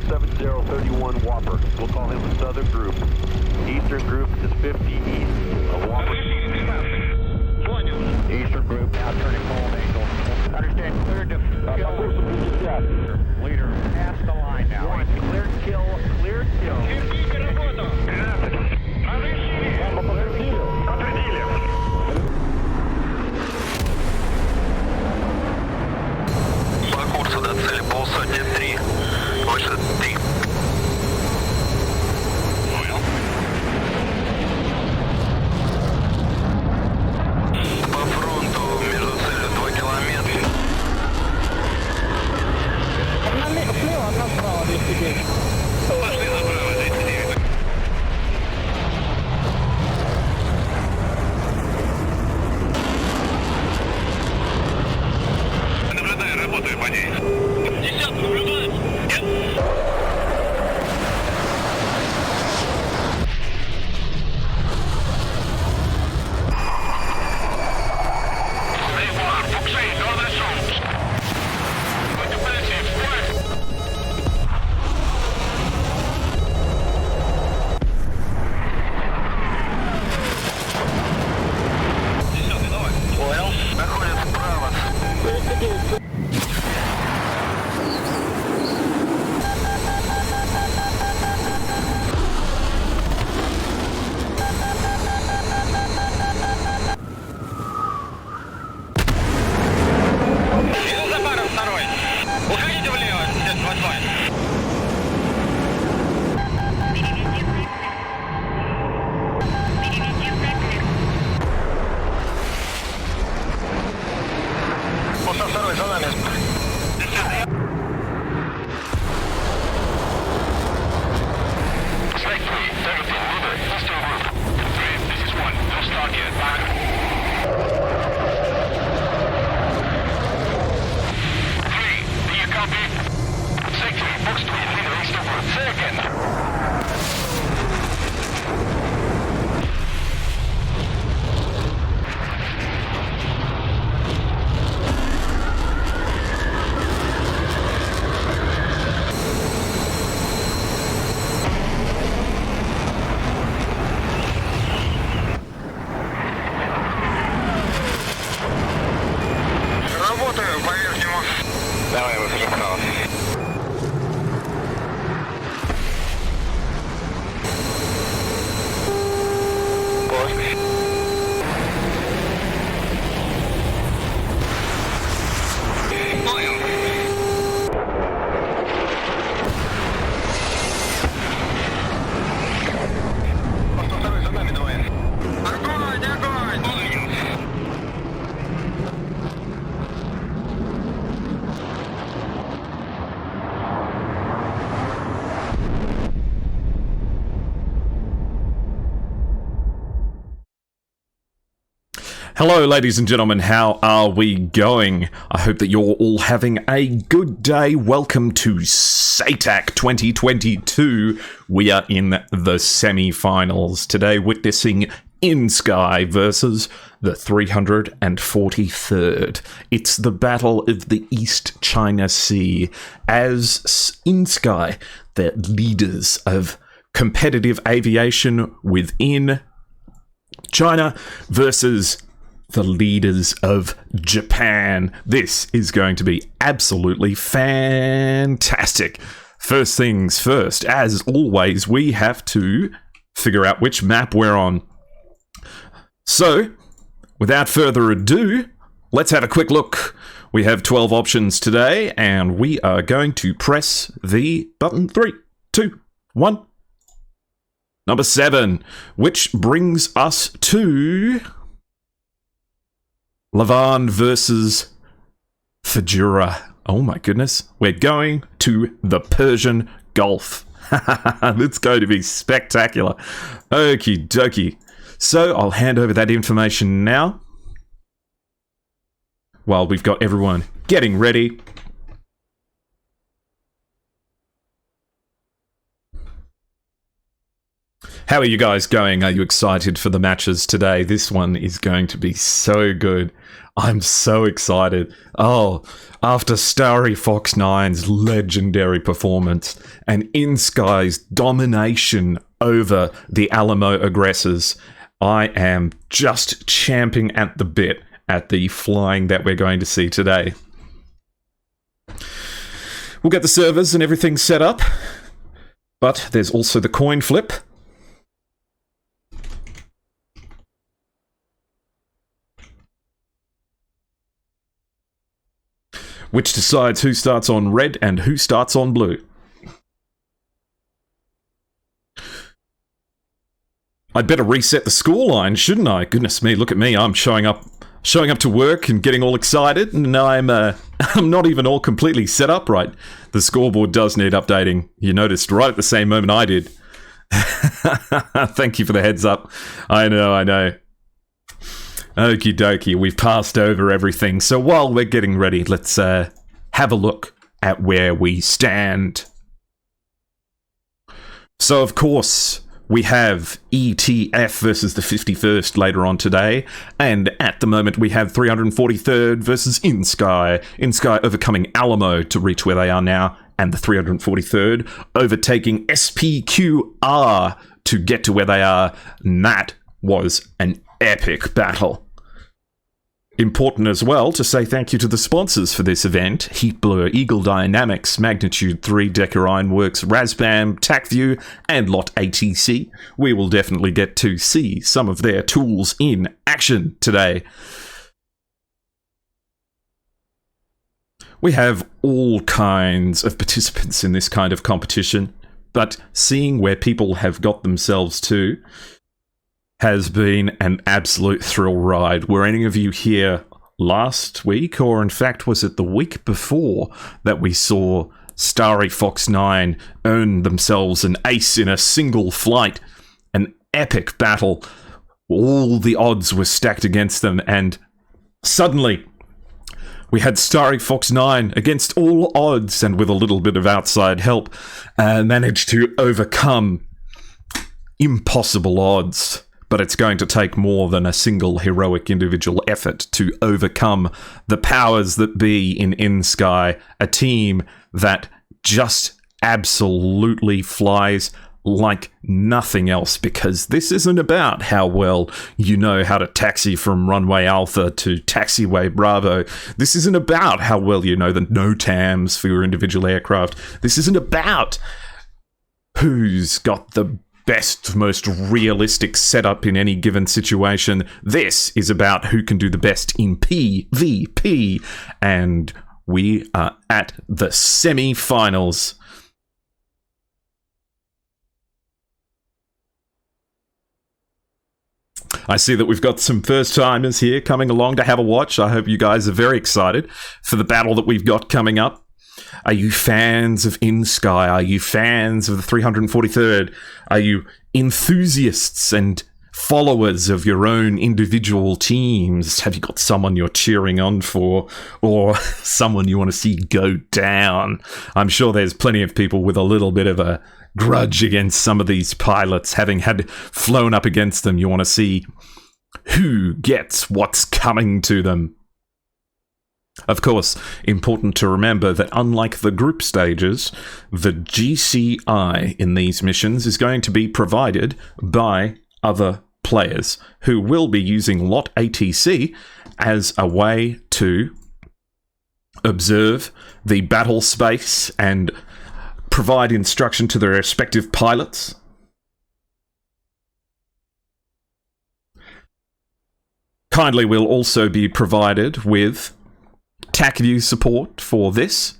17031 Whopper. We'll call him a Southern Group. Eastern Group is 50 east of Whopper. Eastern Group now turning Golden Angel. Understand, cleared to kill. Leader, past the line now. Cleared kill, cleared kill. По курсу до цели полсотни 3. Выше 3. Понял. По фронту между целью 2 километра. Слева, одна справа, 209. Пошли направо, 39. Наблюдаю, работаю по ней. Десятку наблюдает? Нет. Понял. Находится справа. Иду за паром второй. Уходите влево, 722. Пошел второй, за нами. Работаю по верхнему. Давай, выхожу вправо. Пост. Понял. Пост второй за нами, давай. Огонь, огонь! Понял. Hello, ladies and gentlemen, how are we going? I hope that you're all having a good day. Welcome to SATAC 2022. We are in the semi-finals today, witnessing inSky versus the 343rd. It's the Battle of the East China Sea, as inSky, the leaders of competitive aviation within China, versus the leaders of Japan. This is going to be absolutely fantastic. First things first, as always, we have to figure out which map we're on. So, without further ado, let's have a quick look. We have 12 options today, and we are going to press the button 3, 2, 1. Number 7, which brings us to Lavan versus Fajura. Oh my goodness. We're going to the Persian Gulf. It's going to be spectacular. Okie dokie. So I'll hand over that information now, while we've got everyone getting ready. How are you guys going? Are you excited for the matches today? This one is going to be so good. I'm so excited. Oh, after Starry Fox 9's legendary performance and inSky's domination over the Alamo aggressors, I am just champing at the bit at the flying that we're going to see today. We'll get the servers and everything set up, but there's also the coin flip. Which decides who starts on red and who starts on blue. I'd better reset the scoreline, shouldn't I? Goodness me, look at me. I'm showing up to work and getting all excited, and I'm not even all completely set up right. The scoreboard does need updating. You noticed right at the same moment I did. Thank you for the heads up. I know. Okie dokie, we've passed over everything. So while we're getting ready, let's have a look at where we stand. So, of course, we have ETF versus the 51st later on today. And at the moment, we have 343rd versus inSky. inSky overcoming Alamo to reach where they are now. And the 343rd overtaking SPQR to get to where they are. And that was an epic battle. Important as well to say thank you to the sponsors for this event: Heatblur, Eagle Dynamics, Magnitude 3, Decker Ironworks, Razbam, TacView, and Lot ATC. We will definitely get to see some of their tools in action today. We have all kinds of participants in this kind of competition, but seeing where people have got themselves to has been an absolute thrill ride. Were any of you here last week, or in fact was it the week before, that we saw Starry Fox 9 earn themselves an ace in a single flight? An epic battle. All the odds were stacked against them, and suddenly we had Starry Fox 9 against all odds, and with a little bit of outside help, managed to overcome impossible odds. But it's going to take more than a single heroic individual effort to overcome the powers that be in inSky, a team that just absolutely flies like nothing else, because this isn't about how well you know how to taxi from runway Alpha to taxiway Bravo. This isn't about how well you know the NOTAMs for your individual aircraft. This isn't about who's got the best, most realistic setup in any given situation. This is about who can do the best in PvP, and we are at the semi-finals. I see that we've got some first-timers here coming along to have a watch. I hope you guys are very excited for the battle that we've got coming up. Are you fans of inSky? Are you fans of the 343rd? Are you enthusiasts and followers of your own individual teams? Have you got someone you're cheering on for, or someone you want to see go down? I'm sure there's plenty of people with a little bit of a grudge against some of these pilots, having had flown up against them. You want to see who gets what's coming to them. Of course, important to remember that unlike the group stages, the GCI in these missions is going to be provided by other players who will be using Lot ATC as a way to observe the battle space and provide instruction to their respective pilots. Kindly will also be provided with TacView support for this,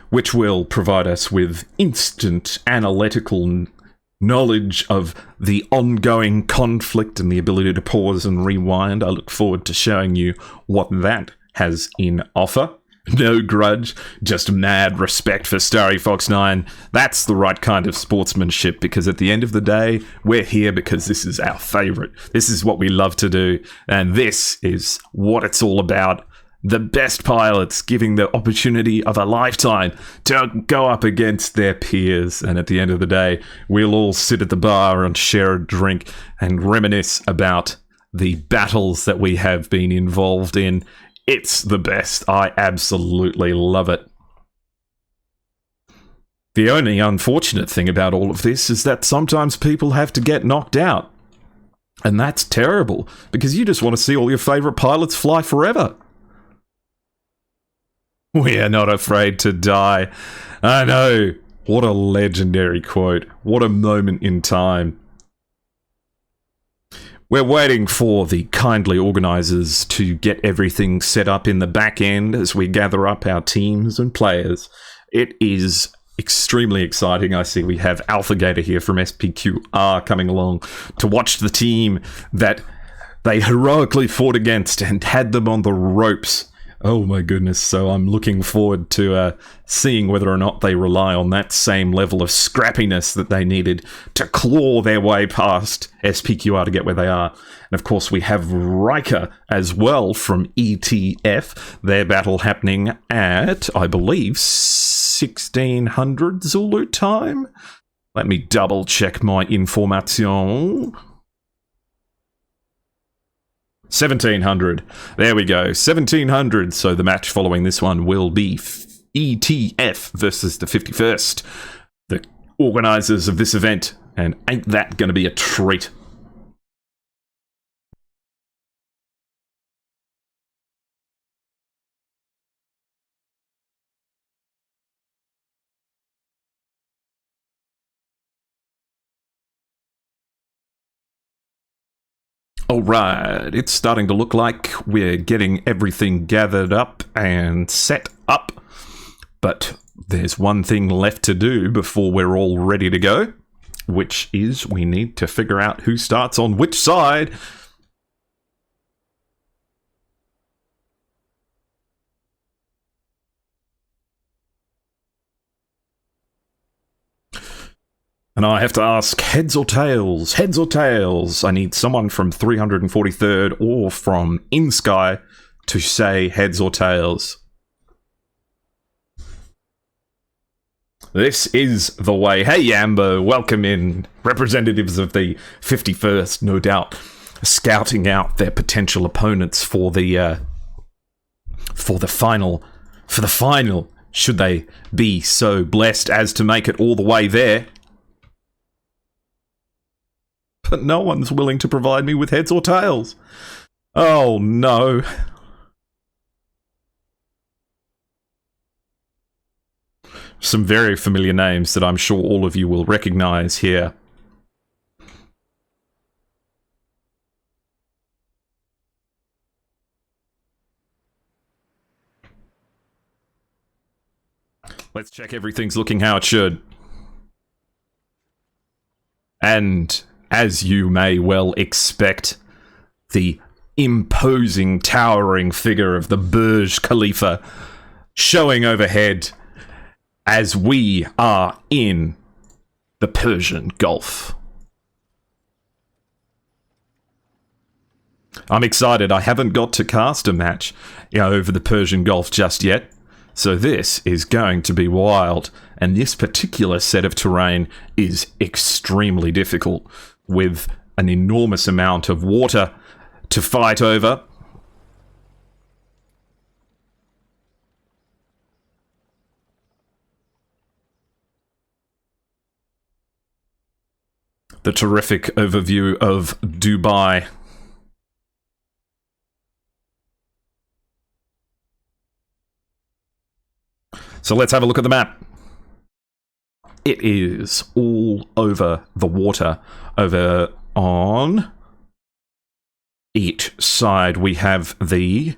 which will provide us with instant analytical knowledge of the ongoing conflict and the ability to pause and rewind. I look forward to showing you what that has in offer. No grudge, just mad respect for Starry Fox 9. That's the right kind of sportsmanship, because at the end of the day, we're here because this is our favourite. This is what we love to do, and this is what it's all about. the best pilots, giving the opportunity of a lifetime to go up against their peers. And at the end of the day, we'll all sit at the bar and share a drink and reminisce about the battles that we have been involved in. It's the best. I absolutely love it. The only unfortunate thing about all of this is that sometimes people have to get knocked out. And that's terrible, because you just want to see all your favourite pilots fly forever. We are not afraid to die. I know. What a legendary quote. What a moment in time. We're waiting for the kindly organisers to get everything set up in the back end as we gather up our teams and players. It is extremely exciting. I see we have AlphaGator here from SPQR coming along to watch the team that they heroically fought against and had them on the ropes. Oh my goodness, so I'm looking forward to seeing whether or not they rely on that same level of scrappiness that they needed to claw their way past SPQR to get where they are. And of course we have Riker as well from ETF, their battle happening at, I believe, 1600 Zulu time? Let me double check my information. 1700. There we go. 1700. So the match following this one will be ETF versus the 51st. The organisers of this event. And ain't that going to be a treat? Alright, it's starting to look like we're getting everything gathered up and set up. But there's one thing left to do before we're all ready to go, which is we need to figure out who starts on which side. And I have to ask, heads or tails? Heads or tails? I need someone from 343rd or from inSky to say heads or tails. This is the way. Hey, Yambo, welcome in. Representatives of the 51st, no doubt, scouting out their potential opponents for the final. For the final, should they be so blessed as to make it all the way there. But no one's willing to provide me with heads or tails. Oh, no. Some very familiar names that I'm sure all of you will recognize here. Let's check everything's looking how it should. And as you may well expect, the imposing, towering figure of the Burj Khalifa showing overhead as we are in the Persian Gulf. I'm excited. I haven't got to cast a match over the Persian Gulf just yet, so this is going to be wild. And this particular set of terrain is extremely difficult, with an enormous amount of water to fight over. The terrific overview of Dubai. So let's have a look at the map. It is all over the water. Over on each side we have the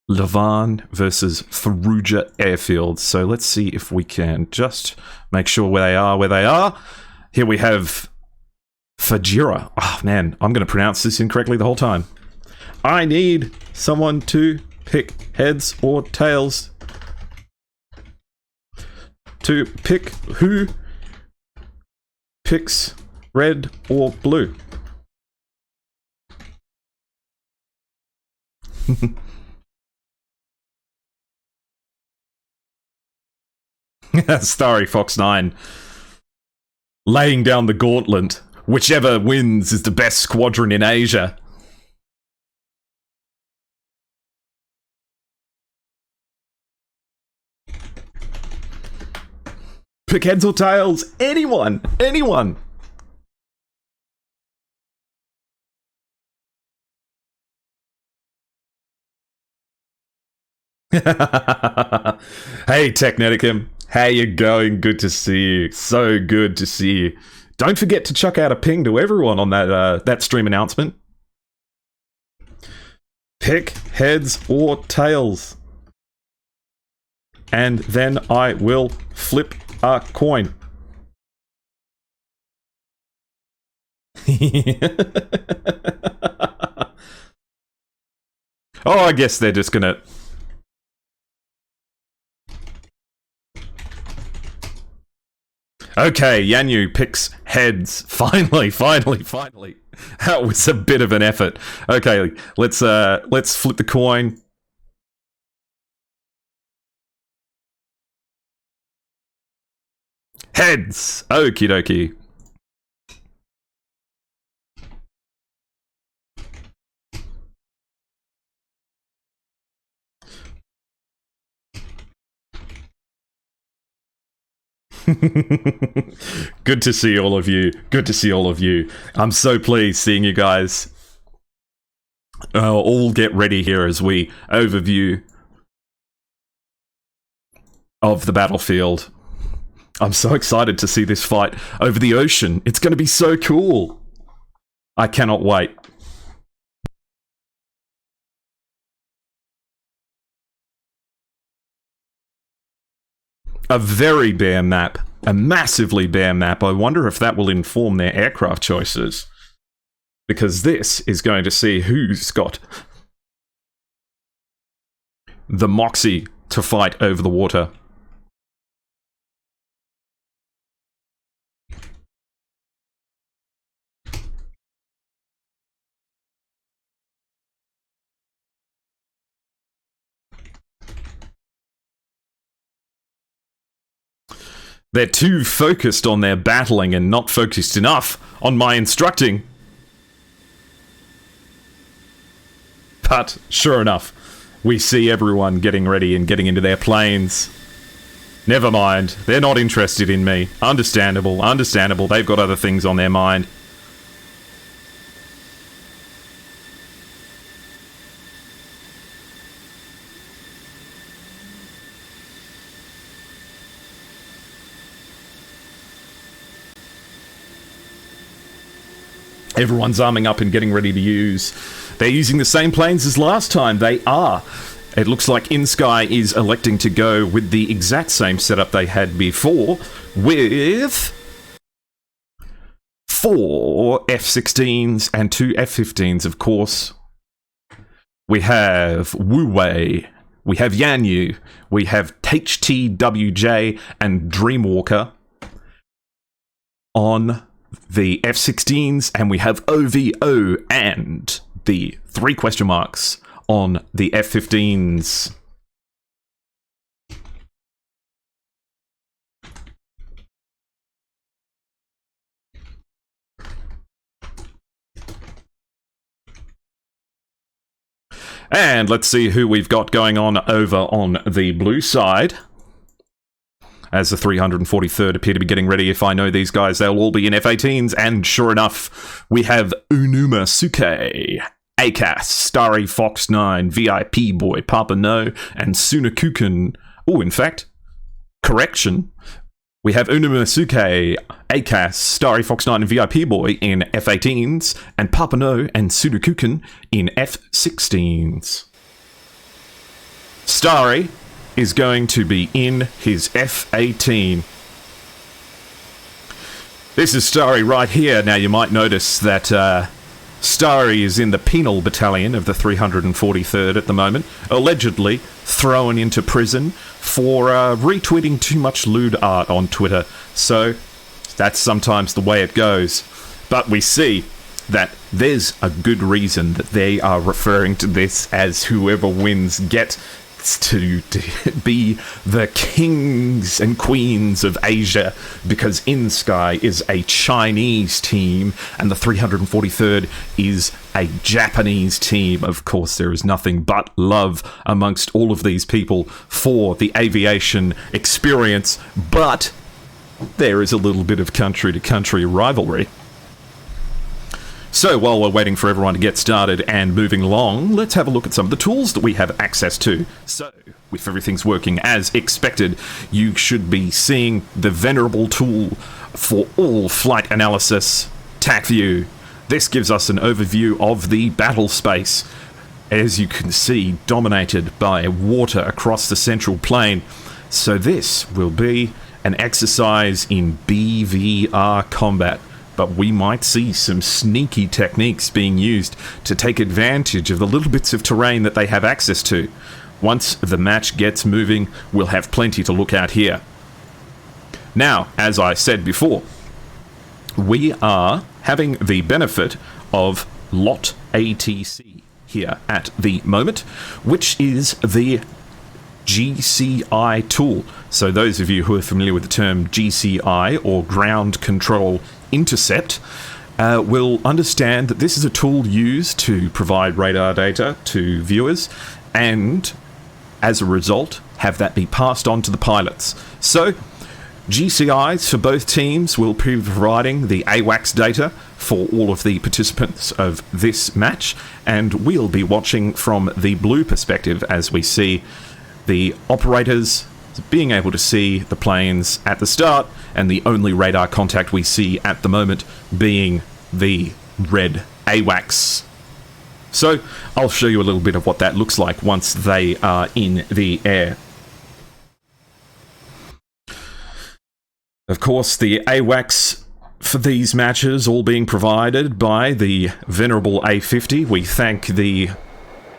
Levan versus Fallujah airfield. So let's see if we can just make sure where they are. Here we have Fajira. Oh man, I'm going to pronounce this incorrectly the whole time. I need someone to pick heads or tails. To pick who picks red or blue. Starry Fox 9 laying down the gauntlet. Whichever wins is the best squadron in Asia. Pick heads or tails. Anyone. Anyone. Hey, Techneticum. How you going? Good to see you. So good to see you. Don't forget to chuck out a ping to everyone on that stream announcement. Pick heads or tails. And then I will flip a coin. Oh, I guess they're just gonna... Okay, Yanyu picks heads. Finally. That was a bit of an effort. Okay, let's flip the coin. Heads! Okie dokie. Good to see all of you. Good to see all of you. I'm so pleased seeing you guys. All get ready here as we overview of the battlefield. I'm so excited to see this fight over the ocean. It's going to be so cool. I cannot wait. A very bare map. A massively bare map. I wonder if that will inform their aircraft choices. Because this is going to see who's got the moxie to fight over the water. They're too focused on their battling and not focused enough on my instructing. But, sure enough, we see everyone getting ready and getting into their planes. Never mind, they're not interested in me. Understandable, understandable, they've got other things on their mind. Everyone's arming up and getting ready to use. They're using the same planes as last time. They are. It looks like inSky is electing to go with the exact same setup they had before, with 4 F-16s and 2 F-15s, of course. We have Wu Wei, we have Yanyu, we have HTWJ and Dreamwalker on the F-16s, and we have OVO and the 3 question marks on the F-15s. And let's see who we've got going on over on the blue side. As the 343rd appear to be getting ready. If I know these guys, they'll all be in F-18s. And sure enough, we have Unuma Suke, ACAS, Starry Fox 9, VIP Boy, Papa No, and Sunakuken. Oh, in fact, correction. We have Unuma Suke, ACAS, Starry Fox 9, and VIP Boy in F-18s, and Papa No and Sunakuken in F-16s. Starry is going to be in his F-18. This is Starry right here. Now, you might notice that Starry is in the penal battalion of the 343rd at the moment, allegedly thrown into prison for retweeting too much lewd art on Twitter. So, that's sometimes the way it goes. But we see that there's a good reason that they are referring to this as whoever wins get to be the kings and queens of Asia, because inSky is a Chinese team and the 343rd is a Japanese team. Of course, there is nothing but love amongst all of these people for the aviation experience, but there is a little bit of country-to-country rivalry. So while we're waiting for everyone to get started and moving along, let's have a look at some of the tools that we have access to. So, if everything's working as expected, you should be seeing the venerable tool for all flight analysis, TAC View. This gives us an overview of the battle space, as you can see, dominated by water across the central plain. So this will be an exercise in BVR combat. But we might see some sneaky techniques being used to take advantage of the little bits of terrain that they have access to. Once the match gets moving, we'll have plenty to look at here. Now, as I said before, we are having the benefit of Lot ATC here at the moment, which is the GCI tool. So those of you who are familiar with the term GCI, or Ground Control Intercept, will understand that this is a tool used to provide radar data to viewers and, as a result, have that be passed on to the pilots. So GCIs for both teams will be providing the AWACS data for all of the participants of this match, and we'll be watching from the blue perspective as we see the operators being able to see the planes at the start, and the only radar contact we see at the moment being the red AWACS. So I'll show you a little bit of what that looks like once they are in the air. Of course, the AWACS for these matches all being provided by the venerable A50. We thank the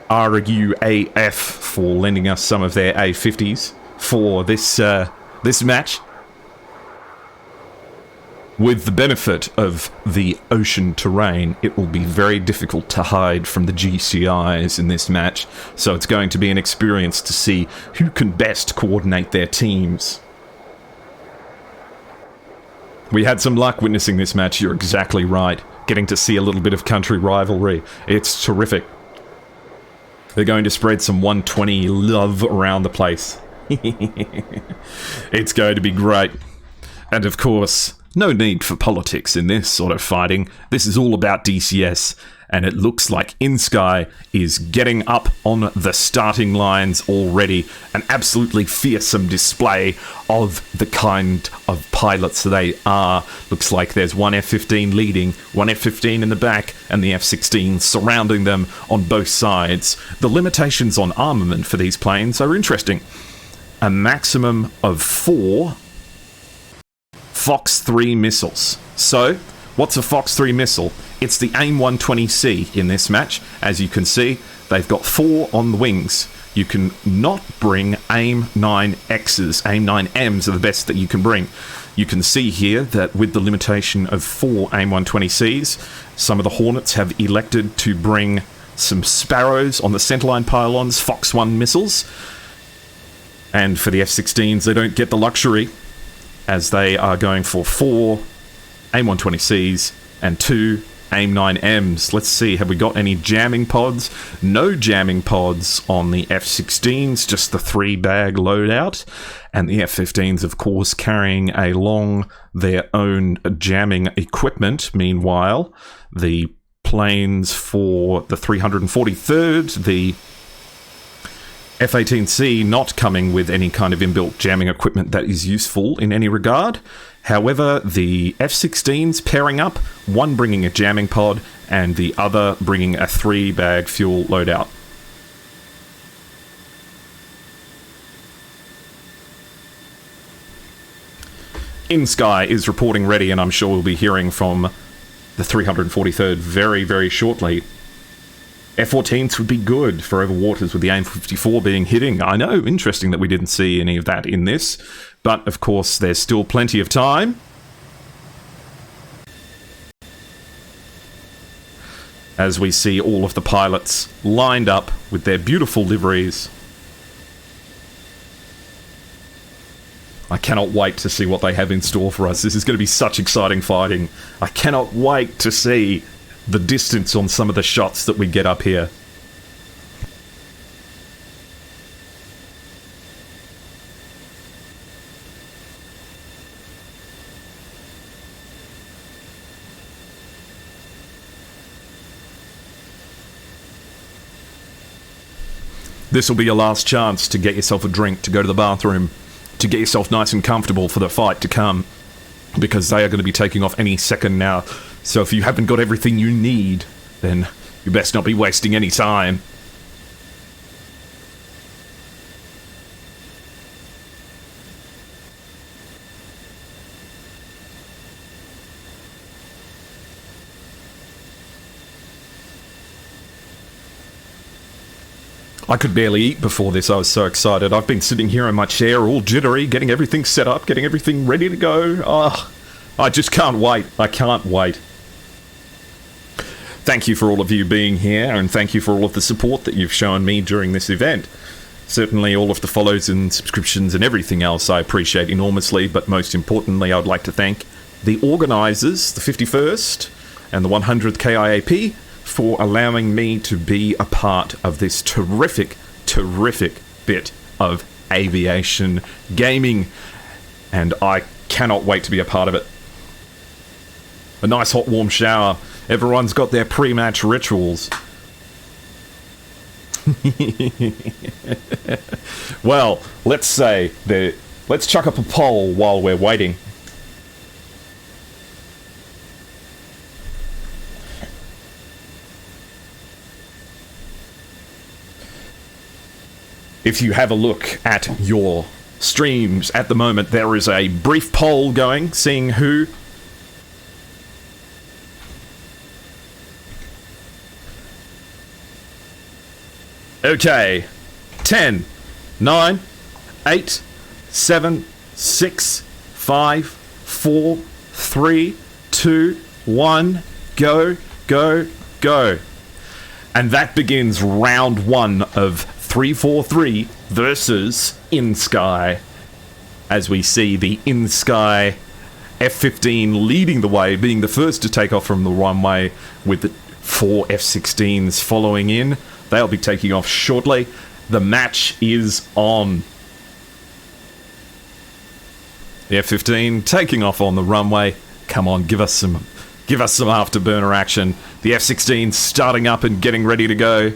RUAF for lending us some of their A50s for this match. With the benefit of the ocean terrain, it will be very difficult to hide from the GCIs in this match, so it's going to be an experience to see who can best coordinate their teams. We had some luck witnessing this match, you're exactly right. Getting to see a little bit of country rivalry. It's terrific. They're going to spread some 120 love around the place. It's going to be great. And of course, no need for politics in this sort of fighting. This is all about DCS, and it looks like inSky is getting up on the starting lines already. An absolutely fearsome display of the kind of pilots they are. Looks like there's one F-15 leading, one F-15 in the back, and the F-16 surrounding them on both sides. The limitations on armament for these planes are interesting. A maximum of 4 Fox 3 missiles. So, what's a Fox 3 missile? It's the AIM-120C in this match. As you can see, they've got 4 on the wings. You can not bring AIM-9Xs. AIM-9Ms are the best that you can bring. You can see here that with the limitation of 4 AIM-120Cs, some of the Hornets have elected to bring some Sparrows on the centerline pylons, Fox 1 missiles. And for the F-16s, they don't get the luxury, as they are going for 4 AIM-120Cs and 2 AIM-9Ms. Let's see, have we got any jamming pods? No jamming pods on the F-16s, just the 3-bag loadout. And the F-15s, of course, carrying along their own jamming equipment. Meanwhile, the planes for the 343rd, the F-18C not coming with any kind of inbuilt jamming equipment that is useful in any regard. However, the F-16s pairing up, one bringing a jamming pod and the other bringing a 3-bag fuel loadout. inSky is reporting ready, and I'm sure we'll be hearing from the 343rd very, very shortly. F-14s would be good for over waters with the AIM-54 being hitting. I know, interesting that we didn't see any of that in this, but of course there's still plenty of time. As we see all of the pilots lined up with their beautiful liveries. I cannot wait to see what they have in store for us. This is going to be such exciting fighting. I cannot wait to see the distance on some of the shots that we get up here. This will be your last chance to get yourself a drink, to go to the bathroom, to get yourself nice and comfortable for the fight to come, because they are going to be taking off any second now. So if you haven't got everything you need, then you best not be wasting any time. I could barely eat before this, I was so excited. I've been sitting here in my chair all jittery, getting everything set up, getting everything ready to go. Oh, I just can't wait. I can't wait. Thank you for all of you being here, and thank you for all of the support that you've shown me during this event. Certainly all of the follows and subscriptions and everything else I appreciate enormously, but most importantly I would like to thank the organisers, the 51st and the 100th KIAP, for allowing me to be a part of this terrific bit of aviation gaming, and I cannot wait to be a part of it. A nice hot warm shower. Everyone's got their pre-match rituals. Well, let's chuck up a poll while we're waiting. If you have a look at your streams at the moment, there is a brief poll going, seeing who okay. 10, 9, 8, 7, 6, 5, 4, 3, 2, 1, go, go, go. And that begins round 1 of 343 versus inSky. As we see the inSky F-15 leading the way, being the first to take off from the runway, with the 4 F-16s following in. They'll be taking off shortly. The match is on. The F-15 taking off on the runway. Come on, give us some afterburner action. The F-16 starting up and getting ready to go.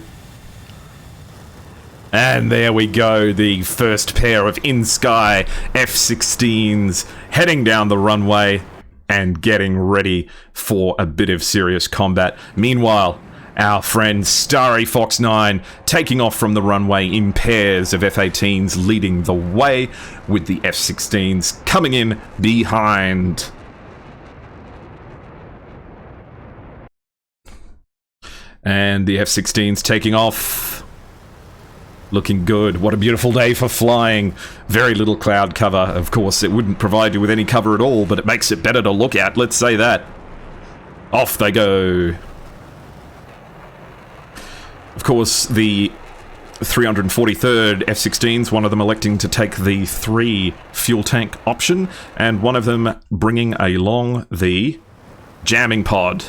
And there we go, the first pair of inSky F-16s heading down the runway and getting ready for a bit of serious combat. Meanwhile, our friend Starry Fox 9 taking off from the runway in pairs of F-18s leading the way, with the F-16s coming in behind. And the F-16s taking off. Looking good. What a beautiful day for flying. Very little cloud cover. Of course, it wouldn't provide you with any cover at all, but it makes it better to look at. Let's say that. Off they go. Of course, the 343rd F-16s, one of them electing to take the 3 fuel tank option, and one of them bringing along the jamming pod.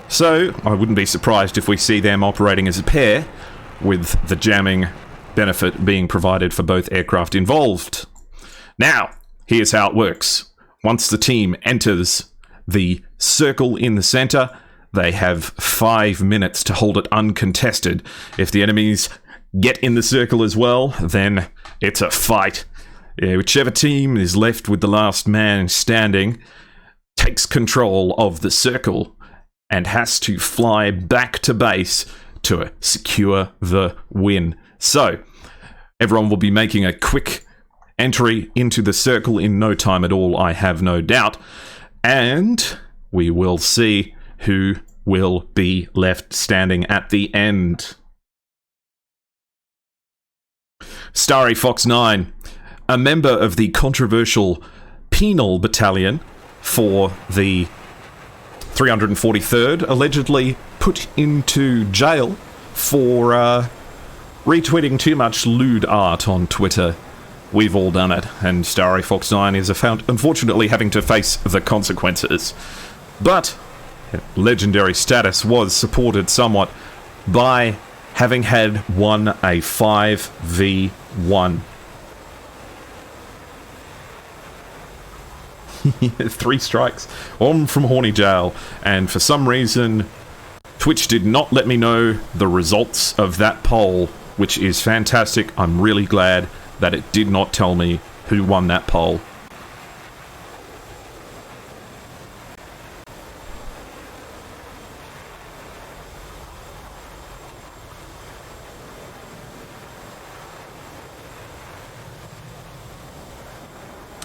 So, I wouldn't be surprised if we see them operating as a pair, with the jamming benefit being provided for both aircraft involved. Now, here's how it works. Once the team enters the circle in the center, they have 5 minutes to hold it uncontested. If the enemies get in the circle as well, then it's a fight. Whichever team is left with the last man standing takes control of the circle and has to fly back to base to secure the win. So, everyone will be making a quick entry into the circle in no time at all, I have no doubt. And we will see who will be left standing at the end. Starry Fox 9, a member of the controversial penal battalion for the 343rd, allegedly put into jail for retweeting too much lewd art on Twitter. We've all done it, and Starry Fox 9 is unfortunately having to face the consequences. But legendary status was supported somewhat by having had won a 5v1. 3 strikes on from Horny Jail, and for some reason Twitch did not let me know the results of that poll, which is fantastic. I'm really glad that it did not tell me who won that poll.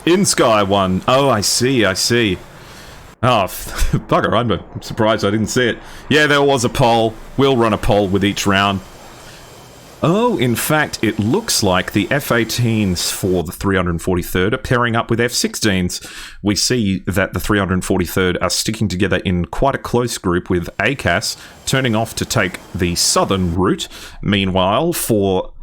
inSky won. Oh, I see. Oh, bugger, I'm surprised I didn't see it. Yeah, there was a poll. We'll run a poll with each round. Oh, in fact, it looks like the F-18s for the 343rd are pairing up with F-16s. We see that the 343rd are sticking together in quite a close group, with ACAS turning off to take the southern route. Meanwhile, for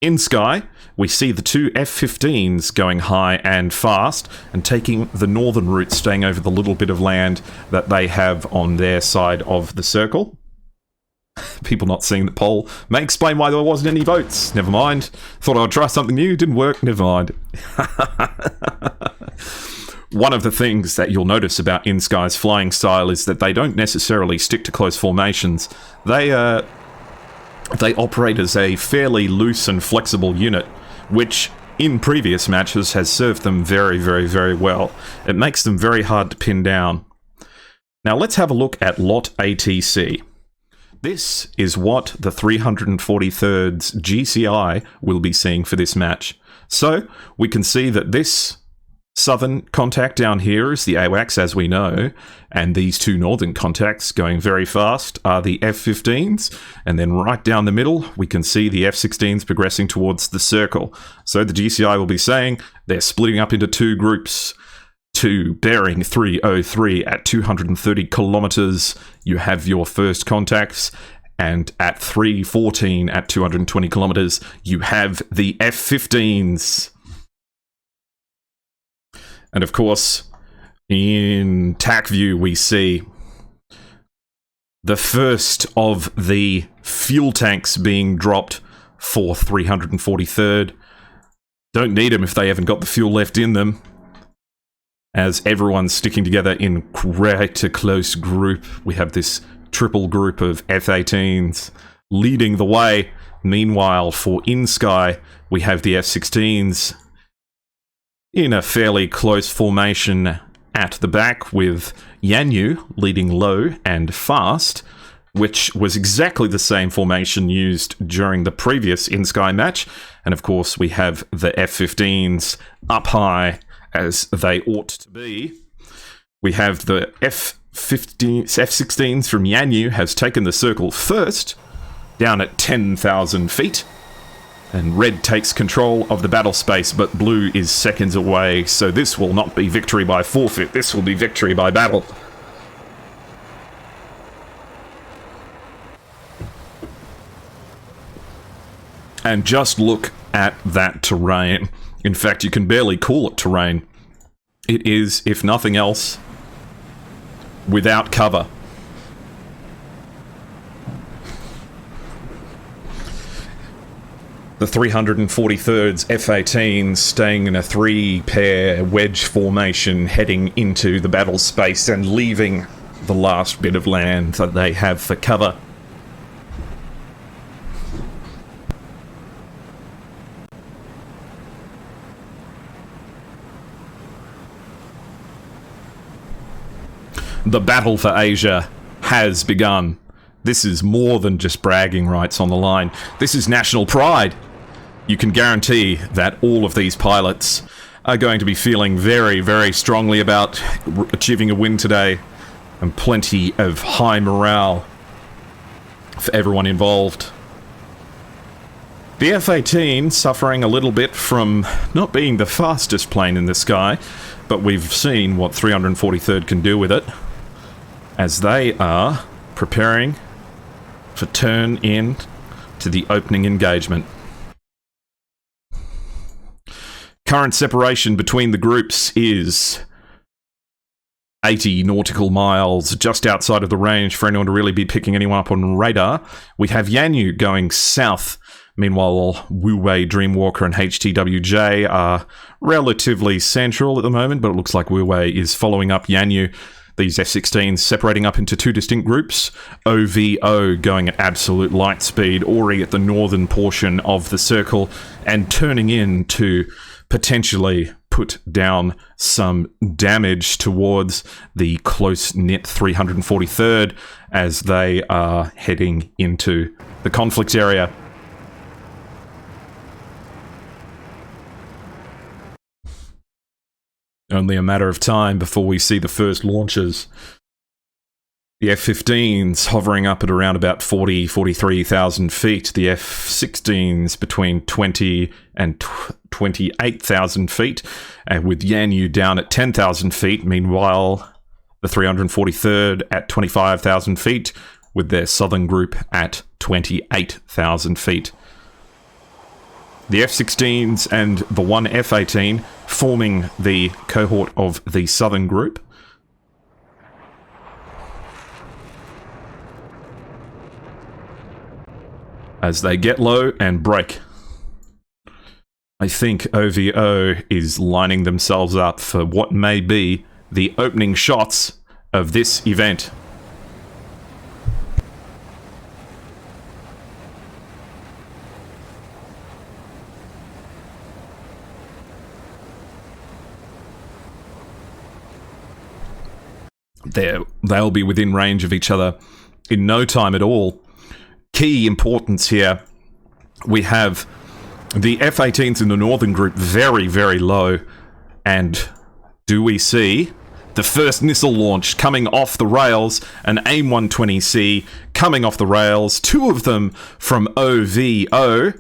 inSky, we see the 2 F-15s going high and fast and taking the northern route, staying over the little bit of land that they have on their side of the circle. People not seeing the poll may explain why there wasn't any votes. Never mind. Thought I would try something new. Didn't work. Never mind. One of the things that you'll notice about inSky's flying style is that they don't necessarily stick to close formations. They operate as a fairly loose and flexible unit, which in previous matches has served them very, very, very well. It makes them very hard to pin down. Now let's have a look at Lot ATC. This is what the 343rd's GCI will be seeing for this match. So we can see that this southern contact down here is the AWACS, as we know, and these 2 northern contacts going very fast are the F-15s, and then right down the middle we can see the F-16s progressing towards the circle. So the GCI will be saying they're splitting up into 2 groups. To bearing 303 at 230 kilometers, you have your first contacts, and at 314 at 220 kilometers, you have the F-15s. And of course, in TAC view, we see the first of the fuel tanks being dropped for 343rd. Don't need them if they haven't got the fuel left in them, as everyone's sticking together in quite a close group. We have this triple group of F-18s leading the way. Meanwhile, for inSky, we have the F-16s in a fairly close formation at the back, with Yanyu leading low and fast, which was exactly the same formation used during the previous inSky match. And of course, we have the F-15s up high, as they ought to be. We have the F-16s from Yanyu has taken the circle first, down at 10,000 feet. And red takes control of the battle space, but blue is seconds away, so this will not be victory by forfeit, this will be victory by battle. And just look at that terrain. In fact, you can barely call it terrain. It is, if nothing else, without cover. The 343rd's F-18s staying in a 3-pair wedge formation, heading into the battle space and leaving the last bit of land that they have for cover. The battle for Asia has begun. This is more than just bragging rights on the line. This is national pride. You can guarantee that all of these pilots are going to be feeling very, very strongly about achieving a win today, and plenty of high morale for everyone involved. The F-18 suffering a little bit from not being the fastest plane in the sky, but we've seen what 343rd can do with it, as they are preparing for turn in to the opening engagement. Current separation between the groups is 80 nautical miles, just outside of the range for anyone to really be picking anyone up on radar. We have Yanyu going south. Meanwhile, Wu Wei, Dreamwalker, and HTWJ are relatively central at the moment, but it looks like Wu Wei is following up Yanyu. These F-16s separating up into two distinct groups. OVO going at absolute light speed, Ori at the northern portion of the circle, and turning in to potentially put down some damage towards the close-knit 343rd as they are heading into the conflict area. Only a matter of time before we see the first launches. The F-15s hovering up at around about 43,000 feet. The F-16s between 20 and 28,000 feet. And with Yanyu down at 10,000 feet. Meanwhile, the 343rd at 25,000 feet, with their southern group at 28,000 feet. The F-16s and the one F-18 forming the cohort of the southern group. As they get low and break. I think OVO is lining themselves up for what may be the opening shots of this event. They'll be within range of each other in no time at all. Key importance here, we have the F-18s in the northern group very, very low. And do we see the first missile launch coming off the rails, an AIM-120C coming off the rails, two of them from OVO,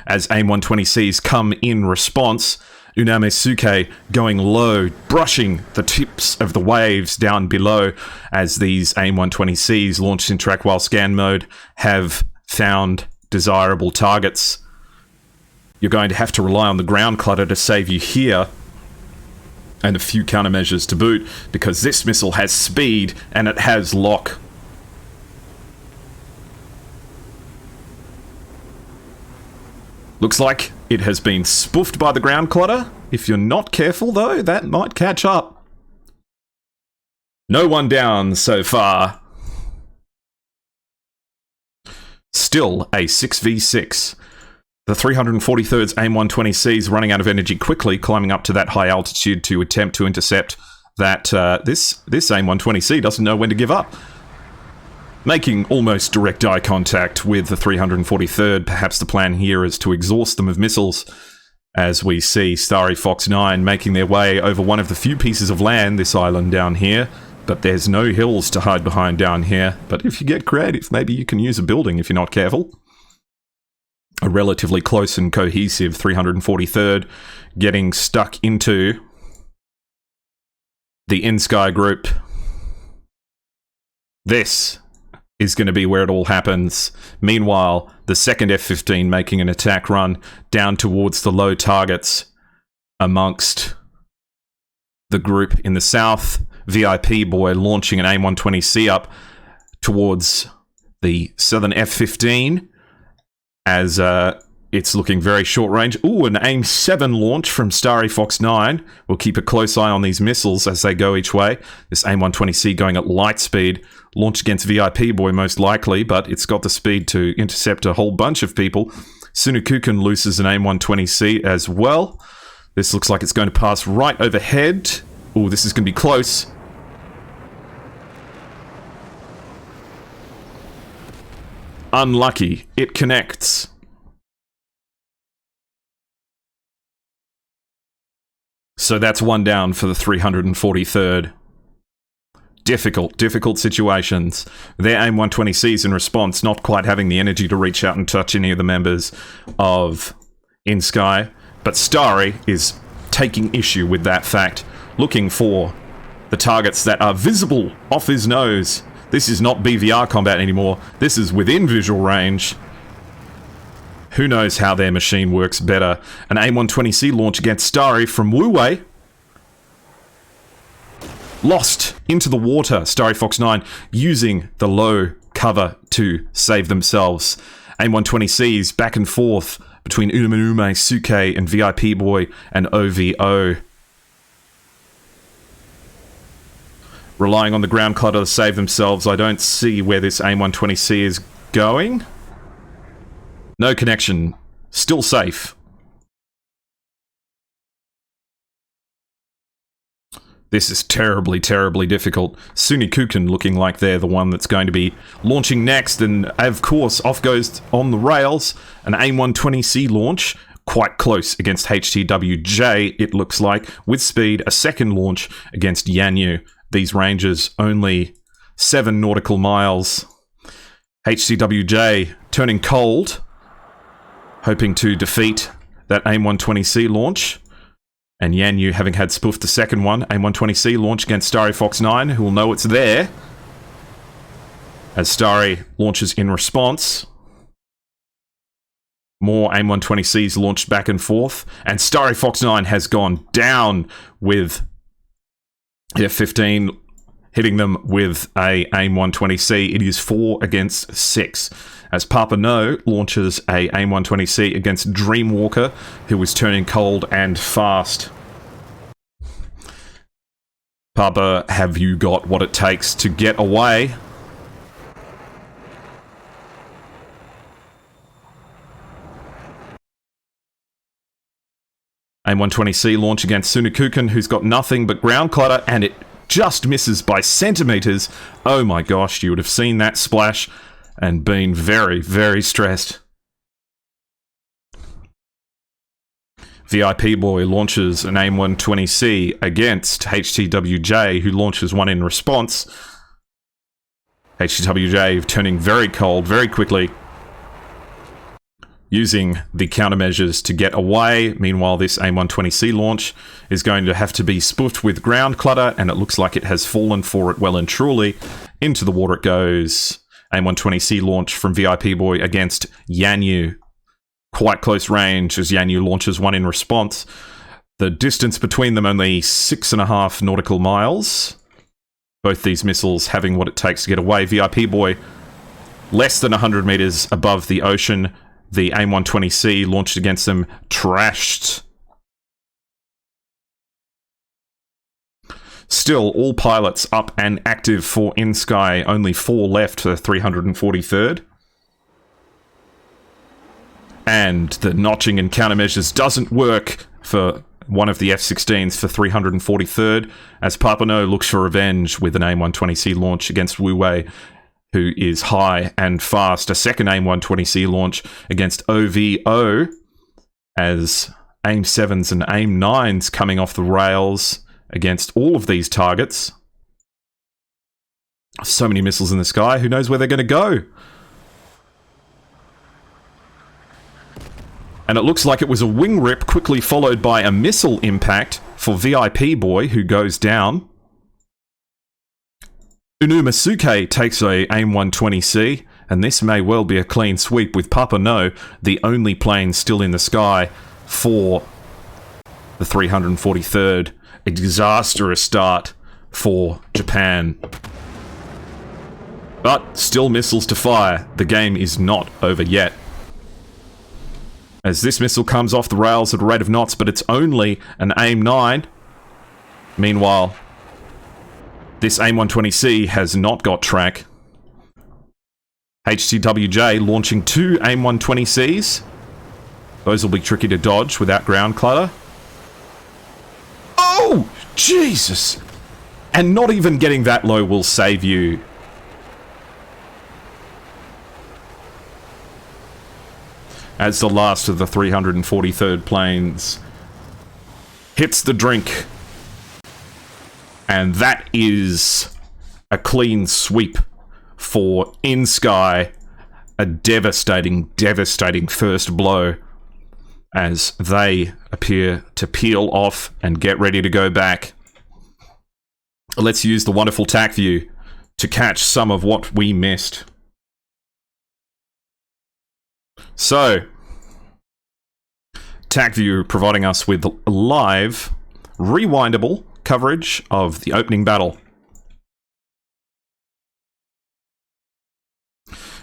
as AIM-120Cs come in response. Unamesuke going low, brushing the tips of the waves down below as these AIM-120Cs launched in track while scan mode have found desirable targets. You're going to have to rely on the ground clutter to save you here, and a few countermeasures to boot, because this missile has speed and it has lock. Looks like it has been spoofed by the ground clutter. If you're not careful, though, that might catch up. No one down so far. Still a 6v6. The 343rd's AIM-120Cs running out of energy quickly, climbing up to that high altitude to attempt to intercept that this AIM-120C doesn't know when to give up. Making almost direct eye contact with the 343rd. Perhaps the plan here is to exhaust them of missiles, as we see Starry Fox 9 making their way over one of the few pieces of land, this island down here. But there's no hills to hide behind down here. But if you get creative, maybe you can use a building if you're not careful. A relatively close and cohesive 343rd getting stuck into the inSky group. This is going to be where it all happens. Meanwhile, the second F-15 making an attack run down towards the low targets amongst the group in the south. VIP Boy launching an AIM-120C up towards the southern F-15 as it's looking very short range. Ooh, an AIM-7 launch from Starry Fox 9. We'll keep a close eye on these missiles as they go each way. This AIM-120C going at light speed. Launch against VIP Boy most likely, but it's got the speed to intercept a whole bunch of people. Sunukuken looses an AIM-120C as well. This looks like it's going to pass right overhead. Ooh, this is going to be close. Unlucky. It connects. So that's one down for the 343rd. Difficult situations. Their AIM-120Cs in response, not quite having the energy to reach out and touch any of the members of inSky. But Starry is taking issue with that fact, looking for the targets that are visible off his nose. This is not BVR combat anymore. This is within visual range. Who knows how their machine works better? An AIM-120C launch against Starry from Wu-Wei. Lost into the water. Starry Fox 9 using the low cover to save themselves. AIM-120Cs back and forth between Unume Suke and VIP Boy and OVO. Relying on the ground clutter to save themselves. I don't see where this AIM-120C is going. No connection. Still safe. This is terribly, terribly difficult. Sunikuken looking like they're the one that's going to be launching next. And, of course, off goes on the rails. An AIM-120C launch. Quite close against HTWJ, it looks like. With speed, a second launch against Yanyu. These ranges only 7 nautical miles. HTWJ turning cold. Hoping to defeat that AIM-120C launch. And Yanyu, having had spoofed the second one, AIM-120C launch against Starry Fox 9, who will know it's there. As Starry launches in response. More AIM-120Cs launched back and forth. And Starry Fox 9 has gone down with F-15, hitting them with a AIM-120C. It is 4 against 6. As Papa No launches a AIM-120C against Dreamwalker, who is turning cold and fast. Papa, have you got what it takes to get away? AIM-120C launch against Sunikuken, who's got nothing but ground clutter, and it just misses by centimeters. Oh my gosh, you would have seen that splash and been very, very stressed. VIP Boy launches an AIM-120C against HTWJ, who launches one in response. HTWJ turning very cold very quickly, using the countermeasures to get away. Meanwhile, this AIM-120C launch is going to have to be spoofed with ground clutter, and it looks like it has fallen for it well and truly. Into the water it goes. AIM-120C launch from VIP Boy against Yanyu. Quite close range as Yanyu launches one in response. The distance between them only 6.5 nautical miles. Both these missiles having what it takes to get away. VIP Boy less than 100 meters above the ocean. The AIM-120C launched against them trashed. Still, all pilots up and active for inSky. Only 4 left for 343rd. And the notching and countermeasures doesn't work for one of the F-16s for 343rd, as Papano looks for revenge with an AIM-120C launch against Wu-Wei, who is high and fast. A second AIM-120C launch against OVO, as AIM-7s and AIM-9s coming off the rails against all of these targets. So many missiles in the sky, who knows where they're going to go? And it looks like it was a wing rip, quickly followed by a missile impact for VIP Boy, who goes down. Unumasuke takes a AIM-120C, and this may well be a clean sweep with Papa No, the only plane still in the sky for the 343rd. A disastrous start for Japan. But still missiles to fire. The game is not over yet. As this missile comes off the rails at a rate of knots, but it's only an AIM-9. Meanwhile, this AIM-120C has not got track. HTWJ launching 2 AIM-120Cs. Those will be tricky to dodge without ground clutter. Oh, Jesus! And not even getting that low will save you. As the last of the 343rd planes hits the drink. And that is a clean sweep for inSky. A devastating, devastating first blow as they appear to peel off and get ready to go back. Let's use the wonderful TAC view to catch some of what we missed. So, TACView providing us with live, rewindable coverage of the opening battle.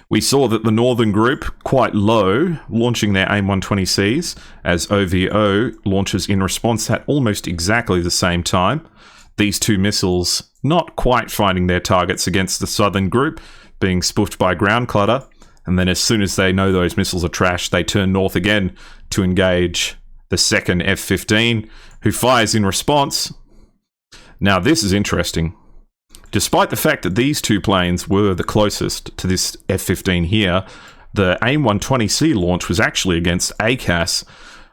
We saw that the Northern Group, quite low, launching their AIM-120Cs, as OVO launches in response at almost exactly the same time. These two missiles not quite finding their targets against the Southern Group, being spoofed by ground clutter, and then as soon as they know those missiles are trashed, they turn north again to engage the second F-15, who fires in response. Now this is interesting. Despite the fact that these two planes were the closest to this F-15 here, the AIM-120C launch was actually against ACAS.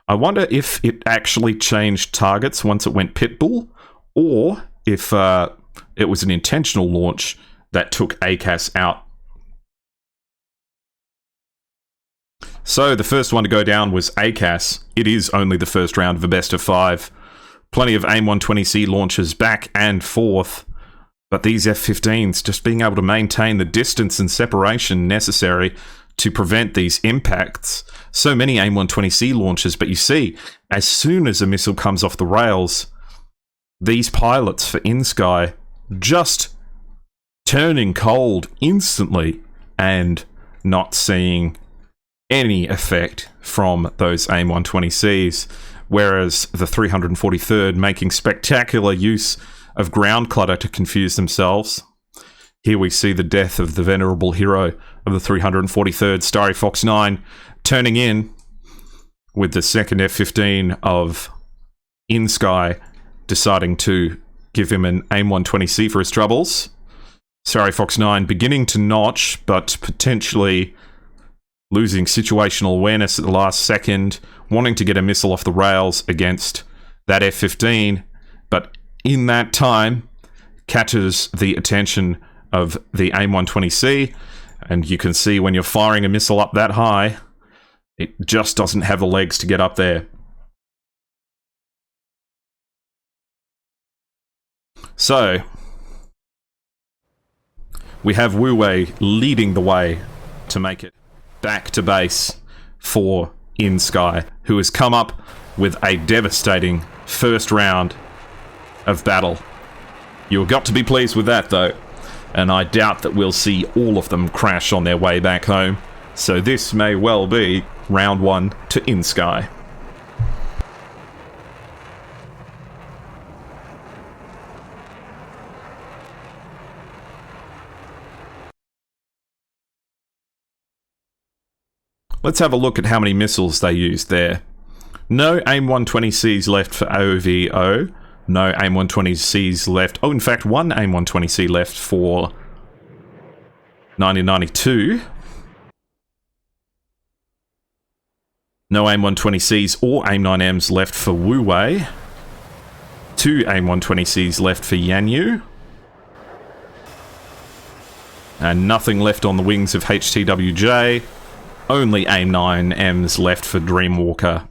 I wonder if it actually changed targets once it went pitbull, or if it was an intentional launch that took ACAS out. So the first one to go down was ACAS. It is only the first round of a best of 5. Plenty of AIM-120C launches back and forth. But these F-15s just being able to maintain the distance and separation necessary to prevent these impacts. So many AIM-120C launches, but you see, as soon as a missile comes off the rails, these pilots for inSky just turning cold instantly and not seeing any effect from those AIM-120Cs, whereas the 343rd making spectacular use of ground clutter to confuse themselves. Here we see the death of the venerable hero of the 343rd, Starry Fox 9, turning in with the second F-15 of inSky deciding to give him an AIM-120C for his troubles. Starry Fox 9 beginning to notch, but potentially losing situational awareness at the last second, wanting to get a missile off the rails against that F-15, but in that time, catches the attention of the AIM-120C, and you can see when you're firing a missile up that high, it just doesn't have the legs to get up there. So, we have Wu Wei leading the way to make it back to base for inSky, who has come up with a devastating first round of battle. You've got to be pleased with that, though, and I doubt that we'll see all of them crash on their way back home, so this may well be round 1 to inSky. Let's have a look at how many missiles they used there. No AIM-120Cs left for OVO. No AIM-120Cs left. Oh, in fact, one AIM-120C left for 1992. No AIM-120Cs or AIM-9Ms left for Wu Wei. 2 AIM-120Cs left for Yanyu. And nothing left on the wings of HTWJ. Only AIM-9Ms left for Dreamwalker.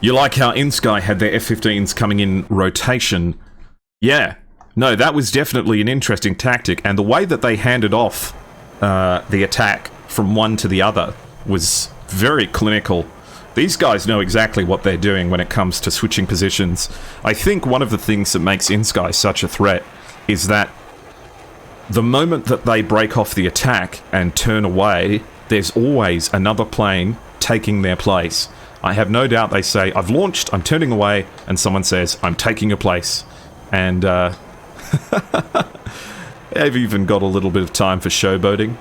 You like how inSky had their F-15s coming in rotation? Yeah. No, that was definitely an interesting tactic, and the way that they handed off the attack from one to the other was very clinical. These guys know exactly what they're doing when it comes to switching positions. I think one of the things that makes inSky such a threat is that the moment that they break off the attack and turn away, there's always another plane taking their place. I have no doubt they say, I've launched, I'm turning away, and someone says, I'm taking your place. And they've even got a little bit of time for showboating.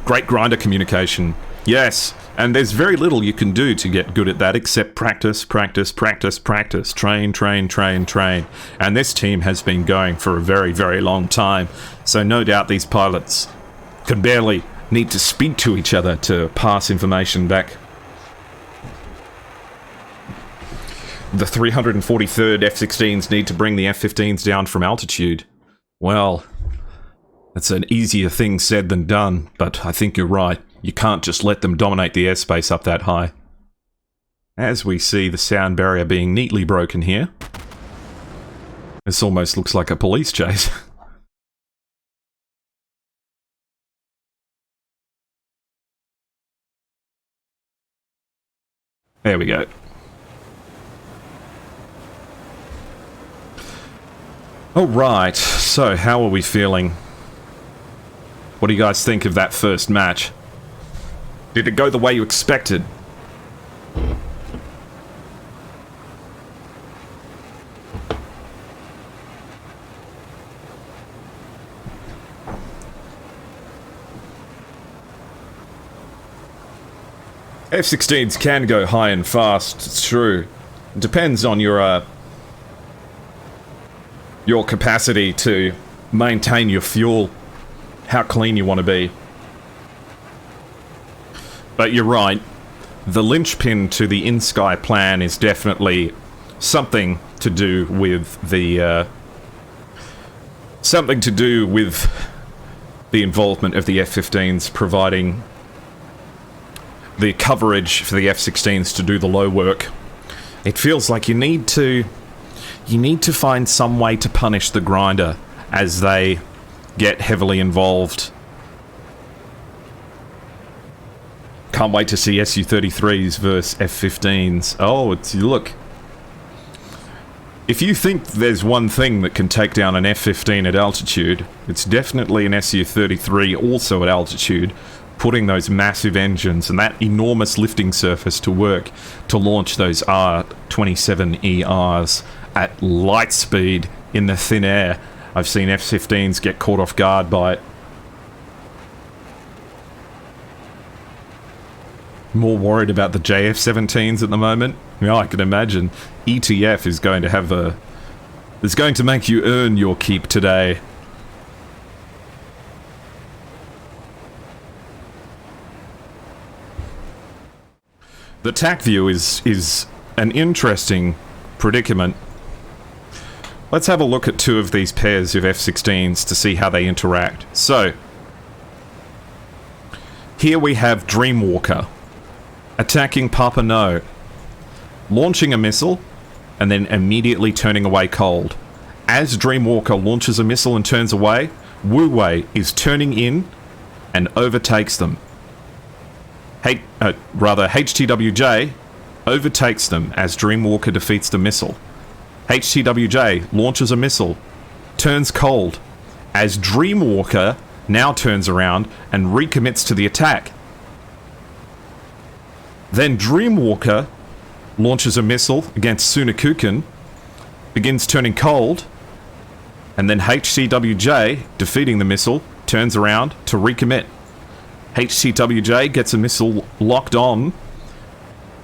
Great grinder communication. Yes, and there's very little you can do to get good at that except practice, practice, practice, practice. Train, train, train, train. And this team has been going for a very, very long time. So no doubt these pilots can barely need to speak to each other to pass information back. The 343rd F-16s need to bring the F-15s down from altitude. Well, that's an easier thing said than done, but I think you're right. You can't just let them dominate the airspace up that high. As we see the sound barrier being neatly broken here. This almost looks like a police chase. There we go. Alright, so how are we feeling? What do you guys think of that first match? Did it go the way you expected? F-16s can go high and fast, it's true. It depends on your capacity to maintain your fuel, how clean you want to be. But you're right, the linchpin to the inSky plan is definitely something to do with the involvement of the F-15s providing the coverage for the F-16s to do the low work. It feels like you need to find some way to punish the grinder as they get heavily involved. Can't wait to see Su-33s versus F-15s. Oh, look. If you think there's one thing that can take down an F-15 at altitude, it's definitely an Su-33 also at altitude, putting those massive engines and that enormous lifting surface to work to launch those R-27ERs at light speed in the thin air. I've seen F-15s get caught off guard by it. More worried about the JF-17s at the moment? Yeah, I can imagine. ETF is going to have is going to make you earn your keep today. The TAC view is an interesting predicament. Let's have a look at two of these pairs of F-16s to see how they interact. So, here we have Dreamwalker attacking Papa No, launching a missile, and then immediately turning away cold. As Dreamwalker launches a missile and turns away, Wu Wei is turning in and overtakes them. HTWJ overtakes them as Dreamwalker defeats the missile. HTWJ launches a missile, turns cold, as Dreamwalker now turns around and recommits to the attack. Then Dreamwalker launches a missile against Sunakukan, begins turning cold, and then HTWJ, defeating the missile, turns around to recommit. HTWJ gets a missile locked on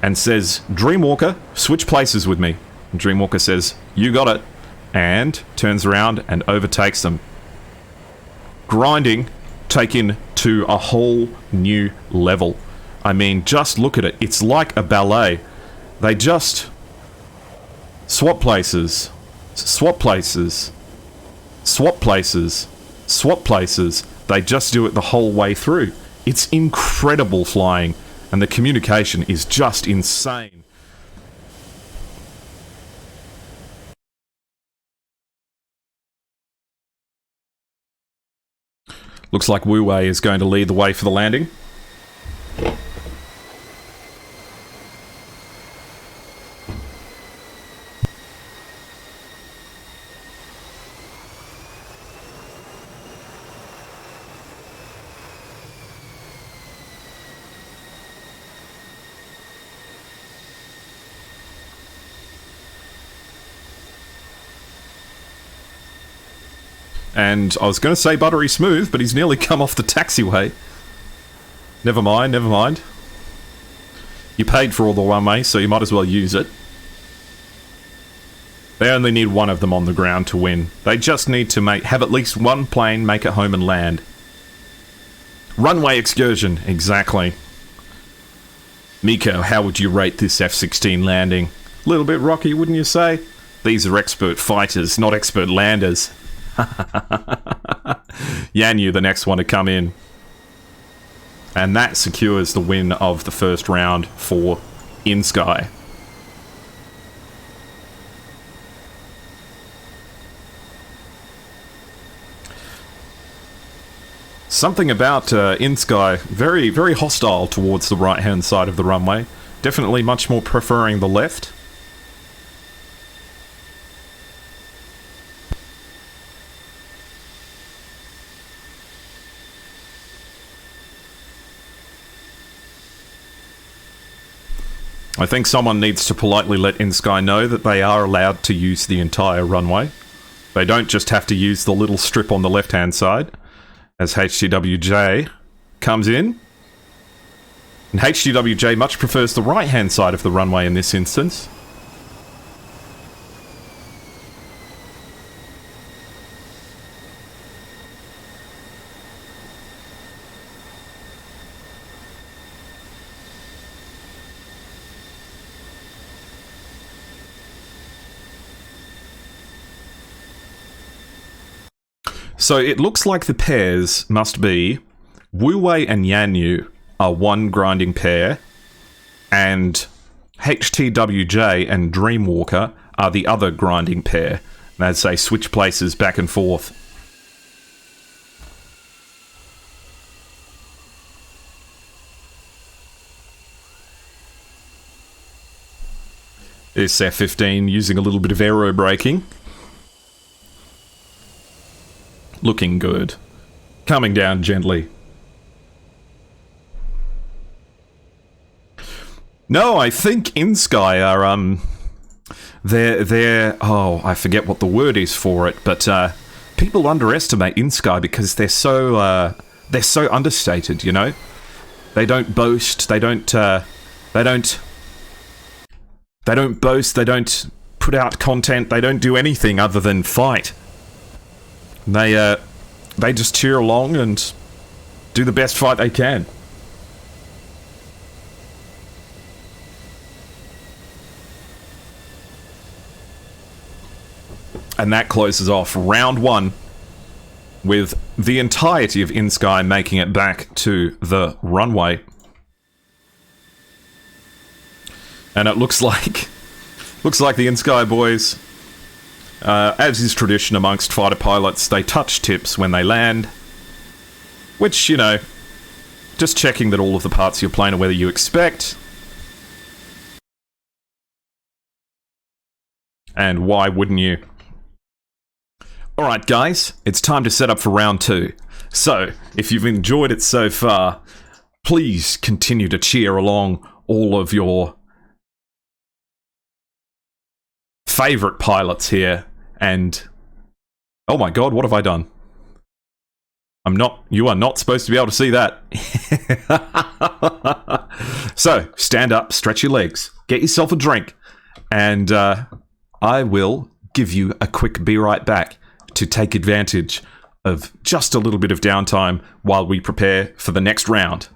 and says, Dreamwalker, switch places with me. And Dreamwalker says, you got it, and turns around and overtakes them. Grinding taken to a whole new level. I mean, just look at it. It's like a ballet. They just swap places, swap places, swap places, swap places. They just do it the whole way through. It's incredible flying, and the communication is just insane. Looks like Wu Wei is going to lead the way for the landing. And I was going to say buttery smooth, but he's nearly come off the taxiway. Never mind, never mind. You paid for all the one-way, so you might as well use it. They only need one of them on the ground to win. They just need to have at least one plane make it home and land. Runway excursion, exactly. Miko, how would you rate this F-16 landing? A little bit rocky, wouldn't you say? These are expert fighters, not expert landers. Yanyu, the next one to come in. And that secures the win of the first round for inSky. Something about inSky, very, very hostile towards the right-hand side of the runway. Definitely much more preferring the left. I think someone needs to politely let inSky know that they are allowed to use the entire runway. They don't just have to use the little strip on the left-hand side, as HTWJ comes in. And HTWJ much prefers the right-hand side of the runway in this instance. So it looks like the pairs must be Wu Wei and Yanyu are one grinding pair, and HTWJ and Dreamwalker are the other grinding pair. And as they switch places back and forth. This F-15 using a little bit of aero braking. Looking good. Coming down gently. No, I think inSky are, they're, oh, I forget what the word is for it, but, people underestimate inSky because they're so understated, you know? They don't boast, they don't boast, they don't put out content, they don't do anything other than fight. They just cheer along and do the best fight they can. And that closes off round one with the entirety of inSky making it back to the runway. And it looks like the inSky boys, as is tradition amongst fighter pilots, they touch tips when they land. Which, you know, just checking that all of the parts of your plane are whether you expect. And why wouldn't you? Alright guys, it's time to set up for round two. So, if you've enjoyed it so far, please continue to cheer along all of your favourite pilots here, and oh my god, what have I done? You are not supposed to be able to see that. So, stand up, stretch your legs, get yourself a drink, and I will give you a quick be right back to take advantage of just a little bit of downtime while we prepare for the next round.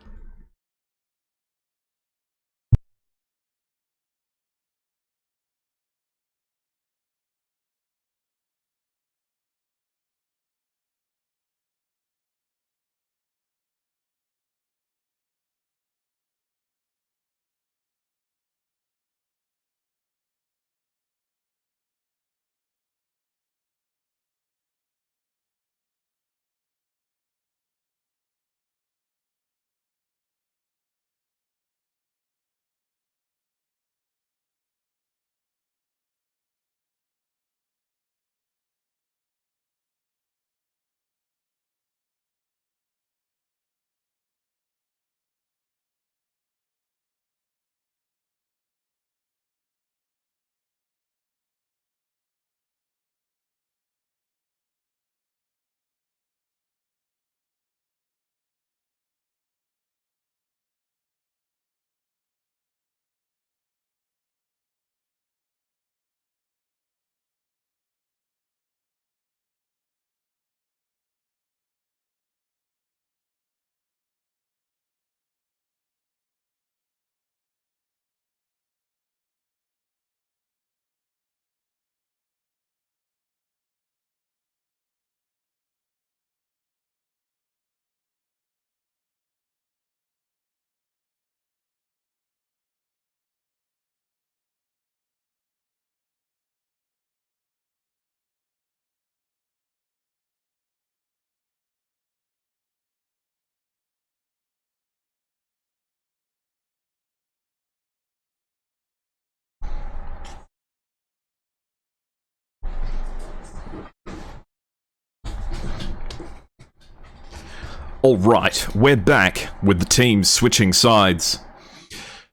Alright, we're back with the teams switching sides.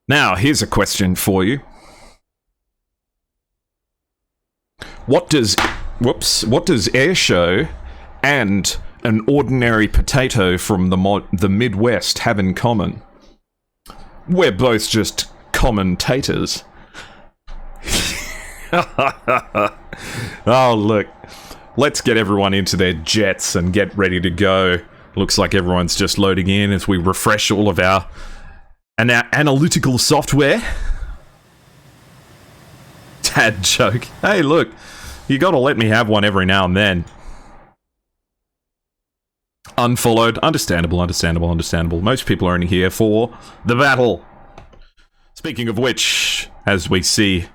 Now, here's a question for you. What does airshow and an ordinary potato from the Midwest have in common? We're both just commentators. Oh, look. Let's get everyone into their jets and get ready to go. Looks like everyone's just loading in as we refresh all of our analytical software. Dad joke. Hey, look. You gotta let me have one every now and then. Unfollowed. Understandable. Most people are only here for the battle. Speaking of which, as we see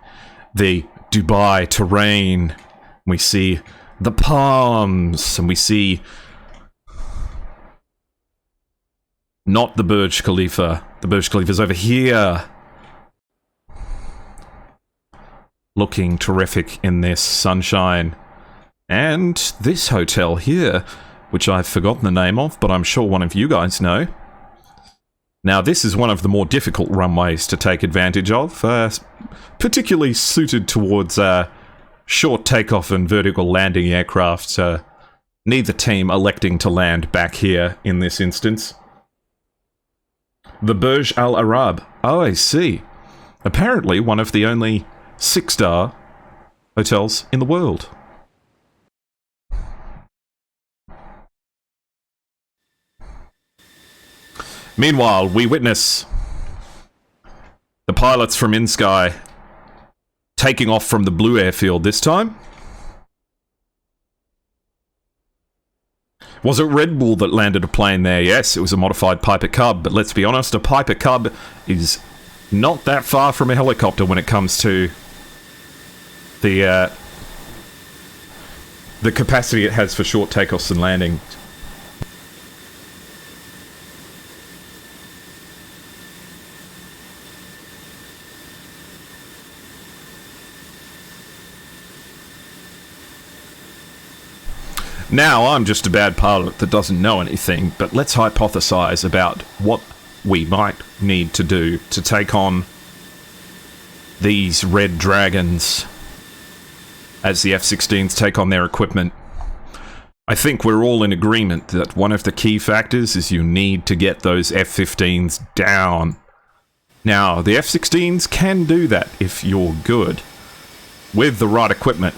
the Dubai terrain, we see the palms, and we see not the Burj Khalifa. The Burj Khalifa's over here. Looking terrific in this sunshine. And this hotel here, which I've forgotten the name of, but I'm sure one of you guys know. Now, this is one of the more difficult runways to take advantage of, particularly suited towards short takeoff and vertical landing aircraft, neither team electing to land back here in this instance. The Burj Al Arab. Oh, I see. Apparently one of the only 6-star hotels in the world. Meanwhile, we witness the pilots from inSky taking off from the blue airfield this time. Was it Red Bull that landed a plane there? Yes, it was a modified Piper Cub, but let's be honest, a Piper Cub is not that far from a helicopter when it comes to the capacity it has for short takeoffs and landings. Now, I'm just a bad pilot that doesn't know anything, but let's hypothesize about what we might need to do to take on these red dragons as the F-16s take on their equipment. I think we're all in agreement that one of the key factors is you need to get those F-15s down. Now, the F-16s can do that if you're good, with the right equipment.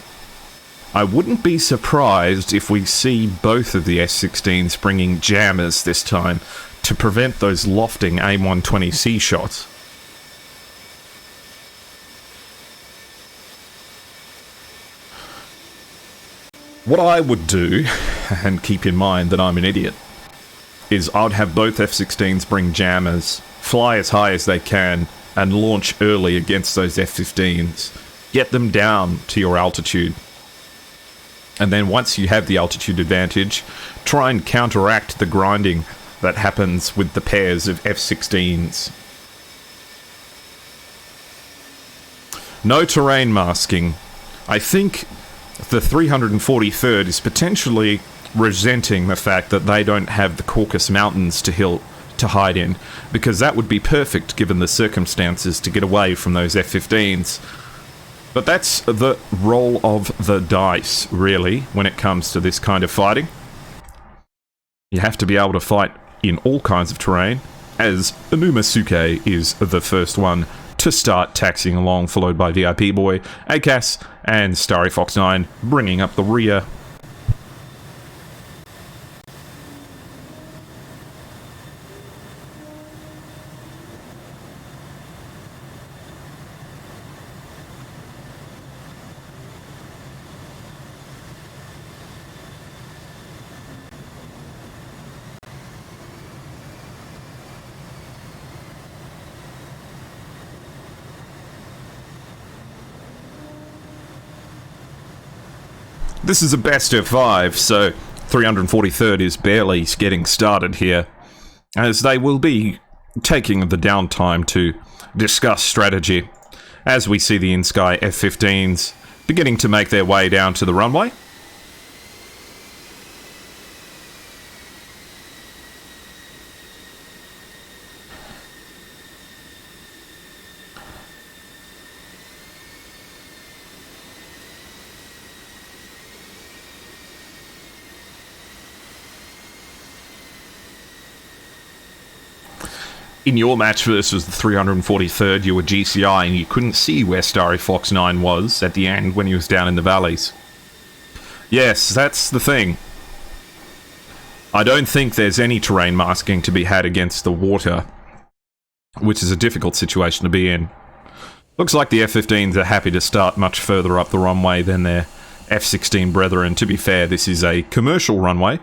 I wouldn't be surprised if we see both of the F-16s bringing jammers this time to prevent those lofting A120C shots. What I would do, and keep in mind that I'm an idiot, is I'd have both F-16s bring jammers, fly as high as they can, and launch early against those F-15s. Get them down to your altitude. And then once you have the altitude advantage, try and counteract the grinding that happens with the pairs of F-16s. No terrain masking. I think the 343rd is potentially resenting the fact that they don't have the Caucasus Mountains to hide in, because that would be perfect given the circumstances to get away from those F-15s. But that's the roll of the dice, really, when it comes to this kind of fighting. You have to be able to fight in all kinds of terrain, as Inumasuke is the first one to start taxiing along, followed by VIP Boy, ACAS, and Starry Fox 9 bringing up the rear. This is a best of 5, so 343rd is barely getting started here, as they will be taking the downtime to discuss strategy, as we see the inSky F-15s beginning to make their way down to the runway. in your match versus the 343rd, you were GCI and you couldn't see where Starry Fox 9 was at the end when he was down in the valleys. Yes, that's the thing. I don't think there's any terrain masking to be had against the water, which is a difficult situation to be in. Looks like the F-15s are happy to start much further up the runway than their F-16 brethren. To be fair, this is a commercial runway,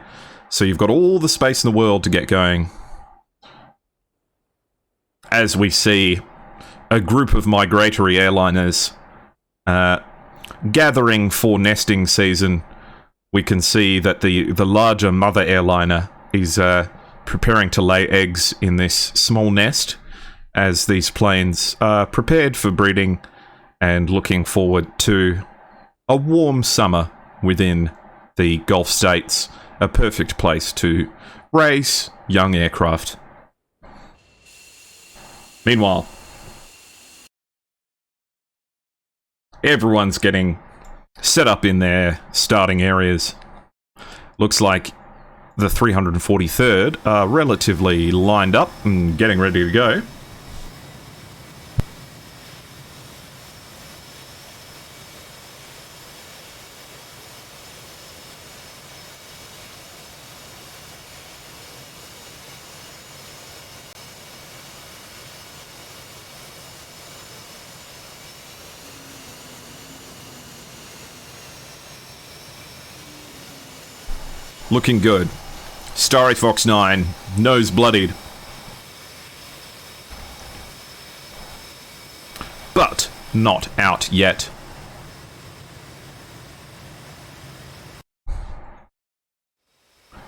so you've got all the space in the world to get going. As we see a group of migratory airliners gathering for nesting season, we can see that the larger mother airliner is preparing to lay eggs in this small nest as these planes are prepared for breeding and looking forward to a warm summer within the Gulf states, a perfect place to raise young aircraft. Meanwhile, everyone's getting set up in their starting areas. Looks like the 343rd are relatively lined up and getting ready to go. Looking good. Starry Fox 9, nose bloodied. But not out yet.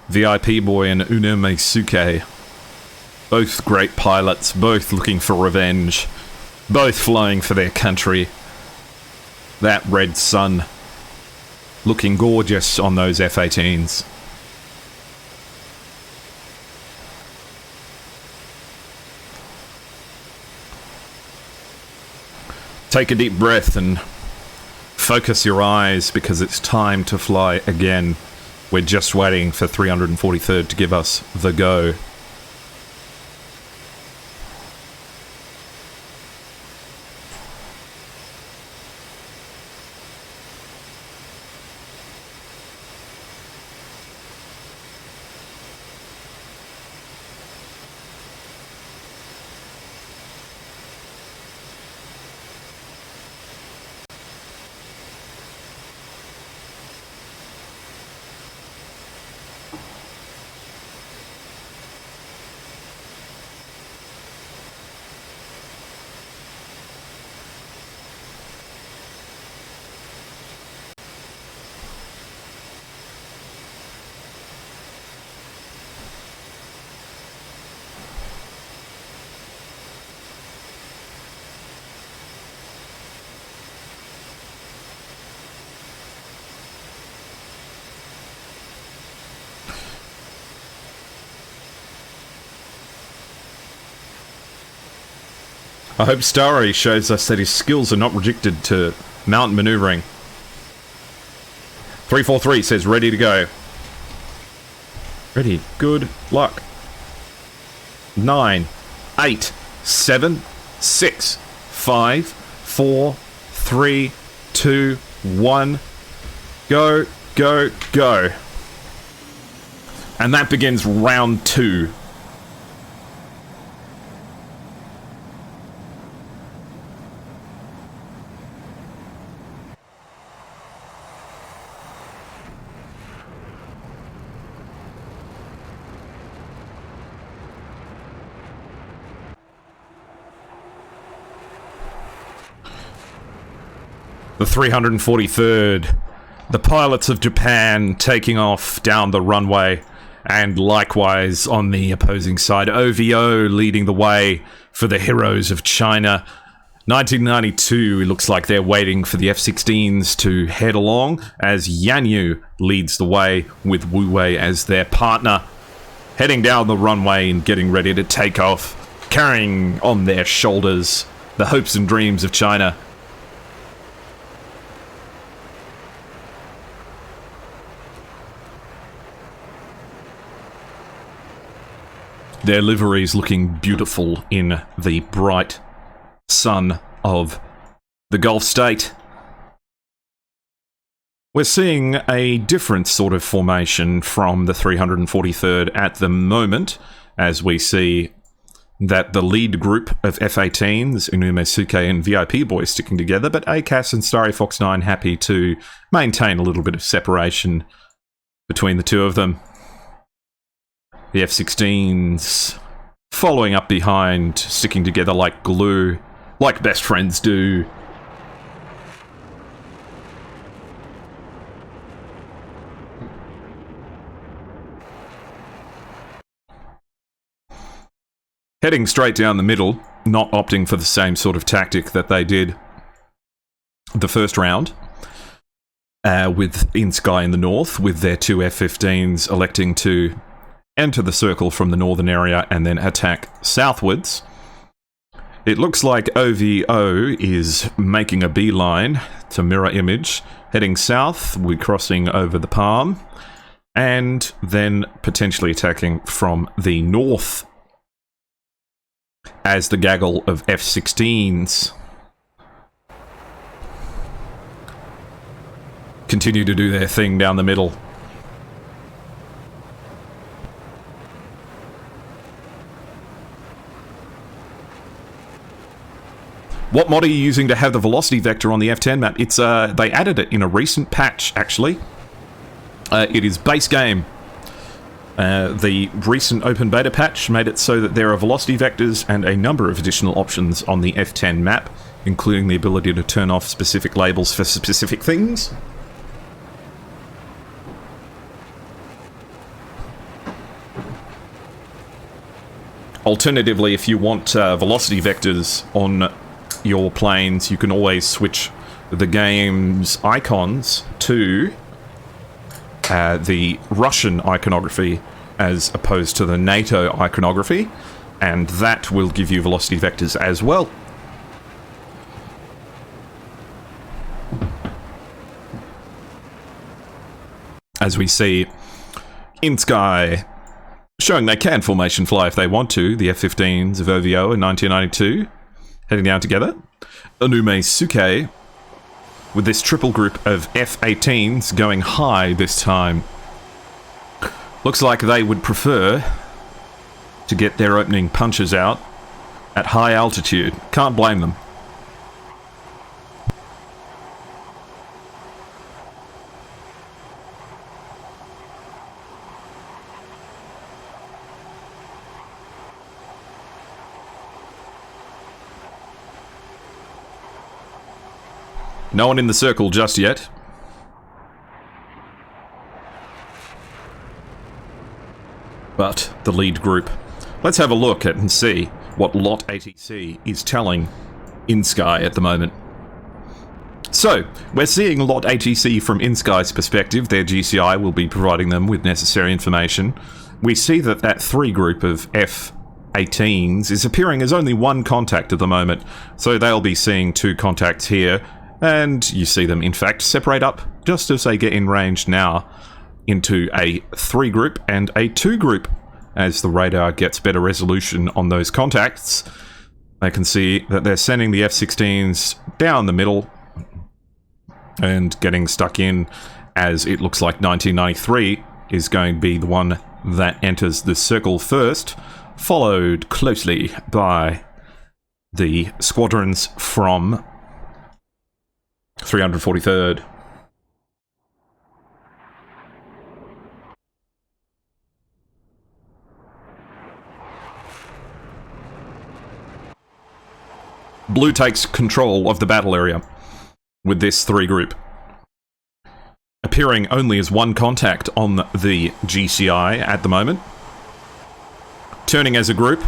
VIP Boy and Uname Suke. Both great pilots, both looking for revenge. Both flying for their country. That red sun looking gorgeous on those F-18s. Take a deep breath and focus your eyes because it's time to fly again. We're just waiting for 343rd to give us the go. I hope Starry shows us that his skills are not restricted to mountain maneuvering. 343 says ready to go. Ready. Good luck. 9, 8, 7, 6, 5, 4, 3, 2, 1. Go, go, go. And that begins round 2. The 343rd, the pilots of Japan taking off down the runway, and likewise on the opposing side, OVO leading the way for the heroes of China. 1992, it looks like they're waiting for the F-16s to head along as Yanyu leads the way with Wu Wei as their partner, heading down the runway and getting ready to take off, carrying on their shoulders the hopes and dreams of China. Their liveries looking beautiful in the bright sun of the Gulf state. We're seeing a different sort of formation from the 343rd at the moment, as we see that the lead group of F-18s, inSky and VIP Boys, sticking together, but ACAS and Starry Fox 9 happy to maintain a little bit of separation between the two of them. The F-16s following up behind, sticking together like glue, like best friends do. Heading straight down the middle, not opting for the same sort of tactic that they did the first round, with inSky in the north, with their two F-15s electing to enter the circle from the northern area and then attack southwards. It looks like OVO is making a beeline to mirror image, heading south, we're crossing over the Palm, and then potentially attacking from the north as the gaggle of F-16s continue to do their thing down the middle. What mod are you using to have the velocity vector on the F10 map? It's they added it in a recent patch, actually. It is base game. The recent open beta patch made it so that there are velocity vectors and a number of additional options on the F10 map, including the ability to turn off specific labels for specific things. Alternatively, if you want velocity vectors on your planes, you can always switch the game's icons to the Russian iconography as opposed to the NATO iconography, and that will give you velocity vectors as well. As we see inSky showing they can formation fly if they want to, the F-15s of OVO in 1992 heading down together. inSky with this triple group of F-18s going high this time. Looks like they would prefer to get their opening punches out at high altitude. Can't blame them. No one in the circle just yet. But the lead group. Let's have a look at and see what Lot ATC is telling inSky at the moment. So, we're seeing Lot ATC from inSky's perspective. Their GCI will be providing them with necessary information. We see that that 3 group of F-18s is appearing as only one contact at the moment. So they'll be seeing 2 contacts here. And you see them, in fact, separate up just as they get in range now into a 3 group and a 2 group. As the radar gets better resolution on those contacts, they can see that they're sending the F-16s down the middle and getting stuck in, as it looks like 1993 is going to be the one that enters the circle first, followed closely by the squadrons from 343rd. Blue takes control of the battle area with this 3 group, appearing only as one contact on the GCI at the moment, turning as a group,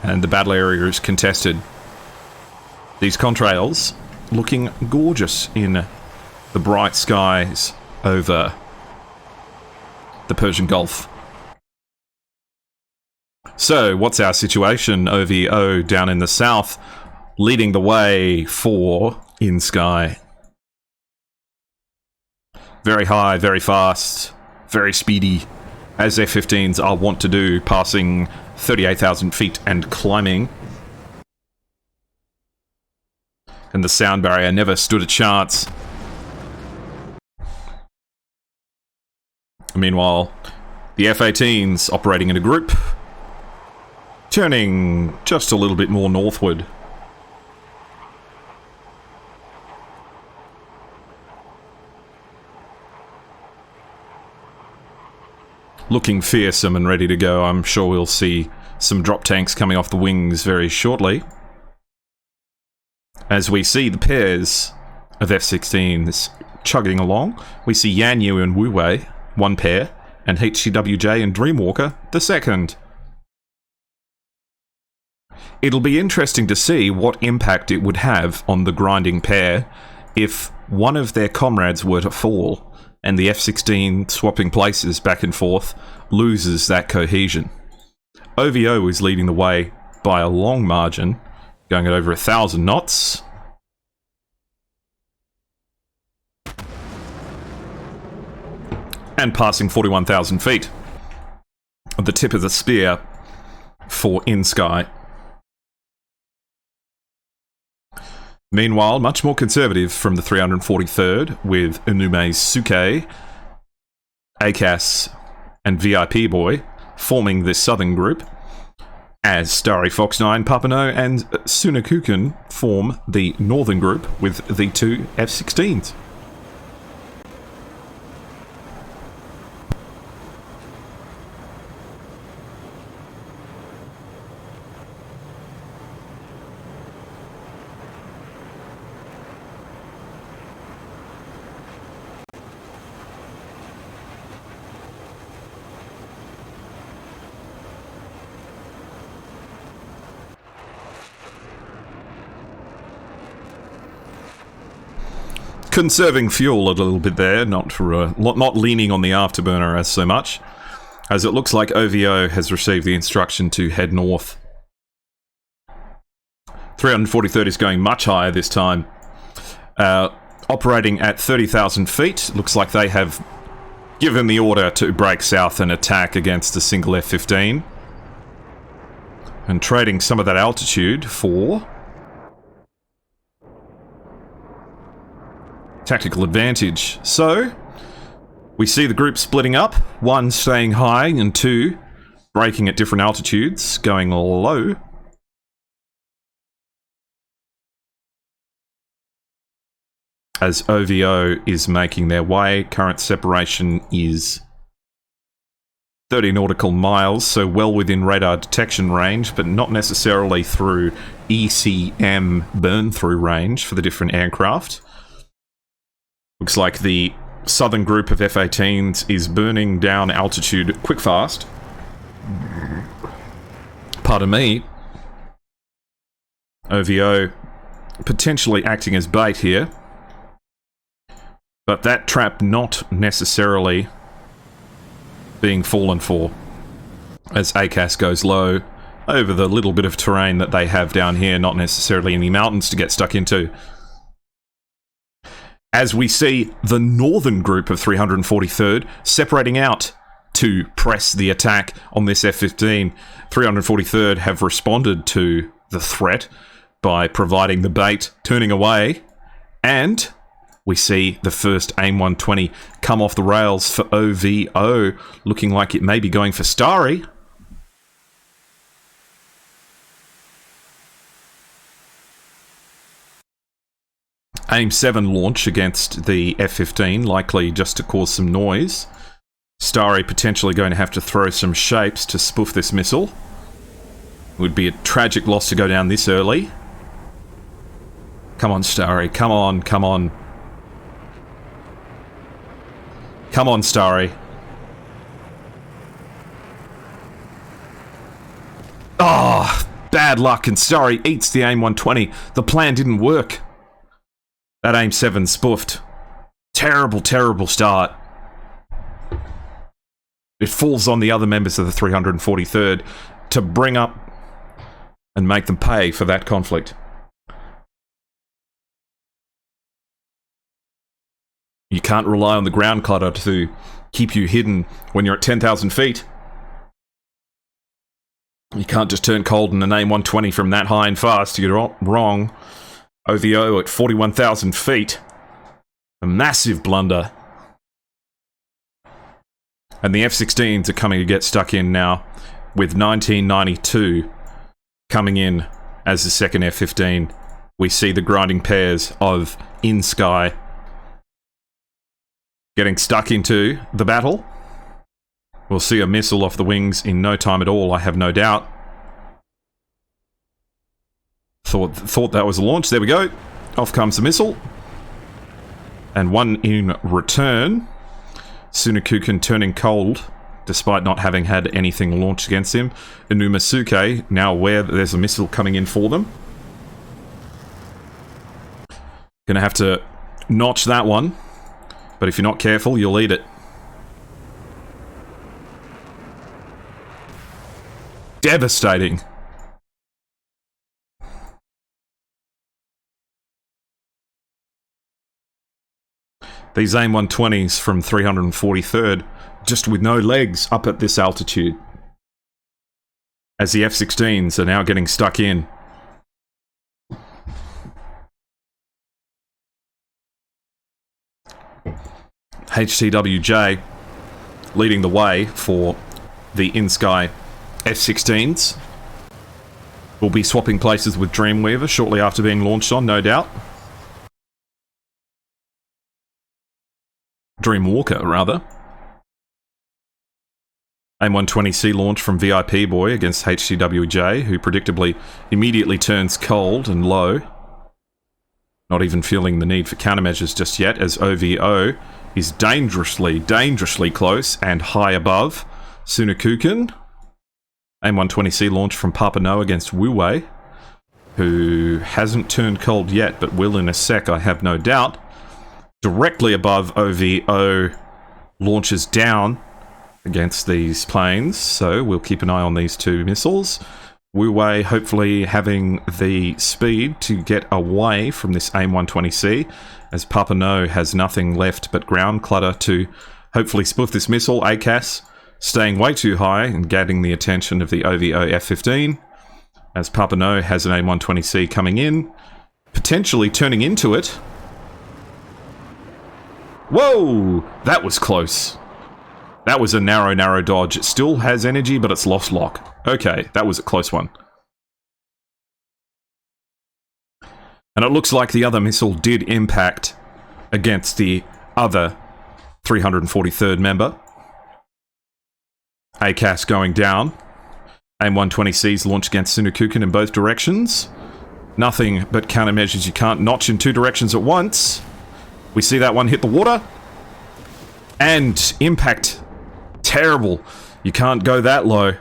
and the battle area is contested. These contrails looking gorgeous in the bright skies over the Persian Gulf. So, what's our situation? OVO down in the south, leading the way for inSky. Very high, very fast, very speedy, as F-15s are wont to do, passing 38,000 feet and climbing. And the sound barrier never stood a chance. Meanwhile, the F-18s operating in a group, turning just a little bit more northward. Looking fearsome and ready to go. I'm sure we'll see some drop tanks coming off the wings very shortly. As we see the pairs of F-16s chugging along, we see Yanyu and Wu Wei, one pair, and HCWJ and Dreamwalker, the second. It'll be interesting to see what impact it would have on the grinding pair if one of their comrades were to fall and the F-16 swapping places back and forth loses that cohesion. OVO is leading the way by a long margin, going at over 1,000 knots. And passing 41,000 feet. At the tip of the spear for inSky. Meanwhile, much more conservative from the 343rd, with Inume's Suke, ACAS, and VIP Boy forming this southern group, as Starry Fox 9, Papano, and Sunakukan form the northern group with the two F-16s. Conserving fuel a little bit there, not leaning on the afterburner as so much, as it looks like OVO has received the instruction to head north. 343rd is going much higher this time, operating at 30,000 feet. Looks like they have given the order to break south and attack against a single F-15, and trading some of that altitude for tactical advantage. So, we see the group splitting up, one staying high and two braking at different altitudes, going low. As OVO is making their way, current separation is 30 nautical miles, so well within radar detection range, but not necessarily through ECM burn-through range for the different aircraft. Looks like the southern group of F-18s is burning down altitude quick fast. Pardon me. OVO potentially acting as bait here. But that trap not necessarily being fallen for, as ACAS goes low over the little bit of terrain that they have down here, not necessarily any mountains to get stuck into. As we see the northern group of 343rd separating out to press the attack on this F-15. 343rd have responded to the threat by providing the bait, turning away, and we see the first AIM-120 come off the rails for OVO, looking like it may be going for Starry. AIM-7 launch against the F-15, likely just to cause some noise. Starry potentially going to have to throw some shapes to spoof this missile. Would be a tragic loss to go down this early. Come on, Starry. Come on, come on. Come on, Starry. Oh, bad luck, and Starry eats the AIM-120. The plan didn't work. That AIM-7 spoofed. Terrible, terrible start. It falls on the other members of the 343rd to bring up and make them pay for that conflict. You can't rely on the ground clutter to keep you hidden when you're at 10,000 feet. You can't just turn cold in an AIM-120 from that high and fast. You're wrong. OVO at 41,000 feet. A massive blunder. And the F-16s are coming to get stuck in now, with 1992 coming in as the second F-15. We see the grinding pairs of inSky getting stuck into the battle. We'll see a missile off the wings in no time at all, I have no doubt. Thought that was a launch. There we go. Off comes the missile. And one in return. Sunikukin turning cold, despite not having had anything launched against him. Inumasuke now aware that there's a missile coming in for them. Gonna have to notch that one. But if you're not careful, you'll eat it. Devastating. These AIM-120s from 343rd, just with no legs up at this altitude. As the F-16s are now getting stuck in. HTWJ leading the way for the inSky F-16s. We'll be swapping places with Dreamweaver shortly after being launched on, no doubt. Dreamwalker, rather. AIM-120C launch from VIP Boy against HTWJ, who predictably immediately turns cold and low. Not even feeling the need for countermeasures just yet, as OVO is dangerously close and high above Sunikukin. AIM-120C launch from Papa No against Wu Wei, who hasn't turned cold yet, but will in a sec, I have no doubt. Directly above OVO launches down against these planes, so we'll keep an eye on these two missiles. Wu Wei hopefully having the speed to get away from this AIM-120C, as Papa No has nothing left but ground clutter to hopefully spoof this missile. ACAS staying way too high and getting the attention of the OVO F-15, as Papa No has an AIM-120C coming in, potentially turning into it. Whoa! That was close. That was a narrow dodge. It still has energy, but it's lost lock. Okay, that was a close one. And it looks like the other missile did impact against the other 343rd member. ACAS going down. AIM-120Cs launch against Sunikukin in both directions. Nothing but countermeasures. You can't notch in two directions at once. We see that one hit the water. And impact. Terrible. You can't go that low.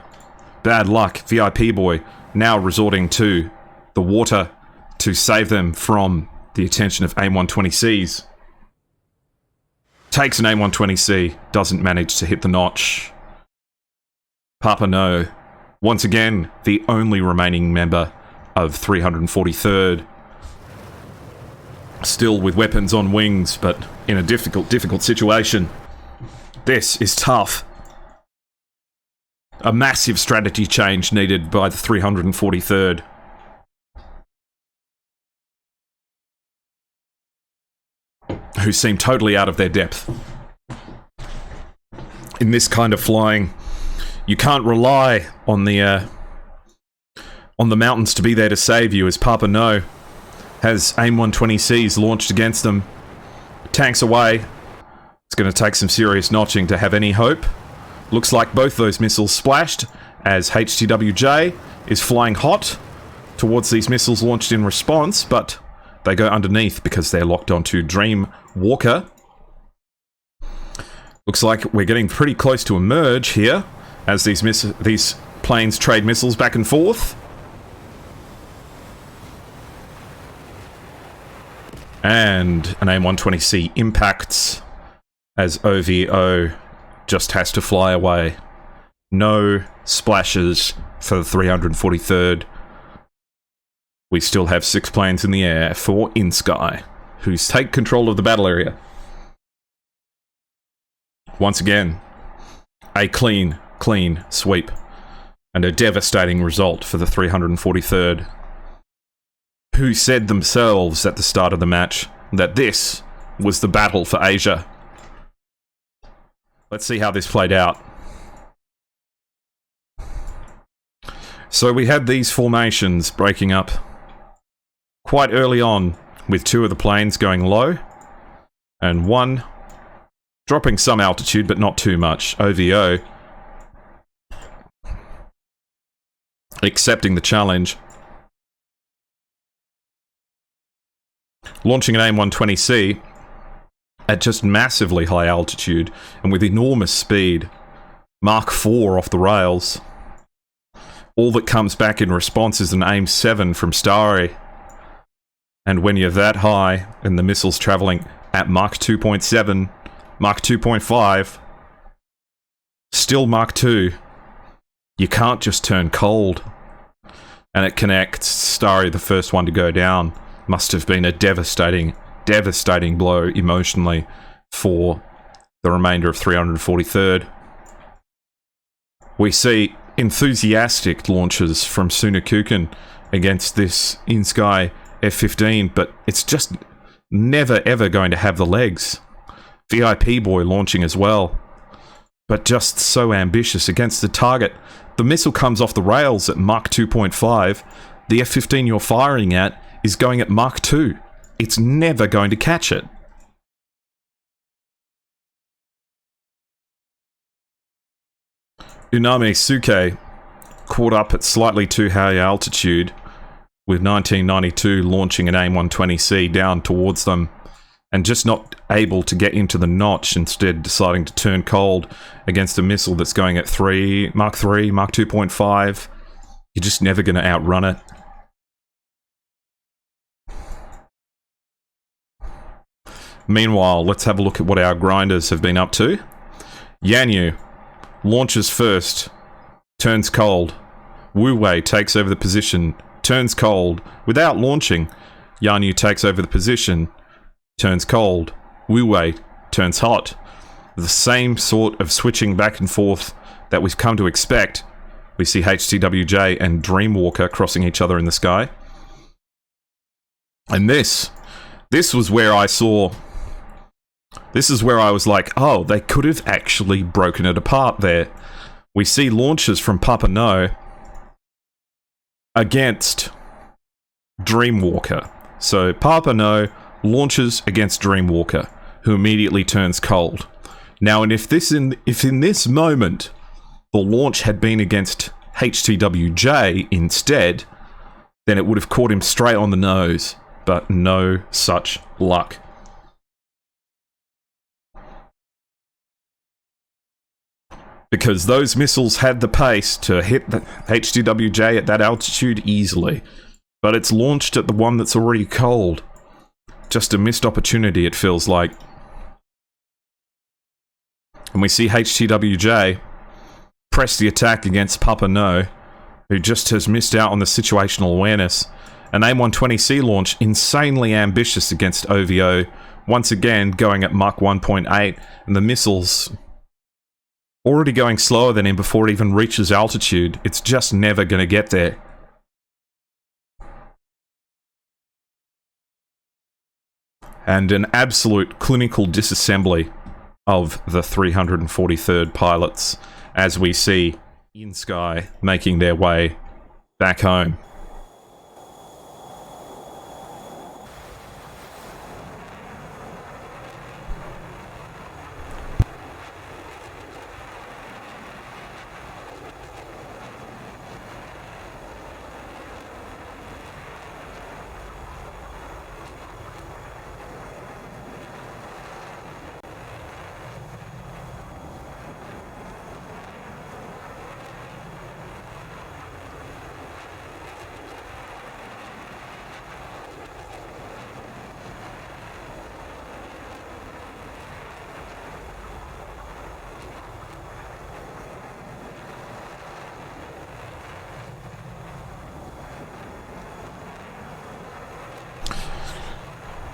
Bad luck. VIP Boy now resorting to the water to save them from the attention of AIM-120Cs. Takes an AIM-120C. Doesn't manage to hit the notch. Papa No, once again, the only remaining member of 343rd. Still with weapons on wings, but in a difficult situation. This is tough. A massive strategy change needed by the 343rd. Who seem totally out of their depth. In this kind of flying, you can't rely on the mountains to be there to save you, as Papa No has AIM-120Cs launched against them. Tanks away. It's going to take some serious notching to have any hope. Looks like both those missiles splashed, as HTWJ is flying hot towards these missiles launched in response, but they go underneath because they're locked onto Dreamwalker. Looks like we're getting pretty close to a merge here, as these planes trade missiles back and forth. And an AIM-120C impacts, as OVO just has to fly away. No splashes for the 343rd. We still have 6 planes in the air for inSky, who's take control of the battle area. Once again, a clean sweep and a devastating result for the 343rd, who said themselves at the start of the match that this was the battle for Asia. Let's see how this played out. So we had these formations breaking up quite early on, with 2 of the planes going low and 1 dropping some altitude but not too much. OVO accepting the challenge, launching an AIM-120C at just massively high altitude and with enormous speed, Mach 4 off the rails. All that comes back in response is an AIM-7 from Starry. And when you're that high and the missile's traveling at Mach 2.7, Mach 2.5, still Mach 2, you can't just turn cold. And it connects. Starry, the first one to go down, must have been a devastating blow emotionally for the remainder of 343rd. We see enthusiastic launches from Sunakukan against this inSky F-15, but it's just never ever going to have the legs. VIP Boy launching as well, but just so ambitious against the target. The missile comes off the rails at Mach 2.5. The F-15 you're firing at is going at Mach 2. It's never going to catch it. Unami Suke caught up at slightly too high altitude, with 1992 launching an AIM-120C down towards them and just not able to get into the notch, instead deciding to turn cold against a missile that's going at Mach 3, Mach 2.5. You're just never going to outrun it. Meanwhile, let's have a look at what our grinders have been up to. Yanyu launches first, turns cold. Wu Wei takes over the position, turns cold. Without launching, Yanyu takes over the position, turns cold. Wu Wei turns hot. The same sort of switching back and forth that we've come to expect. We see HTWJ and Dreamwalker crossing each other in the sky. And this was where I saw... This is where I was like, oh, they could have actually broken it apart there. We see launches from Papa No against Dreamwalker. So Papa No launches against Dreamwalker, who immediately turns cold. Now, and if in this moment the launch had been against HTWJ instead, then it would have caught him straight on the nose. But no such luck. Because those missiles had the pace to hit the HTWJ at that altitude easily. But it's launched at the one that's already cold. Just a missed opportunity, it feels like. And we see HTWJ press the attack against Papa No, who just has missed out on the situational awareness. An AIM-120C launch, insanely ambitious against OVO, once again going at Mach 1.8, and the missiles already going slower than him before it even reaches altitude. It's just never going to get there. And an absolute clinical disassembly of the 343rd pilots as we see inSky making their way back home.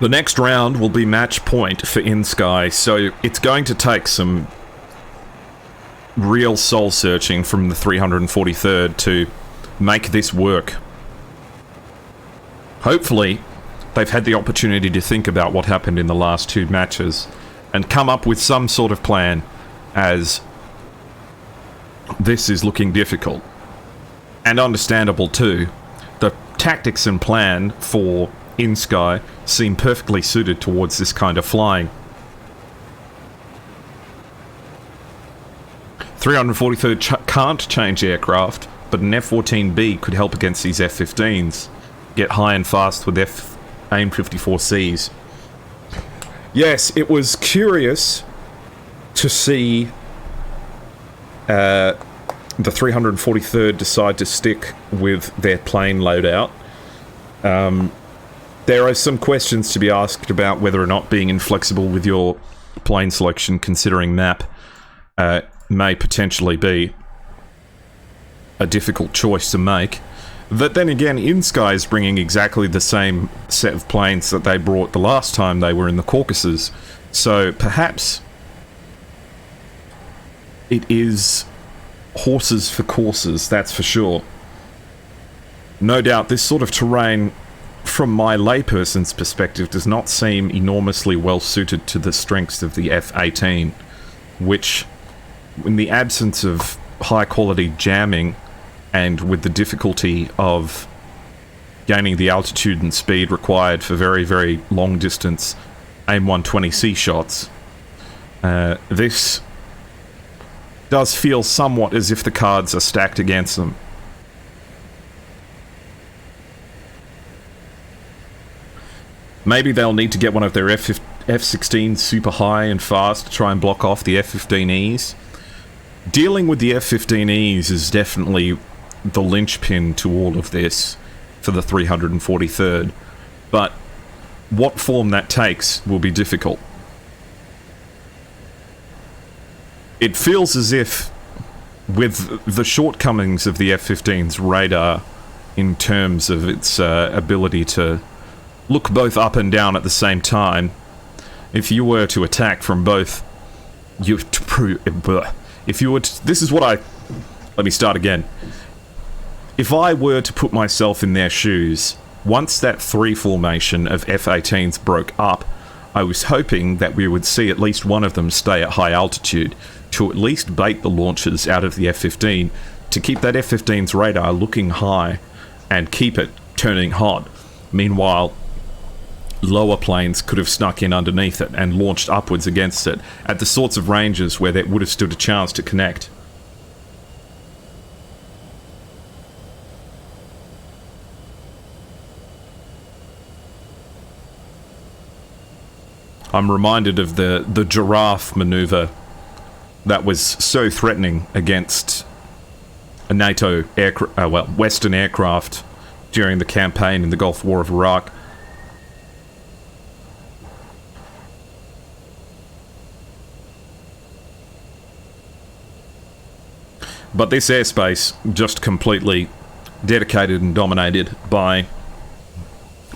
The next round will be match point for inSky, so it's going to take some real soul searching from the 343rd to make this work. Hopefully, they've had the opportunity to think about what happened in the last 2 matches and come up with some sort of plan, as this is looking difficult. And understandable too. The tactics and plan for inSky seem perfectly suited towards this kind of flying. 343rd can't change aircraft, but an F-14B could help against these F-15s. Get high and fast with AIM-54Cs. Yes, it was curious to see the 343rd decide to stick with their plane loadout. There are some questions to be asked about whether or not being inflexible with your plane selection, considering map, may potentially be a difficult choice to make. But then again, inSky is bringing exactly the same set of planes that they brought the last time they were in the Caucasus. So perhaps it is horses for courses, that's for sure. No doubt this sort of terrain, from my layperson's perspective, does not seem enormously well suited to the strengths of the F-18, which, in the absence of high-quality jamming and with the difficulty of gaining the altitude and speed required for very, very long-distance AIM-120C shots, this does feel somewhat as if the cards are stacked against them. Maybe they'll need to get one of their F-16s super high and fast to try and block off the F-15Es. Dealing with the F-15Es is definitely the linchpin to all of this for the 343rd, but what form that takes will be difficult. It feels as if, with the shortcomings of the F-15's radar in terms of its ability to look both up and down at the same time, if you were to attack from both, this is what let me start again. If I were to put myself in their shoes, once that 3 formation of F-18s broke up, I was hoping that we would see at least one of them stay at high altitude to at least bait the launchers out of the F-15 to keep that F-15's radar looking high and keep it turning hot. Meanwhile, lower planes could have snuck in underneath it and launched upwards against it at the sorts of ranges where they would have stood a chance to connect. I'm reminded of the giraffe maneuver that was so threatening against a NATO Western aircraft during the campaign in the Gulf War of Iraq. But this airspace just completely dedicated and dominated by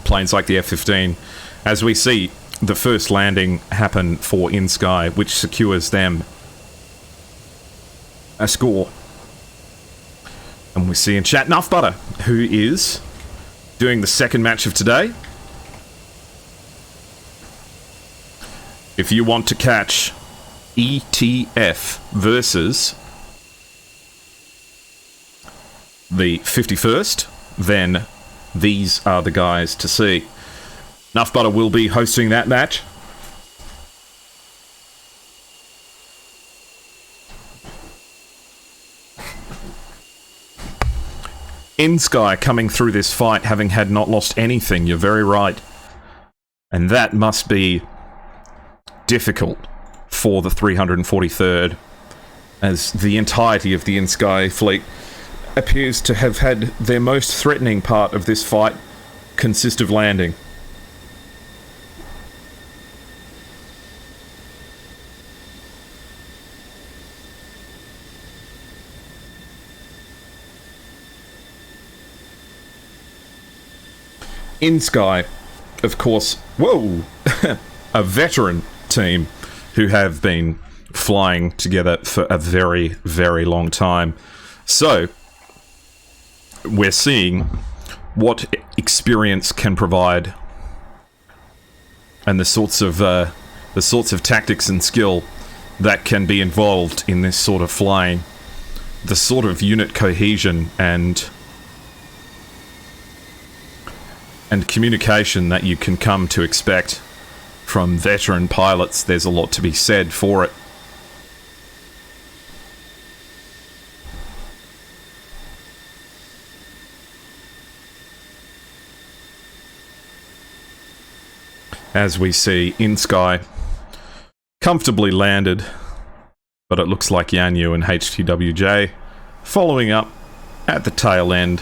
planes like the F-15, as we see the first landing happen for inSky, which secures them a score. And we see in chat Nuff Butter, who is doing the second match of today. If you want to catch ETF versus the 51st, then these are the guys to see. Nuff Butter will be hosting that match. inSky coming through this fight having had not lost anything, you're very right. And that must be difficult for the 343rd, as the entirety of the inSky fleet appears to have had their most threatening part of this fight consist of landing. inSky, of course, a veteran team who have been flying together for a very, very long time. So, we're seeing what experience can provide, and the sorts of tactics and skill that can be involved in this sort of flying, the sort of unit cohesion and communication that you can come to expect from veteran pilots. There's a lot to be said for it. As we see inSky comfortably landed, but it looks like Yanyu and HTWJ following up at the tail end.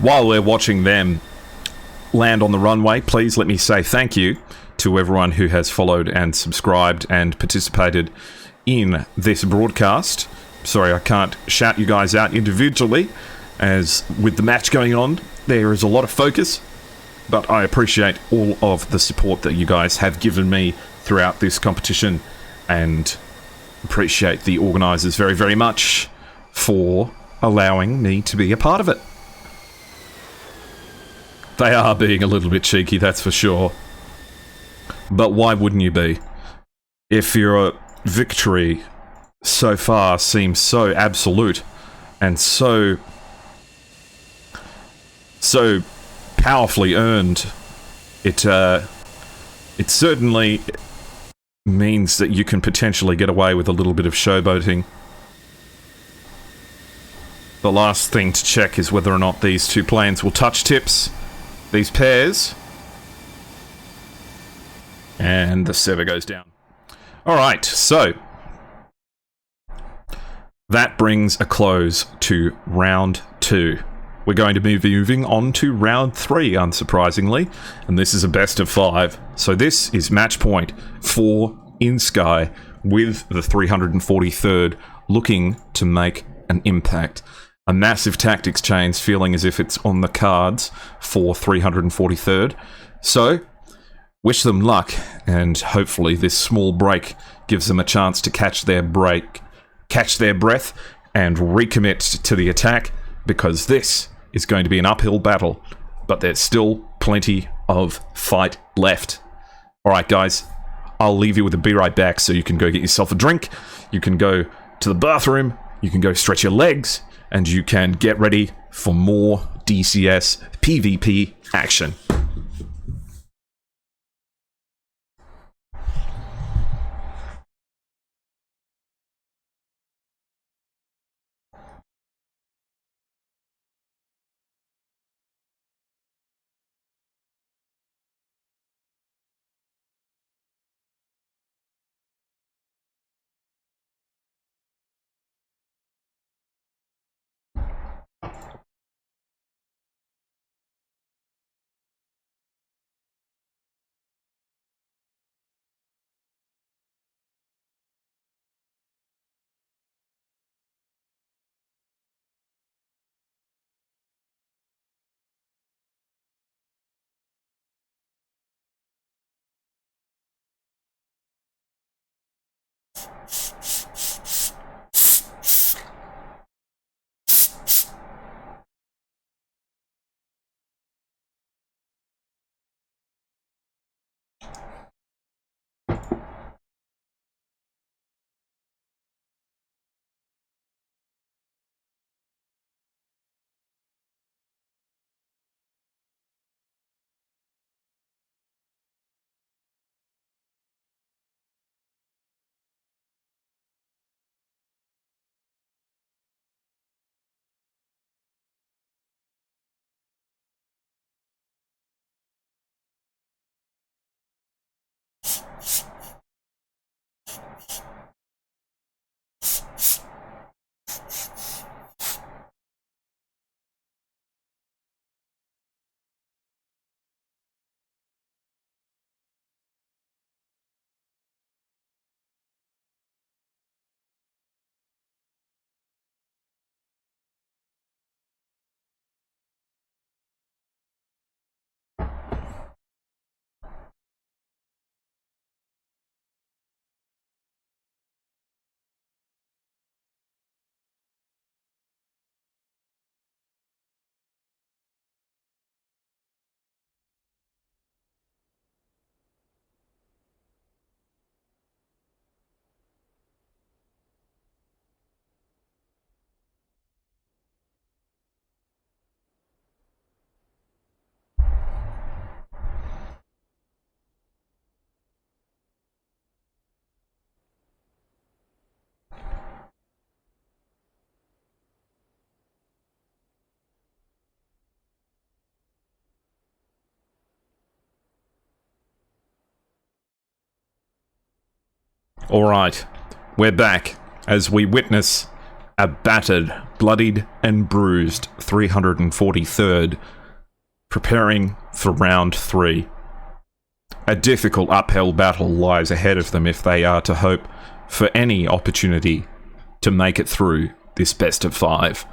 While we're watching them land on the runway, please let me say thank you to everyone who has followed and subscribed and participated in this broadcast. Sorry, I can't shout you guys out individually, as with the match going on, there is a lot of focus, but I appreciate all of the support that you guys have given me throughout this competition, and appreciate the organisers very, very much for allowing me to be a part of it. They are being a little bit cheeky, that's for sure. But why wouldn't you be? If your victory so far seems so absolute and so powerfully earned, it certainly means that you can potentially get away with a little bit of showboating. The last thing to check is whether or not these two planes will touch tips. These pairs. And the server goes down. Alright, so that brings a close to round 2. We're going to be moving on to round 3, unsurprisingly, and this is a best of 5. So this is match point for inSky, with the 343rd looking to make an impact. A massive tactics change, feeling as if it's on the cards for 343rd. So, wish them luck, and hopefully this small break gives them a chance to catch their breath, and recommit to the attack, because this is going to be an uphill battle, but there's still plenty of fight left. Alright guys, I'll leave you with a be right back so you can go get yourself a drink, you can go to the bathroom, you can go stretch your legs, and you can get ready for more DCS PvP action. Alright, we're back as we witness a battered, bloodied and bruised 343rd preparing for round 3. A difficult uphill battle lies ahead of them if they are to hope for any opportunity to make it through this best of 5,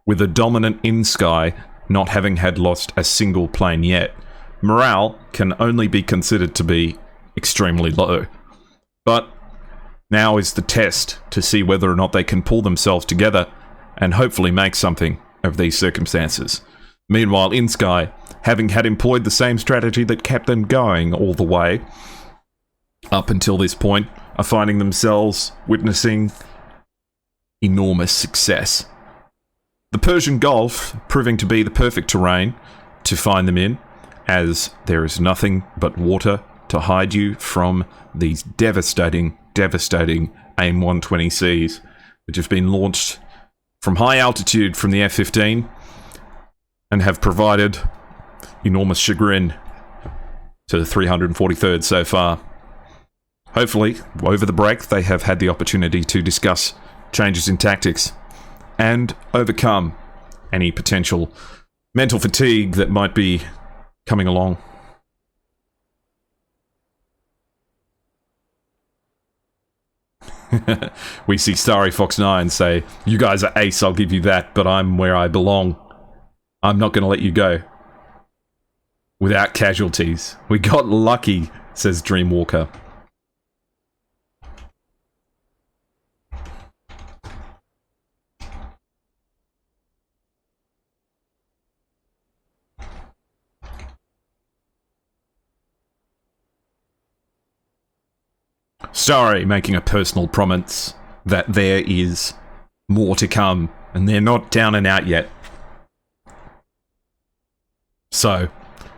with a dominant inSky not having had lost a single plane yet. Morale can only be considered to be extremely low. But now is the test to see whether or not they can pull themselves together and hopefully make something of these circumstances. Meanwhile, inSky, having had employed the same strategy that kept them going all the way up until this point, are finding themselves witnessing enormous success. The Persian Gulf proving to be the perfect terrain to find them in, as there is nothing but water to hide you from these devastating AIM-120Cs, which have been launched from high altitude from the F-15 and have provided enormous chagrin to the 343rd so far. Hopefully, over the break, they have had the opportunity to discuss changes in tactics and overcome any potential mental fatigue that might be coming along. We see Starry Fox 9 say, "You guys are ace, I'll give you that, but I'm where I belong. I'm not going to let you go without casualties. We got lucky," says Dreamwalker. Starry making a personal promise that there is more to come, and they're not down and out yet. So,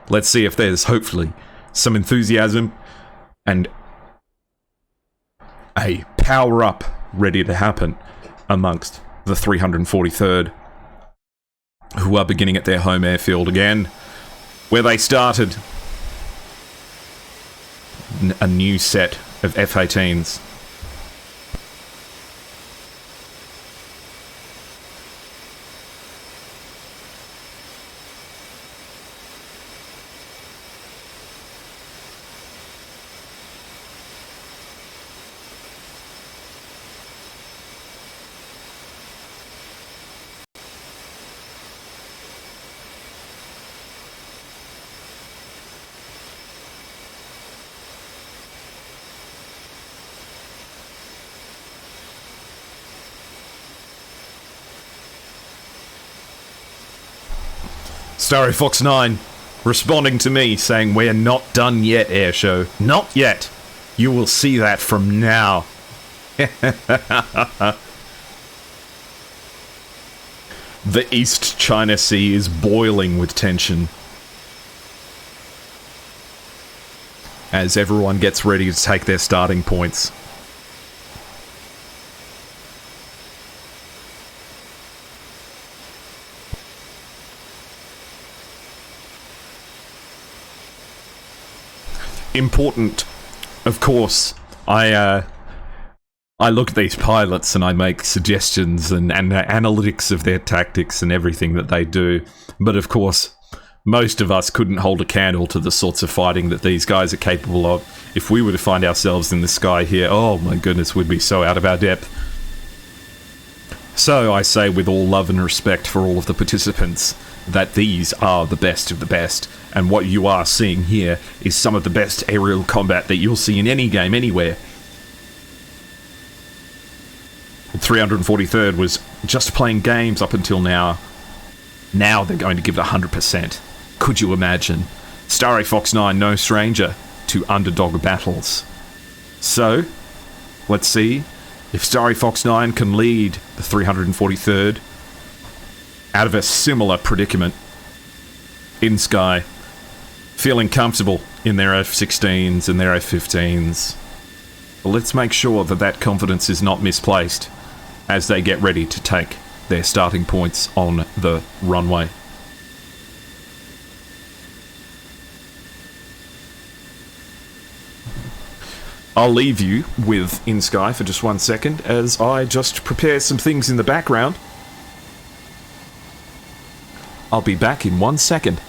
let's see if there's hopefully some enthusiasm and a power-up ready to happen amongst the 343rd, who are beginning at their home airfield again, where they started a new set of F-18s. Starry Fox 9 responding to me saying, "We're not done yet, Airshow. Not yet. You will see that from now." The East China Sea is boiling with tension as everyone gets ready to take their starting points. Important, of course. I look at these pilots and I make suggestions and analytics of their tactics and everything that they do. But of course, most of us couldn't hold a candle to the sorts of fighting that these guys are capable of. If we were to find ourselves in the sky here, oh my goodness, we'd be so out of our depth. So I say, with all love and respect for all of the participants, that these are the best of the best, and what you are seeing here is some of the best aerial combat that you'll see in any game anywhere. The 343rd was just playing games up until now. Now they're going to give it 100%. Could you imagine? Starry Fox 9, no stranger to underdog battles. So, let's see if Starry Fox 9 can lead the 343rd out of a similar predicament. inSky feeling comfortable in their F-16s and their F-15s. But let's make sure that that confidence is not misplaced as they get ready to take their starting points on the runway. I'll leave you with inSky for just 1 second as I just prepare some things in the background. I'll be back in 1 second.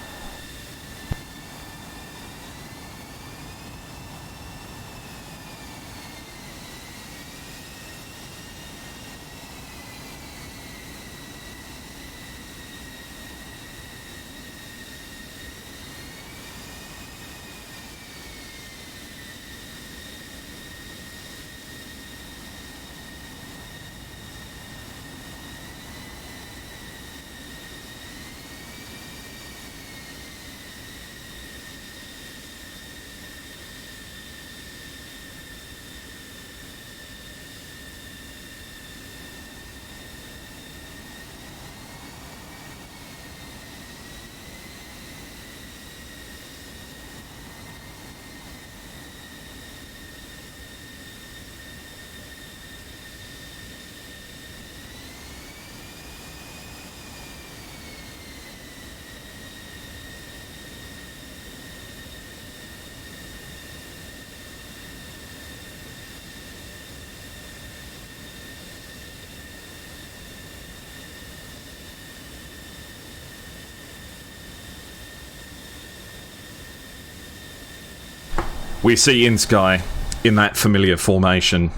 We see inSky in that familiar formation.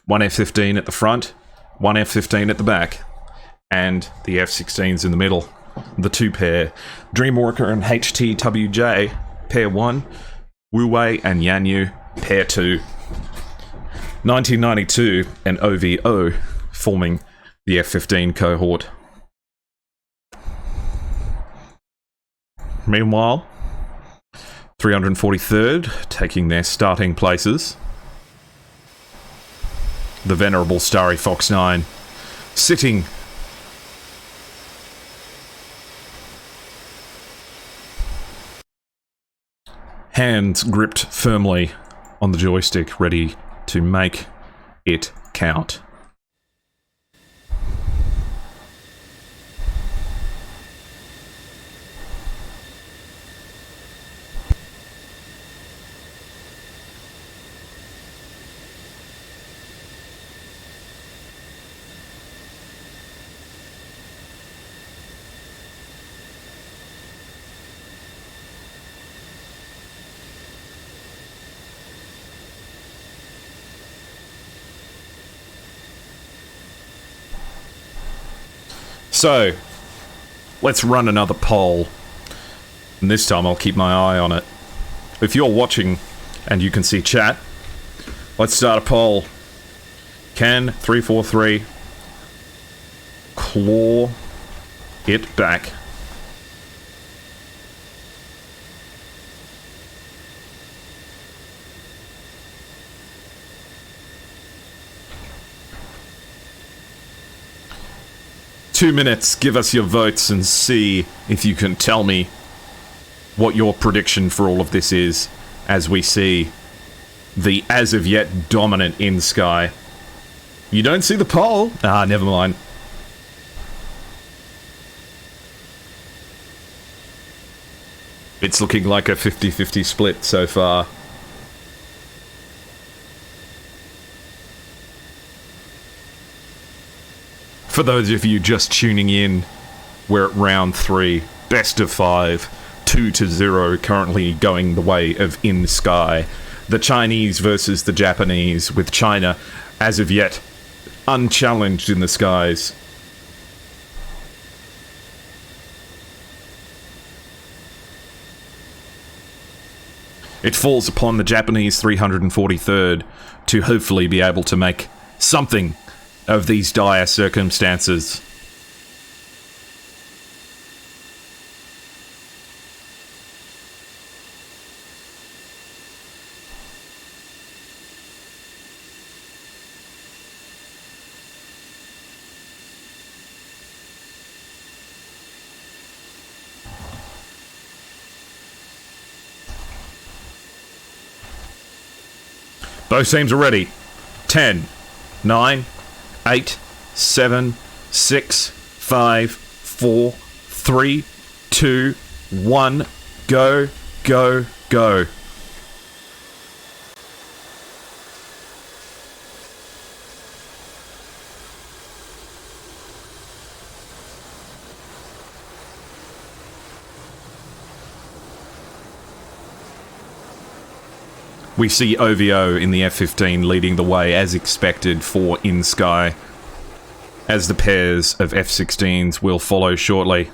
One F-15 at the front, one F-15 at the back, and the F-16s in the middle. The two pair, Dreamwalker and HTWJ, pair 1, Wu-Wei and Yanyu, pair 2. 1992 and OVO forming the F-15 cohort. Meanwhile, 343rd taking their starting places. The venerable Starry Fox 9 sitting hands gripped firmly on the joystick, ready to make it count. So, let's run another poll. And this time I'll keep my eye on it. If you're watching and you can see chat, let's start a poll. Can 343 claw it back? Two minutes, give us your votes and see if you can tell me what your prediction for all of this is as we see the as of yet dominant inSky. You don't see the poll? Ah, never mind. It's looking like a 50-50 split so far. For those of you just tuning in, we're at round 3, best of 5, 2-0, currently going the way of inSky. The Chinese versus the Japanese, with China, as of yet, unchallenged in the skies. It falls upon the Japanese 343rd to hopefully be able to make something of these dire circumstances. Both teams are ready. 10, 9, 8, 7, 6, 5, 4, 3, 2, 1, go, go, go. We see OVO in the F-15 leading the way as expected for inSky, as the pairs of F-16s will follow shortly.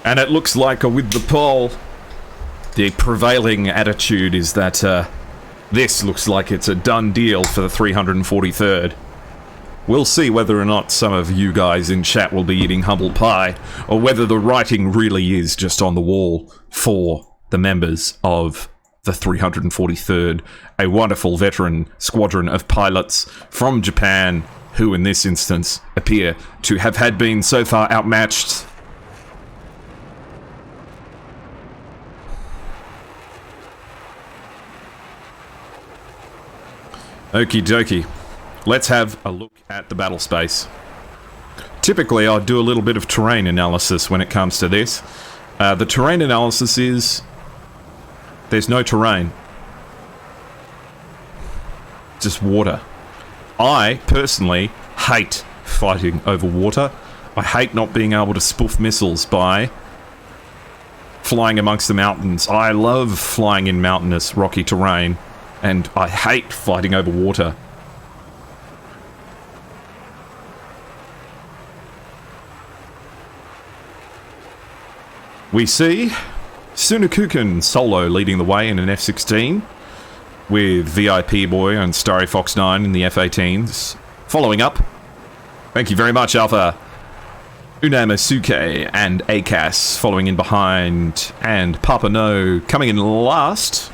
And it looks like with the poll, the prevailing attitude is that this looks like it's a done deal for the 343rd. We'll see whether or not some of you guys in chat will be eating humble pie, or whether the writing really is just on the wall for the members of the 343rd, a wonderful veteran squadron of pilots from Japan, who in this instance appear to have had been so far outmatched. Okie dokie. Let's have a look at the battle space. Typically, I do a little bit of terrain analysis when it comes to this. The terrain analysis is... there's no terrain. Just water. I, personally, hate fighting over water. I hate not being able to spoof missiles by flying amongst the mountains. I love flying in mountainous, rocky terrain. And I hate fighting over water. We see Sunakukan solo leading the way in an F-16, with VIP Boy and Starry Fox 9 in the F-18s. Following up, thank you very much, Alpha. Unamasuke and ACAS following in behind, and Papa No coming in last.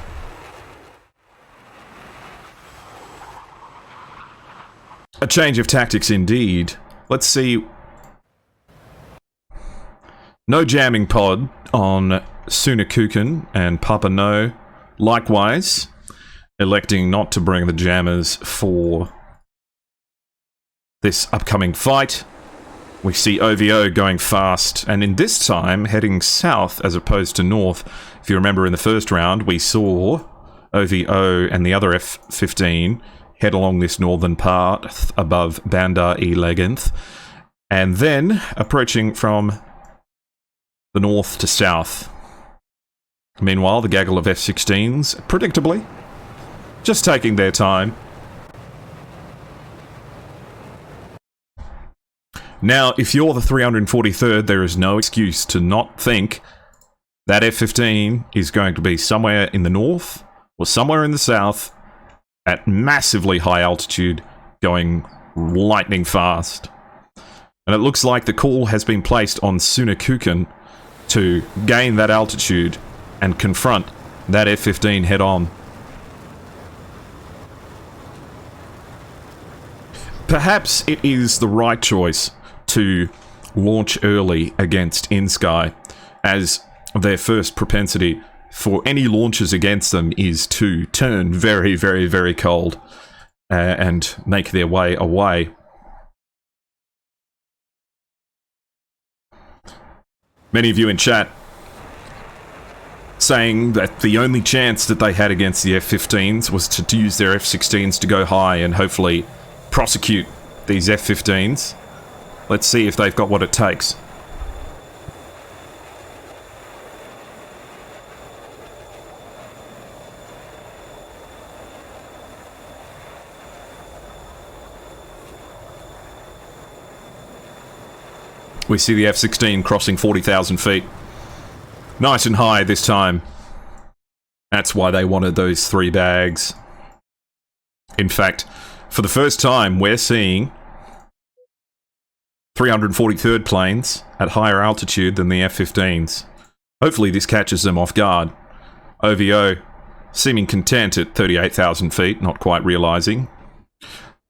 A change of tactics indeed. Let's see. No jamming pod on Sunakukan and Papa No. Likewise, electing not to bring the jammers for this upcoming fight. We see OVO going fast, and in this time heading south as opposed to north. If you remember in the first round, we saw OVO and the other F-15 head along this northern path above Bandar e Leganth, and then approaching from the north to south. Meanwhile, the gaggle of F-16s, predictably, just taking their time. Now, if you're the 343rd, there is no excuse to not think that F-15 is going to be somewhere in the north or somewhere in the south at massively high altitude, going lightning fast. And it looks like the call has been placed on Sunakukan to gain that altitude and confront that F-15 head-on. Perhaps it is the right choice to launch early against inSky, as their first propensity for any launches against them is to turn very, very, very cold and make their way away. Many of you in chat saying that the only chance that they had against the F-15s was to use their F-16s to go high and hopefully prosecute these F-15s. Let's see if they've got what it takes. We see the F-16 crossing 40,000 feet. Nice and high this time. That's why they wanted those 3 bags. In fact, for the first time, we're seeing 343rd planes at higher altitude than the F-15s. Hopefully this catches them off guard. OVO seeming content at 38,000 feet, not quite realizing.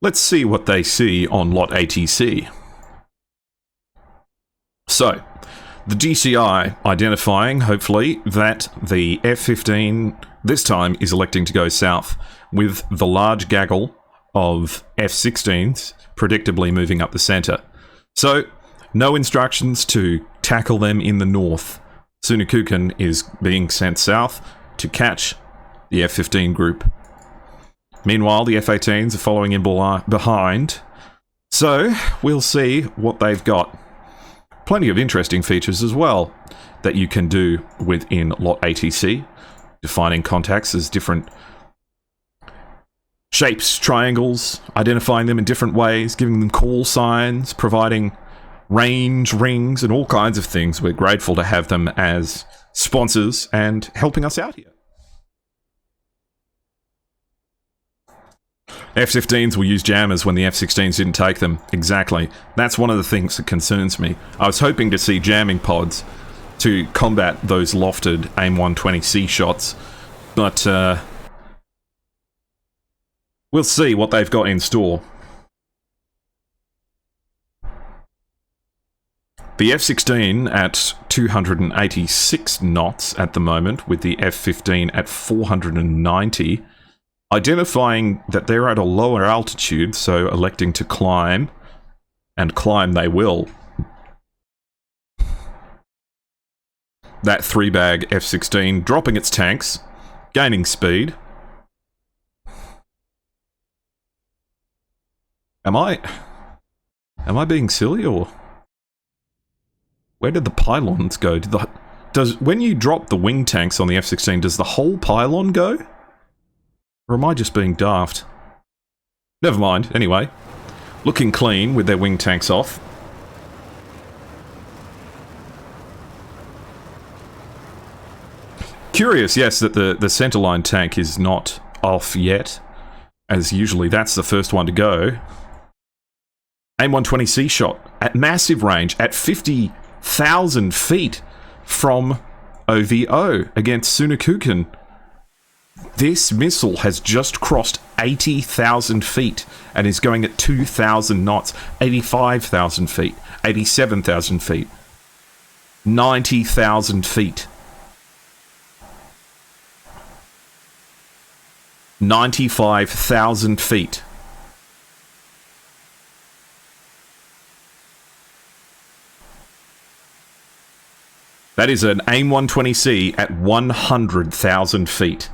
Let's see what they see on Lot ATC. So, the DCI identifying, hopefully, that the F-15 this time is electing to go south, with the large gaggle of F-16s predictably moving up the centre. So, no instructions to tackle them in the north. Sunakukan is being sent south to catch the F-15 group. Meanwhile, the F-18s are following in behind. So, we'll see what they've got. Plenty of interesting features as well that you can do within Lot ATC. Defining contacts as different shapes, triangles, identifying them in different ways, giving them call signs, providing range rings, and all kinds of things. We're grateful to have them as sponsors and helping us out here. F-15s will use jammers when the F-16s didn't take them. Exactly. That's one of the things that concerns me. I was hoping to see jamming pods to combat those lofted AIM-120C shots, but we'll see what they've got in store. The F-16 at 286 knots at the moment, with the F-15 at 490, identifying that they're at a lower altitude, so electing to climb, and climb they will. That three-bag F-16 dropping its tanks, gaining speed. Am I being silly, or where did the pylons go? When you drop the wing tanks on the F-16, does the whole pylon go? Or am I just being daft? Never mind, anyway. Looking clean with their wing tanks off. Curious, yes, that the centerline tank is not off yet, as usually that's the first one to go. AIM-120C shot at massive range at 50,000 feet from OVO against Sunakukan. This missile has just crossed 80,000 feet and is going at 2,000 knots, 85,000 feet, 87,000 feet, 90,000 feet, 95,000 feet. That is an AIM-120C at 100,000 feet.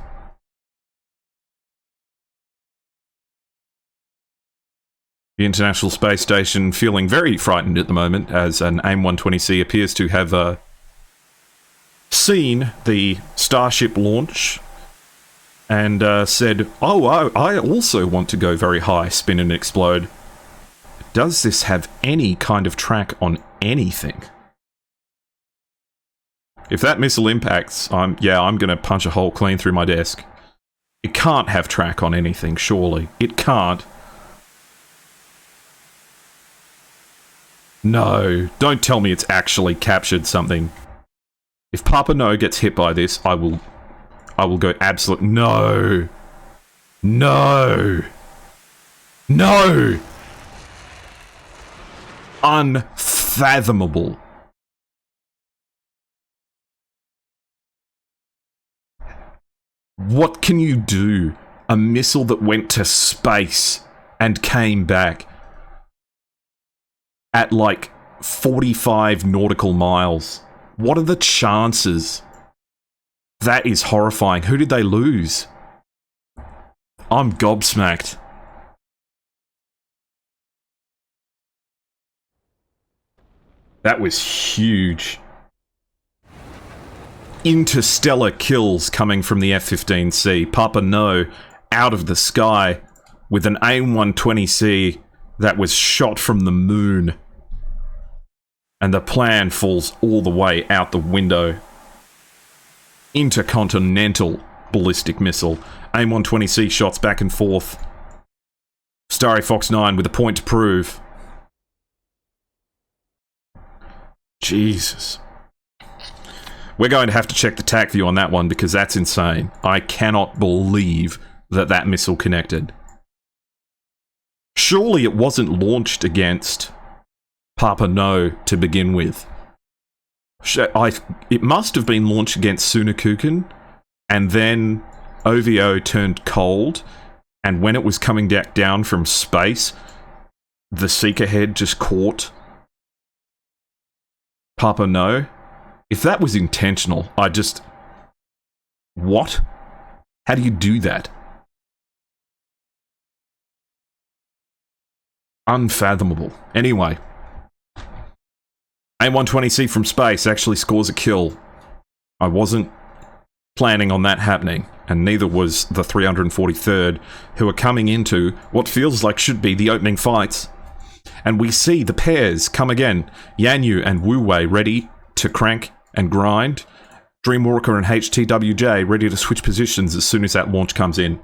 The International Space Station feeling very frightened at the moment, as an AIM-120C appears to have seen the Starship launch and said, "Oh, I also want to go very high, spin and explode." Does this have any kind of track on anything? If that missile impacts, I'm going to punch a hole clean through my desk. It can't have track on anything, surely. It can't. No, don't tell me it's actually captured something. If Papa No gets hit by this, I will go absolute... No! No! No! Unfathomable. What can you do? A missile that went to space and came back at like 45 nautical miles. What are the chances? That is horrifying. Who did they lose? I'm gobsmacked. That was huge. Interstellar kills coming from the F-15C. Papa No out of the sky with an AIM-120C that was shot from the moon. And the plan falls all the way out the window. Intercontinental ballistic missile. AIM-120C shots back and forth. Starry Fox 9 with a point to prove. Jesus. We're going to have to check the TAC view on that one because that's insane. I cannot believe that that missile connected. Surely it wasn't launched against Papa No to begin with. It must have been launched against Sunakukan, and then OVO turned cold, and when it was coming back down from space, the Seeker head just caught Papa No. If that was intentional, what? How do you do that? Unfathomable. Anyway, A120C from space actually scores a kill. I wasn't planning on that happening, and neither was the 343rd, who are coming into what feels like should be the opening fights. And we see the pairs come again. Yanyu and Wu Wei ready to crank and grind. Dreamwalker and HTWJ ready to switch positions as soon as that launch comes in.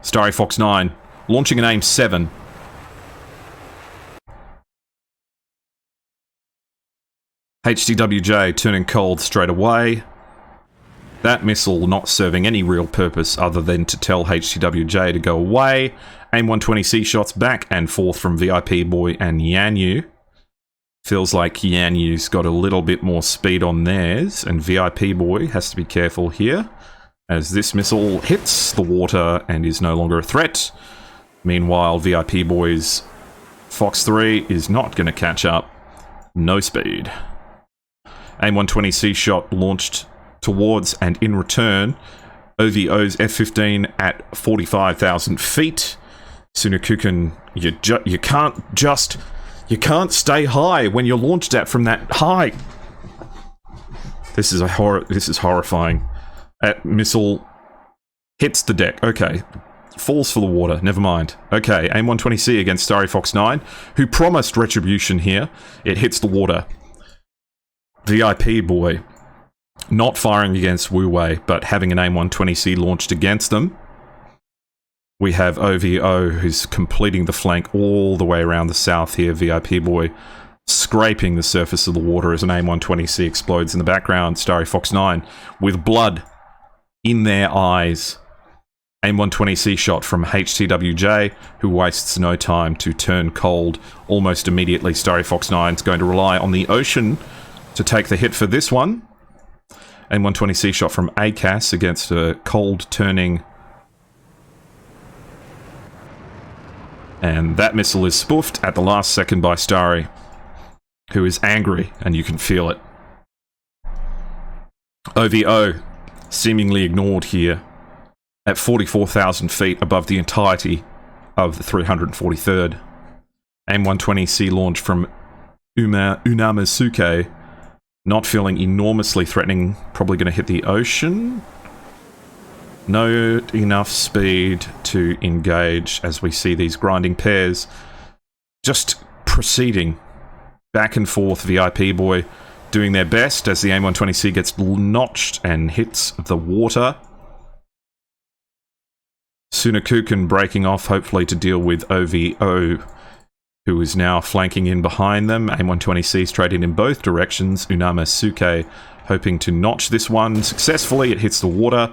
Starry Fox 9 launching an AIM-7. HTWJ turning cold straight away. That missile not serving any real purpose other than to tell HTWJ to go away. AIM-120C shots back and forth from VIP Boy and Yanyu. Feels like Yanyu's got a little bit more speed on theirs, and VIP Boy has to be careful here, as this missile hits the water and is no longer a threat. Meanwhile, VIP Boy's Fox 3 is not going to catch up. No speed. AIM-120C shot launched towards and in return. OVO's F-15 at 45,000 feet. Sunakukan, you can't stay high when you're launched at from that high. This is horrifying. That missile hits the deck. Okay. Falls for the water. Never mind. Okay, AIM-120C against Starry Fox 9, who promised retribution here. It hits the water. VIP Boy not firing against Wu Wei, but having an AIM-120C launched against them. We have OVO, who's completing the flank all the way around the south here. VIP Boy scraping the surface of the water as an AIM-120C explodes in the background. Starry Fox 9 with blood in their eyes. AIM-120C shot from HTWJ, who wastes no time to turn cold almost immediately. Starry Fox 9 is going to rely on the ocean to take the hit for this one. AIM-120C shot from ACAS against a cold turning. And that missile is spoofed at the last second by Starry, who is angry, and you can feel it. OVO seemingly ignored here at 44,000 feet above the entirety of the 343rd. AIM-120C launch from Unamasuke, not feeling enormously threatening, probably going to hit the ocean. Not enough speed to engage as we see these grinding pairs just proceeding back and forth. VIP Boy doing their best as the AIM-120C gets notched and hits the water. Sunakukan breaking off, hopefully to deal with OVO, who is now flanking in behind them. AIM-120C straight in both directions. Unamasuke hoping to notch this one successfully. It hits the water.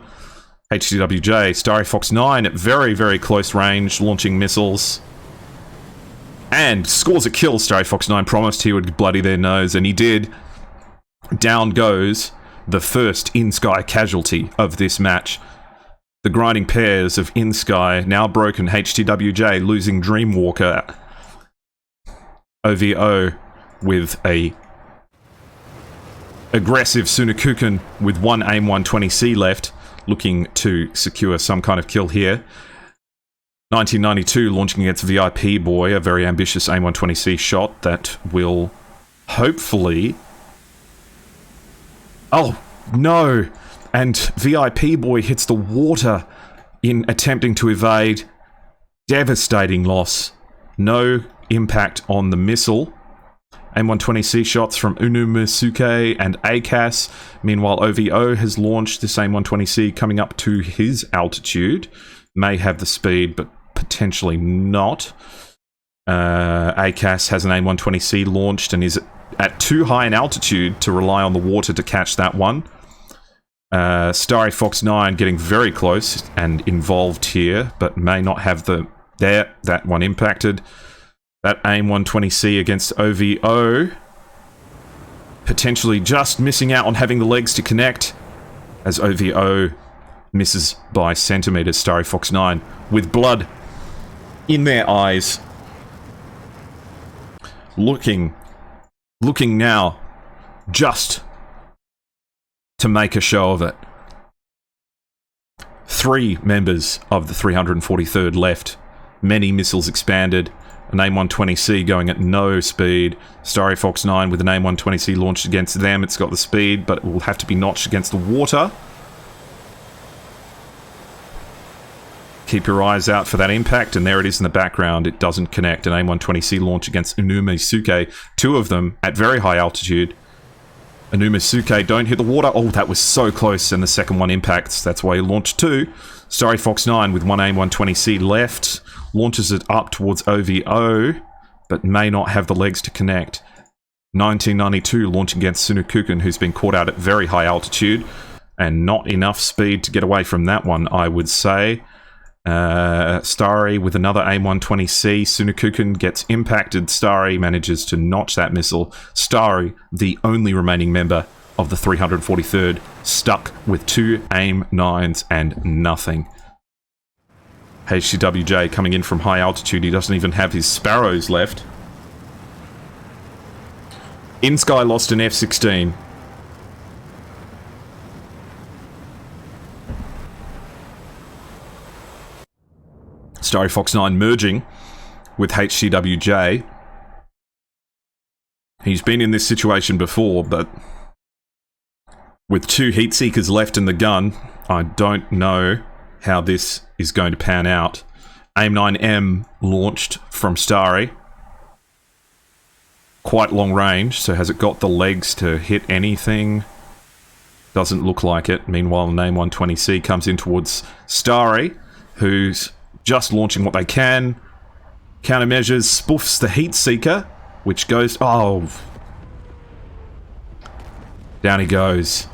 HTWJ, Starry Fox 9 at very, very close range, launching missiles. And scores a kill. Starry Fox 9 promised he would bloody their nose, and he did. Down goes the first inSky casualty of this match. The grinding pairs of inSky, now broken. HTWJ losing Dreamwalker. OVO with a aggressive Sunakukan with one AIM-120C left, looking to secure some kind of kill here. 1992 launching against VIP Boy, a very ambitious AIM-120C shot that will hopefully... Oh, no! And VIP Boy hits the water in attempting to evade. Devastating loss. No impact on the missile. AIM-120C shots from Unumasuke and ACAS. Meanwhile, OVO has launched this AIM-120C coming up to his altitude. May have the speed, but potentially not. ACAS has an AIM-120C launched and is at too high an altitude to rely on the water to catch that one. Starry Fox 9 getting very close and involved here, but may not have the... There, that one impacted. That AIM-120C against OVO. Potentially just missing out on having the legs to connect, as OVO misses by centimeters. Starry Fox 9 with blood in their eyes, looking now just to make a show of it. 3 members of the 343rd left. Many missiles expanded. An AIM-120C going at no speed. Starry Fox 9 with an AIM-120C launched against them. It's got the speed, but it will have to be notched against the water. Keep your eyes out for that impact, and there it is in the background. It doesn't connect. An AIM-120C launch against Inumisuke. 2 of them at very high altitude. Inumisuke don't hit the water. Oh, that was so close, and the second one impacts. That's why he launched 2. Starry Fox 9 with 1 AIM-120C left. Launches it up towards OVO, but may not have the legs to connect. 1992 launching against Sunukukun, who's been caught out at very high altitude, and not enough speed to get away from that one, I would say. Starry with another AIM-120C. Sunukukun gets impacted. Starry manages to notch that missile. Starry, the only remaining member of the 343rd, stuck with 2 AIM-9s and nothing. HCWJ coming in from high altitude. He doesn't even have his Sparrows left. inSky lost an F-16. Starry Fox 9 merging with HCWJ. He's been in this situation before, but with 2 heat seekers left in the gun, I don't know how this is going to pan out. AIM-9M launched from Starry. Quite long range, so has it got the legs to hit anything? Doesn't look like it. Meanwhile, an AIM-120C comes in towards Starry, who's just launching what they can. Countermeasures, spoofs the heat seeker, which goes... Oh! Down he goes.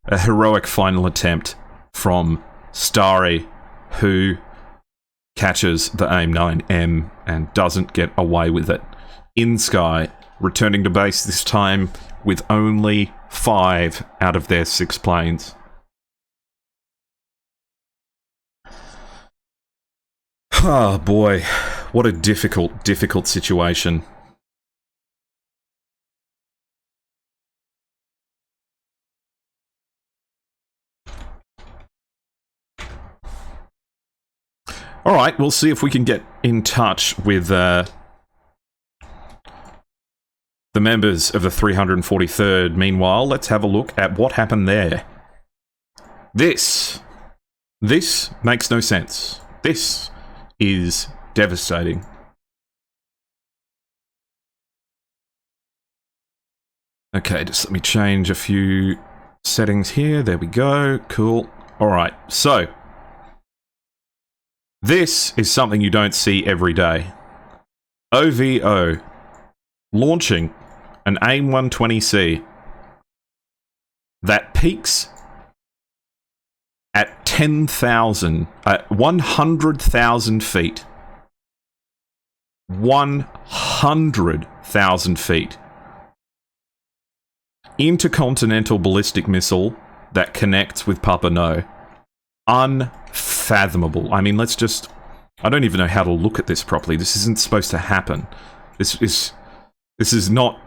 A heroic final attempt from Starry, who catches the AIM-9M and doesn't get away with it. inSky returning to base this time with only 5 out of their 6 planes. Oh boy, what a difficult situation. Alright, we'll see if we can get in touch with the members of the 343rd. Meanwhile, let's have a look at what happened there. This makes no sense. This is devastating. Okay, just let me change a few settings here. There we go. Cool. Alright, so this is something you don't see every day. OVO launching an AIM-120C that peaks at 100,000 feet. 100,000 feet. Intercontinental ballistic missile that connects with Papa No. Unfathomable. I mean, let's just... I don't even know how to look at this properly. This isn't supposed to happen. This is not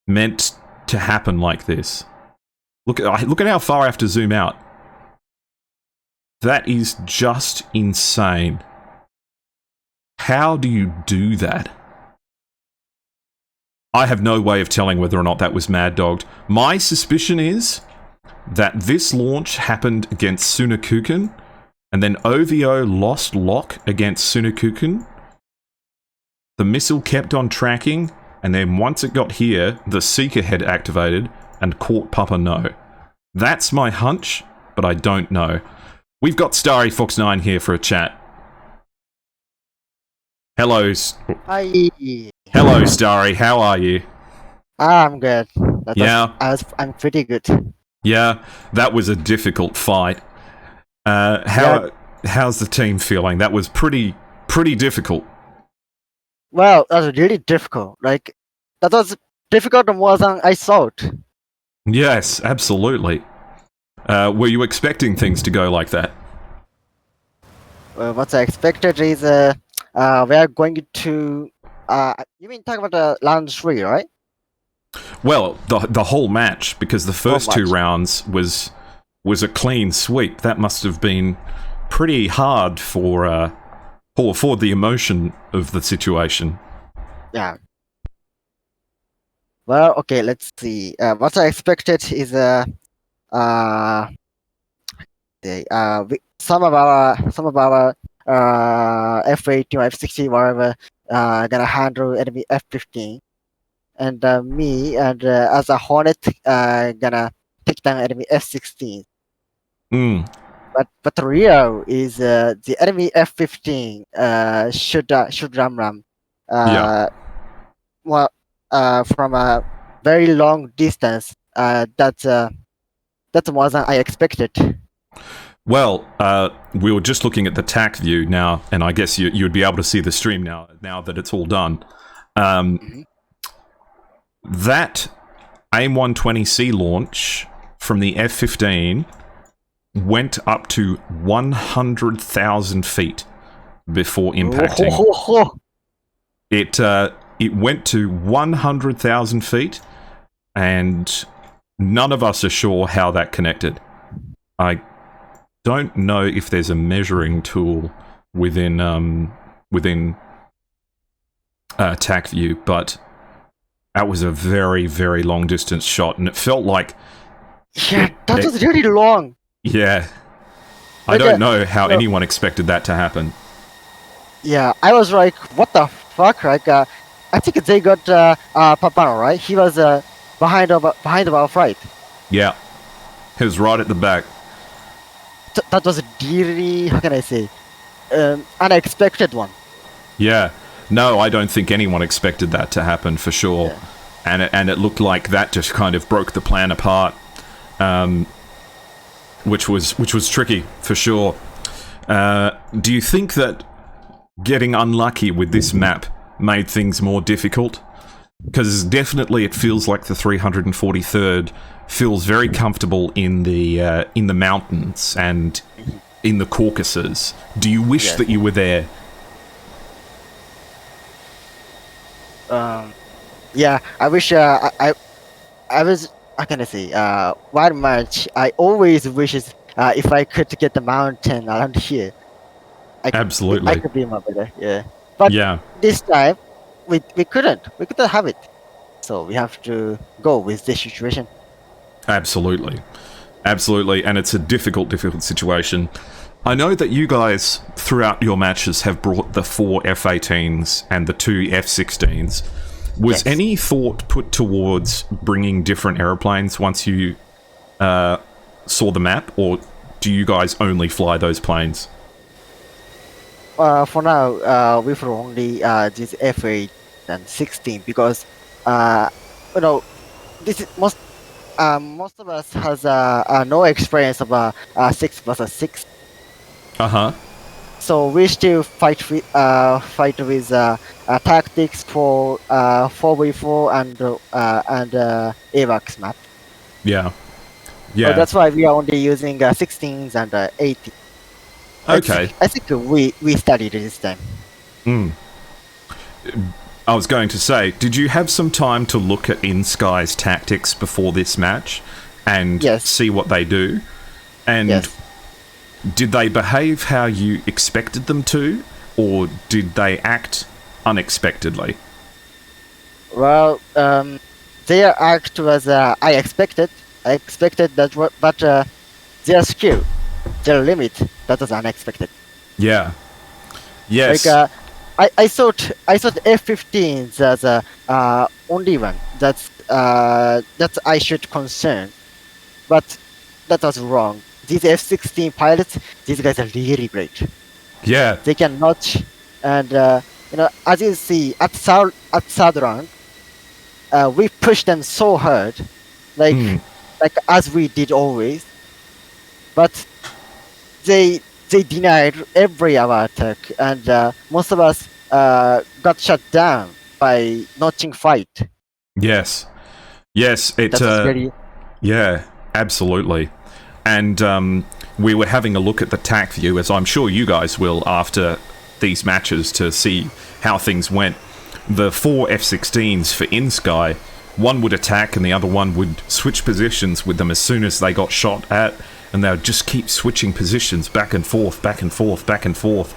meant to happen like this. Look at how far I have to zoom out. That is just insane. How do you do that? I have no way of telling whether or not that was mad dogged. My suspicion is that this launch happened against Sunukukun, and then OVO lost lock against Sunukukun. The missile kept on tracking, and then once it got here, the seeker had activated and caught Papa No. That's my hunch, but I don't know. We've got Starry Fox 9 here for a chat. Hello. Hi. Hello, Starry. How are you? I'm good. Yeah. I'm pretty good. Yeah, that was a difficult fight. How's the team feeling? That was pretty difficult. Well, that was really difficult. Like, that was difficult more than I thought. Yes, absolutely. Were you expecting things to go like that? What I expected is we are going to You mean talking about round 3, right? Well, the whole match, because the first two match. rounds was a clean sweep. That must have been pretty hard for the emotion of the situation. Yeah. Well, okay, let's see. What I expected is some of our F-18 or F-16 whatever gonna handle enemy F-15, and me and as a Hornet gonna take down enemy F-16. Mm. But the real is the enemy F-15 should ram Yeah. well from a very long distance. That's more than I expected. Well, we were just looking at the TAC view now, and I guess you'd be able to see the stream now that it's all done. That AIM-120C launch from the F-15 went up to 100,000 feet before impacting. It went to 100,000 feet, and none of us are sure how that connected. I don't know if there's a measuring tool within TAC view, but that was a very, very long distance shot, and it felt like that was really long. Yeah. I don't know how anyone expected that to happen. Yeah, I was like, what the fuck? Like, I think they got Papano, right? He was behind our flight. Yeah. He was right at the back. That was really, how can I say, unexpected one. Yeah. No, I don't think anyone expected that to happen for sure. Yeah. And it looked like that just kind of broke the plan apart. Which was tricky for sure. Do you think that getting unlucky with this map made things more difficult? Because definitely it feels like the 343rd feels very comfortable in the mountains and in the Caucasus. Do you wish that you were there? Yeah, I wish I was. How can I say? One much I always wishes if I could get the mountain around here. Absolutely. I could be more better. Yeah. But this time we couldn't. We couldn't have it. So we have to go with this situation. Absolutely. Absolutely. And it's a difficult situation. I know that you guys, throughout your matches, have brought the 4 F-18s and the 2 F-16s. Was any thought put towards bringing different aeroplanes once you saw the map, or do you guys only fly those planes? For now, we flew only this F-8 and 16 because this is most of us has no experience of 6x6. So we still fight with tactics for 4v4 and AVAX map. Yeah. So that's why we are only using 16s and 80. Okay. I think we studied this time. I was going to say, did you have some time to look at inSky's tactics before this match and see what they do? And did they behave how you expected them to, or did they act unexpectedly? Well, their act was I expected. I expected that, but their skill, their limit, that was unexpected. Yeah. Yes. Like I thought F-15s as only one that I should concern, but that was wrong. These F-16 pilots, these guys are really great. Yeah. They can notch, and as you see at third round, we pushed them so hard, like as we did always, but they denied every our attack, and most of us got shut down by notching fight. Yes. Yeah, absolutely. And we were having a look at the TAC view, as I'm sure you guys will after these matches, to see how things went. the 4 F-16s for inSky, one would attack and the other one would switch positions with them as soon as they got shot at, and they would just keep switching positions back and forth, back and forth, back and forth.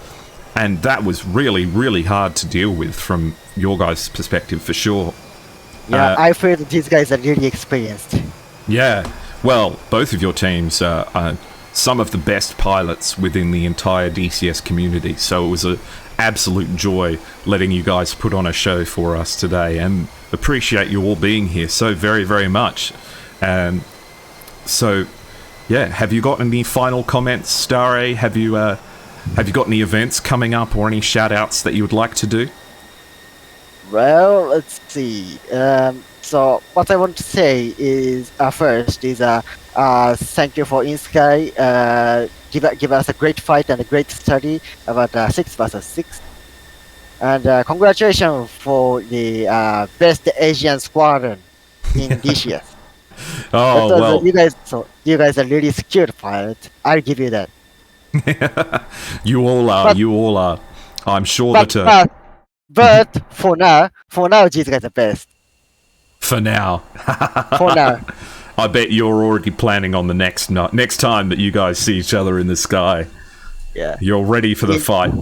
And that was really, really hard to deal with from your guys' perspective, for sure. Yeah, I feel that these guys are really experienced. Yeah, well, both of your teams are some of the best pilots within the entire DCS community, so it was an absolute joy letting you guys put on a show for us today, and appreciate you all being here so very, very much. So, yeah, have you got any final comments, Starry? Have you got any events coming up or any shout-outs that you would like to do? Well, let's see. So what I want to say is first is thank you for inSky. Give us a great fight and a great study about 6 versus 6. And congratulations for the best Asian squadron in DCS. Oh, well. You guys are really skilled pilots. I'll give you that. You all are. I'm sure But for now, these guys are best. For now. For now. I bet you're already planning on the next time that you guys see each other in the sky. Yeah. You're ready for the fight.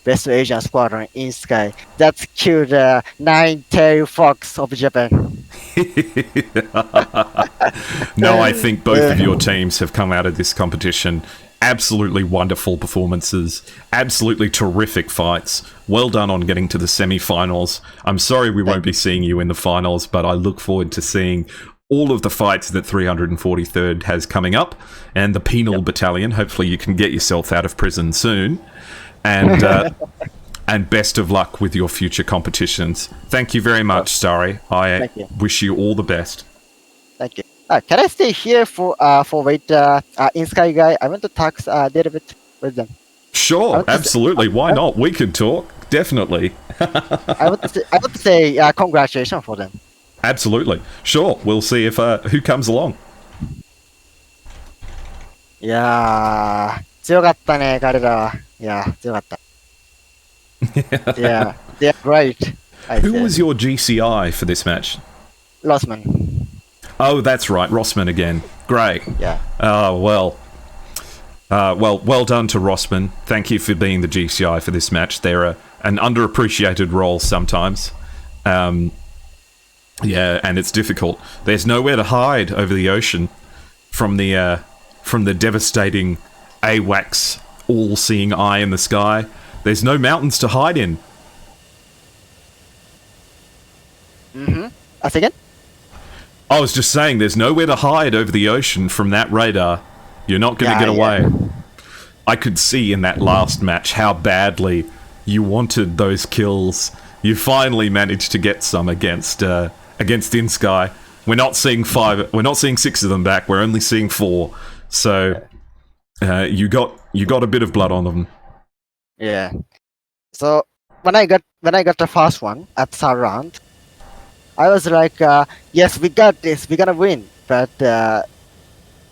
Best Asian squadron inSky. That's killed nine-tailed fox of Japan. No, I think both of your teams have come out of this competition absolutely wonderful performances, absolutely terrific fights. Well done on getting to the semi-finals. I'm sorry we won't be seeing you in the finals, but I look forward to seeing all of the fights that 343rd has coming up, and the penal battalion. Hopefully you can get yourself out of prison soon. And and best of luck with your future competitions. Thank you very much, Starry. I wish you all the best. Thank you. Can I stay here for wait inSky guy? I want to talk a little bit with them. Sure, absolutely. Why not? We could talk. Definitely. I want to say congratulations for them. Absolutely. Sure. We'll see if who comes along. いやー、強かったね、彼らは。いやー、強かった。Yeah, they're great. Who was your GCI for this match? Rossman. Oh, that's right, Rossman again. Great. Yeah. Oh, well, well done to Rossman. Thank you for being the GCI for this match. They're an underappreciated role sometimes. Yeah, and it's difficult. There's nowhere to hide over the ocean from the devastating AWACS all-seeing eye in the sky. There's no mountains to hide in. Mm-hmm. Again? I was just saying, there's nowhere to hide over the ocean from that radar. You're not going to get away. I could see in that last match how badly you wanted those kills. You finally managed to get some against inSky. We're not seeing 5. We're not seeing 6 of them back. We're only seeing 4. So you got a bit of blood on them. Yeah. So when I got the first one at third round, I was like, yes, we got this. We're gonna win. But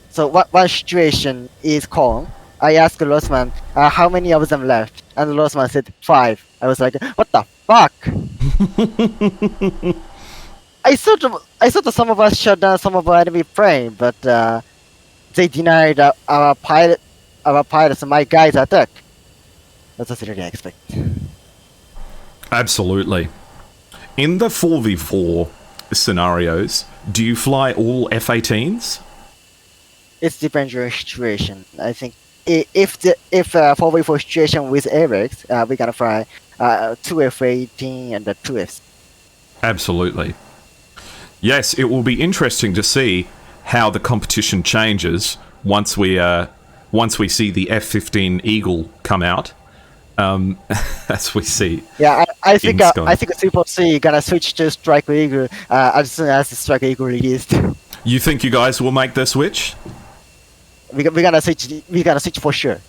so one situation is calm. I asked Rossman, how many of them left? And Rossman said 5. I was like, what the fuck? I thought some of us shut down some of our enemy plane, but they denied our pilots, my guys' attack. That's what I really expect. Absolutely. In the 4v4 scenarios, do you fly all F-18s? It depends on your situation. I think if 4v4 situation with AWACS, we're gonna fly 2 F-18 and 2 Fs. Absolutely. Yes, it will be interesting to see how the competition changes once we see the F-15 Eagle come out. As we see. Yeah, I think Super C gonna switch to Strike Eagle as soon as the Strike Eagle released. You think you guys will make the switch? We're gonna switch for sure.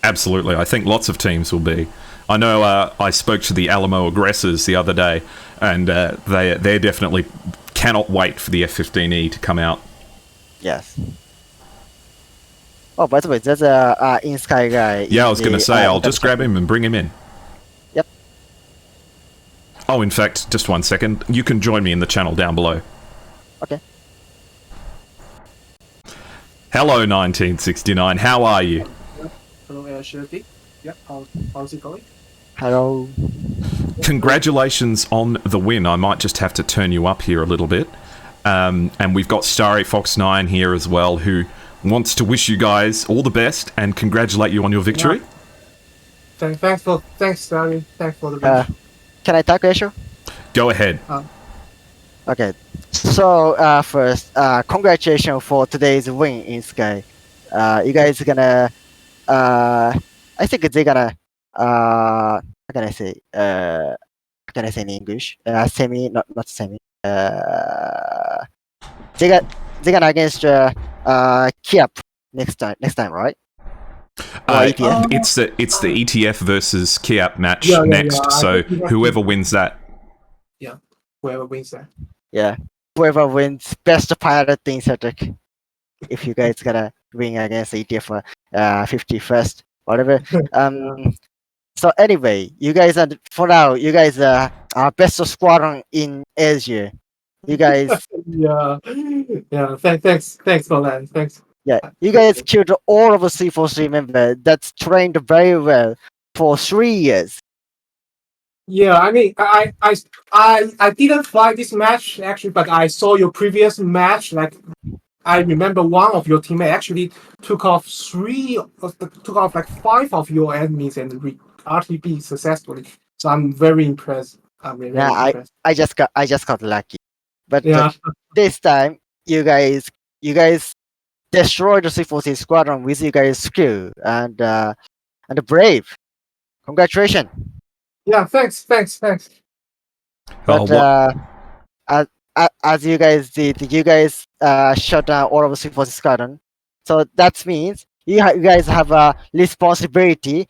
Absolutely, I think lots of teams will be. I know I spoke to the Alamo Aggressors the other day, and they definitely cannot wait for the F-15E to come out. Yes. Oh, by the way, there's a inSky guy. Yeah, I was going to say, I'll just grab him and bring him in. Yep. Oh, in fact, just 1 second. You can join me in the channel down below. Okay. Hello, 1969. How are you? Hello, Shirley. Yeah, how's it going? Hello. Congratulations on the win. I might just have to turn you up here a little bit. And we've got Starry Fox 9 here as well, who wants to wish you guys all the best and congratulate you on your victory. Yeah. Thanks, Starry. Thanks for the wish. Can I talk, Asher? Go ahead. Okay. So first, congratulations for today's win in Sky. You guys gonna. I think they're gonna. How can I say? How can I say in English? Semi, not semi. They're gonna against Kiap next time, right? ETF. It's the ETF versus Kiap match Yeah, next. yeah, So whoever wins that. Yeah, whoever wins that. Yeah. Whoever wins best pilot in SATAC. If you guys gonna win against ETF for 51st, whatever. So anyway, you guys are for now. You guys are best squadron in Asia. You guys, Yeah, yeah. Thanks for that. Thanks. yeah, you guys killed all of the C43 members that's trained very well for 3 years. Yeah, I mean, I didn't fly this match actually, but I saw your previous match. Like, I remember one of your teammates actually took off like 5 of your enemies and RTB successfully. So I'm very impressed. I'm very impressed. I just got lucky, but Yeah. this time you guys destroyed the C43 squadron with you guys' skill and brave. Congratulations. Yeah, thanks. But as you guys did, you guys shut down all of the C43 squadron. So that means you guys have a responsibility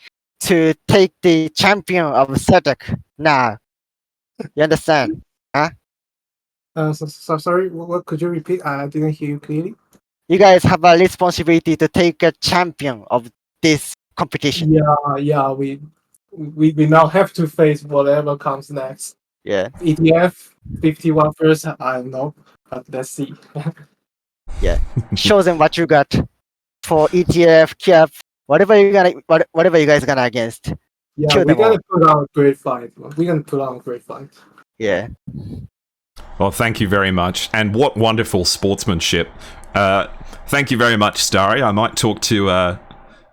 to take the champion of SATAC now. You understand? So sorry. What could you repeat? I didn't hear you clearly. You guys have a responsibility to take a champion of this competition. Yeah. We now have to face whatever comes next. Yeah. ETF 51 first. I don't know, but let's see. Yeah. Show them what you got for ETF, KIAP, whatever you guys gonna against. Yeah, Kill we're them gonna all. put on a great fight. Yeah. Well, thank you very much. And what wonderful sportsmanship. Thank you very much, Starry. I might talk to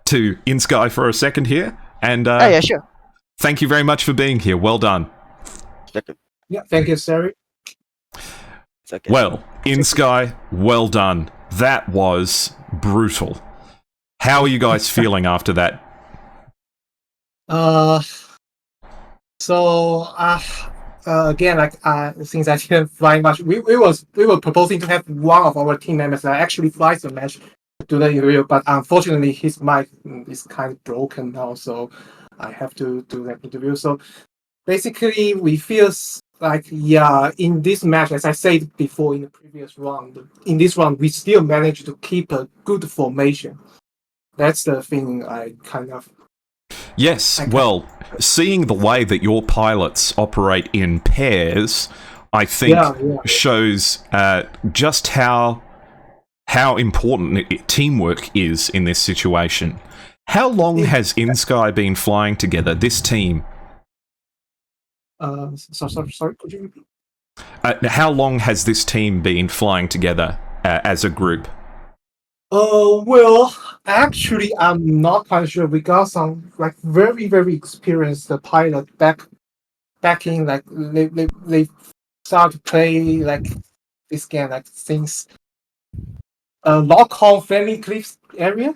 inSky for a second here. And Yeah, sure. thank you very much for being here. Well done. Yeah, thank you, Sari. It's okay. Well, inSky, well done. That was brutal. How are you guys feeling after that? Again, like since I didn't fly much, we were proposing to have one of our team members that actually flies the match to the interview, but unfortunately his mic is kind of broken now, so I have to do that interview. So basically, we feel like in this match, as I said before in the previous round, in this round we still managed to keep a good formation. That's the thing I kind of. Yes, well, seeing the way that your pilots operate in pairs, I think shows just how important teamwork is in this situation. How long has inSky been flying together, this team? Sorry, could you repeat? How long has this team been flying together as a group? Well, actually, I'm not quite sure. We got some like very, very experienced pilot back in like they start to play like this game like since Lock-on Friendly Cliffs area.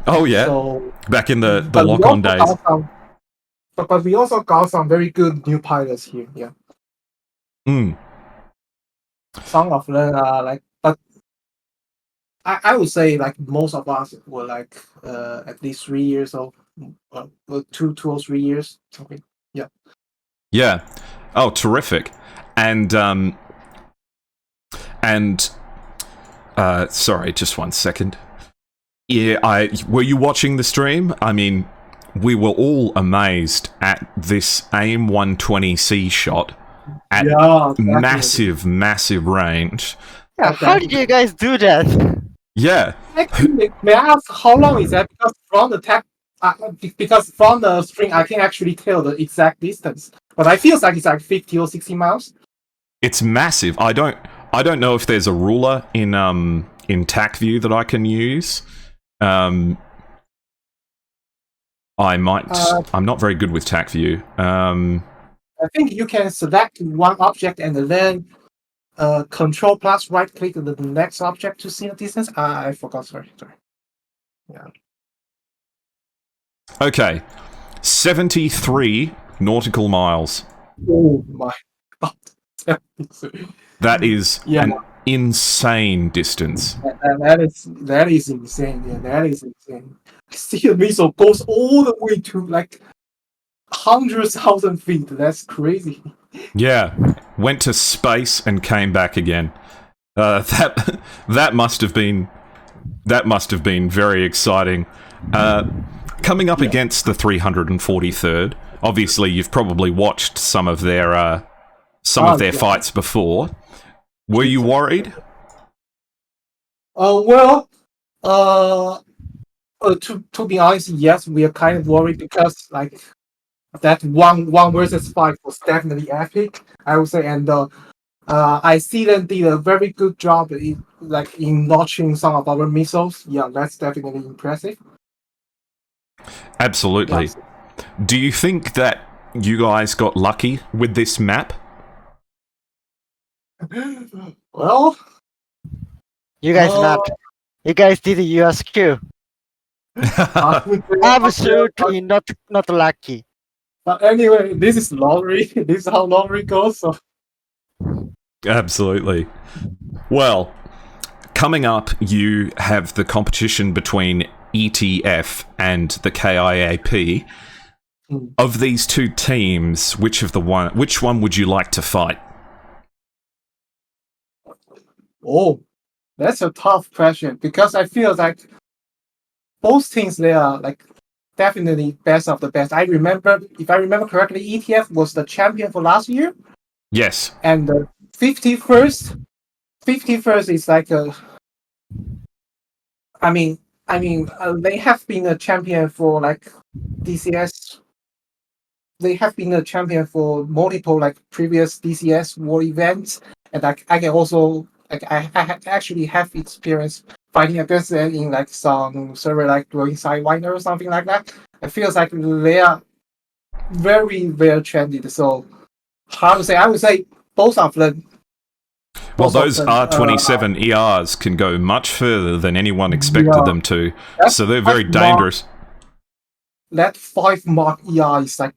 Oh yeah, So, back in the but we lock-on also days. got but we also got some very good new pilots here. Yeah, some of them are like, but I would say like most of us were like at least 3 years old, 2 or 3 years. Okay. Yeah. Yeah. Oh, terrific. And sorry, just 1 second. Yeah, were you watching the stream? I mean, we were all amazed at this AIM 120C shot at Yeah, definitely. massive range. Yeah, how did you guys do that? Yeah. Actually, may I ask how long is that? Because from the string, I can actually tell the exact distance, but I feel like it's like 50 or 60 miles. It's massive. I don't know if there's a ruler in TAC view that I can use. I might. I'm not very good with TAC view. I think you can select one object and then Control plus right click the next object to see the distance. I forgot. Sorry. Yeah. Okay, 73 nautical miles. Oh my god. That is Yeah. an insane distance. That is insane. Yeah, that is insane. See the missile goes all the way to like 100,000 feet. That's crazy. Yeah, went to space and came back again. That must have been very exciting. Coming up against the 343rd. Obviously, you've probably watched some of their fights before. Were you worried? To be honest, yes, we are kind of worried because like that one versus five was definitely epic, I would say, and I see them did a very good job in launching some of our missiles. Yeah, that's definitely impressive. Absolutely. Yes. Do you think that you guys got lucky with this map? Well, You guys not. You guys did the USQ. Absolutely not lucky. But anyway, this is lottery. This is how lottery goes. So. Absolutely. Well, coming up, you have the competition between ETF and the KIAP. Of these two teams, which one would you like to fight? Oh, that's a tough question because I feel like both teams they are like definitely best of the best. If I remember correctly, ETF was the champion for last year. Yes. And the 51st is like a. I mean, they have been a champion for like DCS. They have been a champion for multiple like previous DCS world events, and I can also like I actually have experience fighting against them in like some server like inSky Winer or something like that. It feels like they are very well trained. So hard to say. I would say both of them. Well, those R27 ERs can go much further than anyone expected them to, so they're very dangerous. That 5 Mark ER is like,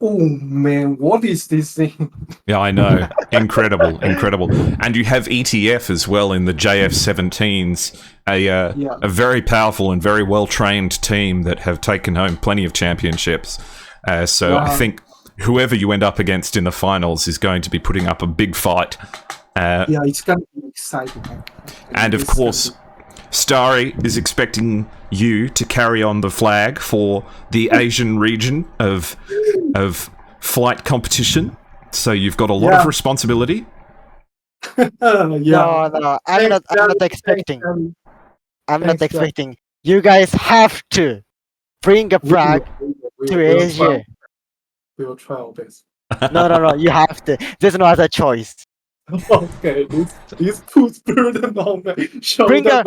oh man, what is this thing? Yeah, I know. Incredible. And you have ETF as well in the JF-17s, a very powerful and very well-trained team that have taken home plenty of championships. So I think whoever you end up against in the finals is going to be putting up a big fight. It's going to be exciting. And of course, Starry is expecting you to carry on the flag for the Asian region of flight competition. So you've got a lot of responsibility. No, I'm not expecting. I'm not expecting. You guys have to bring a flag to Asia. We will try our best. No, you have to. There's no other choice. Okay, this puts burden on me. Bring a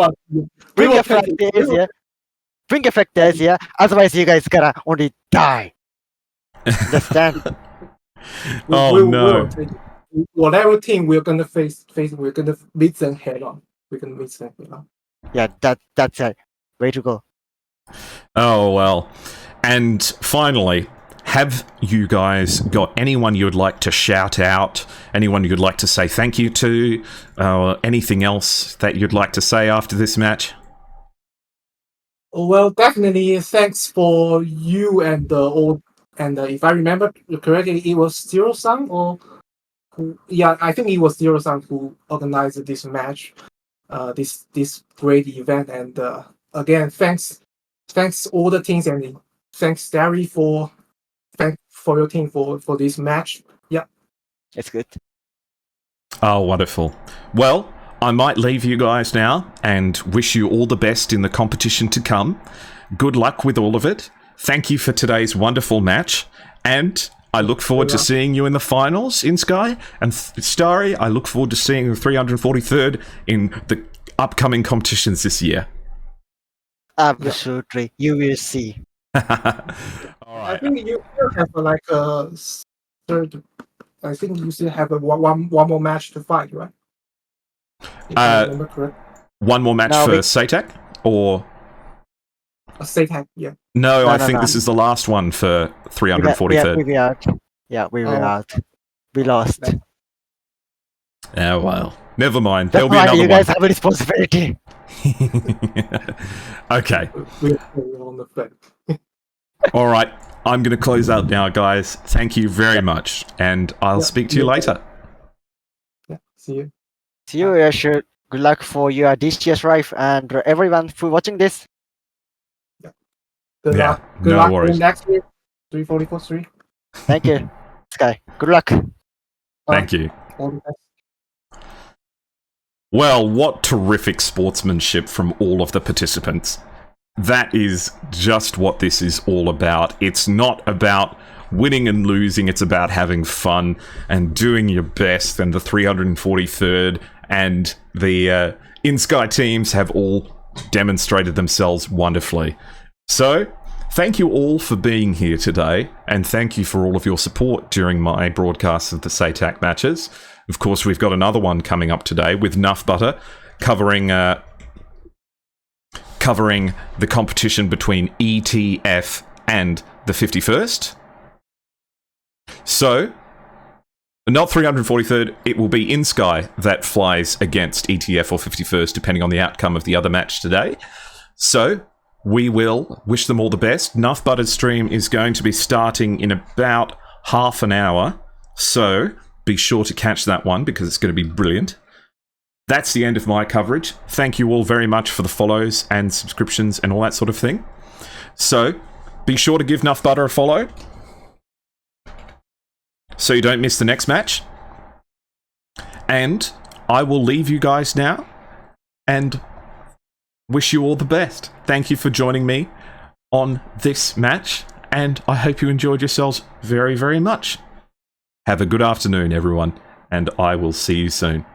flag to Asia. Bring a flag to Asia. Otherwise, you guys gonna only die. Understand? No. Whatever team we're gonna face, we're gonna meet them head on. We're gonna meet them head on. Yeah, that's it. Way to go. Oh, well. And finally, have you guys got anyone you would like to shout out? Anyone you'd like to say thank you to? Anything else that you'd like to say after this match? Well, definitely thanks for you and all. And if I remember correctly, it was Zero-san I think it was Zero-san who organized this match, this great event. And again, thanks all the teams and thanks Derry for your team for this match. Yeah, It's good. Oh, wonderful. Well, I might leave you guys now and wish you all the best in the competition to come. Good luck with all of it. Thank you for today's wonderful match. And I look forward to seeing you in the finals, inSky. And Starry, I look forward to seeing the 343rd in the upcoming competitions this year. Absolutely. You will see. All I right. think you still have like a third. I think you still have one more match to fight, right? If I remember correct. One more match for SATAC? Or... A SATAC, yeah. No, I think this is the last one for 343rd. We were out. Yeah, we were out. We lost. Yeah, well, never mind. That's There'll be why another you one. guys have a responsibility. Okay. We're on the fence. All right. I'm going to close out now, guys. Thank you very much. And I'll speak to you later. Yeah, see you. See you, Yashu. Good luck for your DCS Rife and everyone for watching this. Good Yeah, luck. Good no luck worries. next week. 344-3. Thank you, Sky. Good luck. Thank you. All the best. Well, what terrific sportsmanship from all of the participants. That is just what this is all about. It's not about winning and losing, it's about having fun and doing your best. And the 343rd and the inSky teams have all demonstrated themselves wonderfully. So, thank you all for being here today, and thank you for all of your support during my broadcasts of the SATAC matches. Of course, we've got another one coming up today with Nuff Butter covering the competition between ETF and the 51st. So, not 343rd, it will be inSky that flies against ETF or 51st, depending on the outcome of the other match today. So, we will wish them all the best. Nuff Butter's stream is going to be starting in about half an hour, so be sure to catch that one because it's going to be brilliant. That's the end of my coverage. Thank you all very much for the follows and subscriptions and all that sort of thing. So, be sure to give Nuff Butter a follow so you don't miss the next match. And I will leave you guys now and wish you all the best. Thank you for joining me on this match, and I hope you enjoyed yourselves very, very much. Have a good afternoon, everyone, and I will see you soon.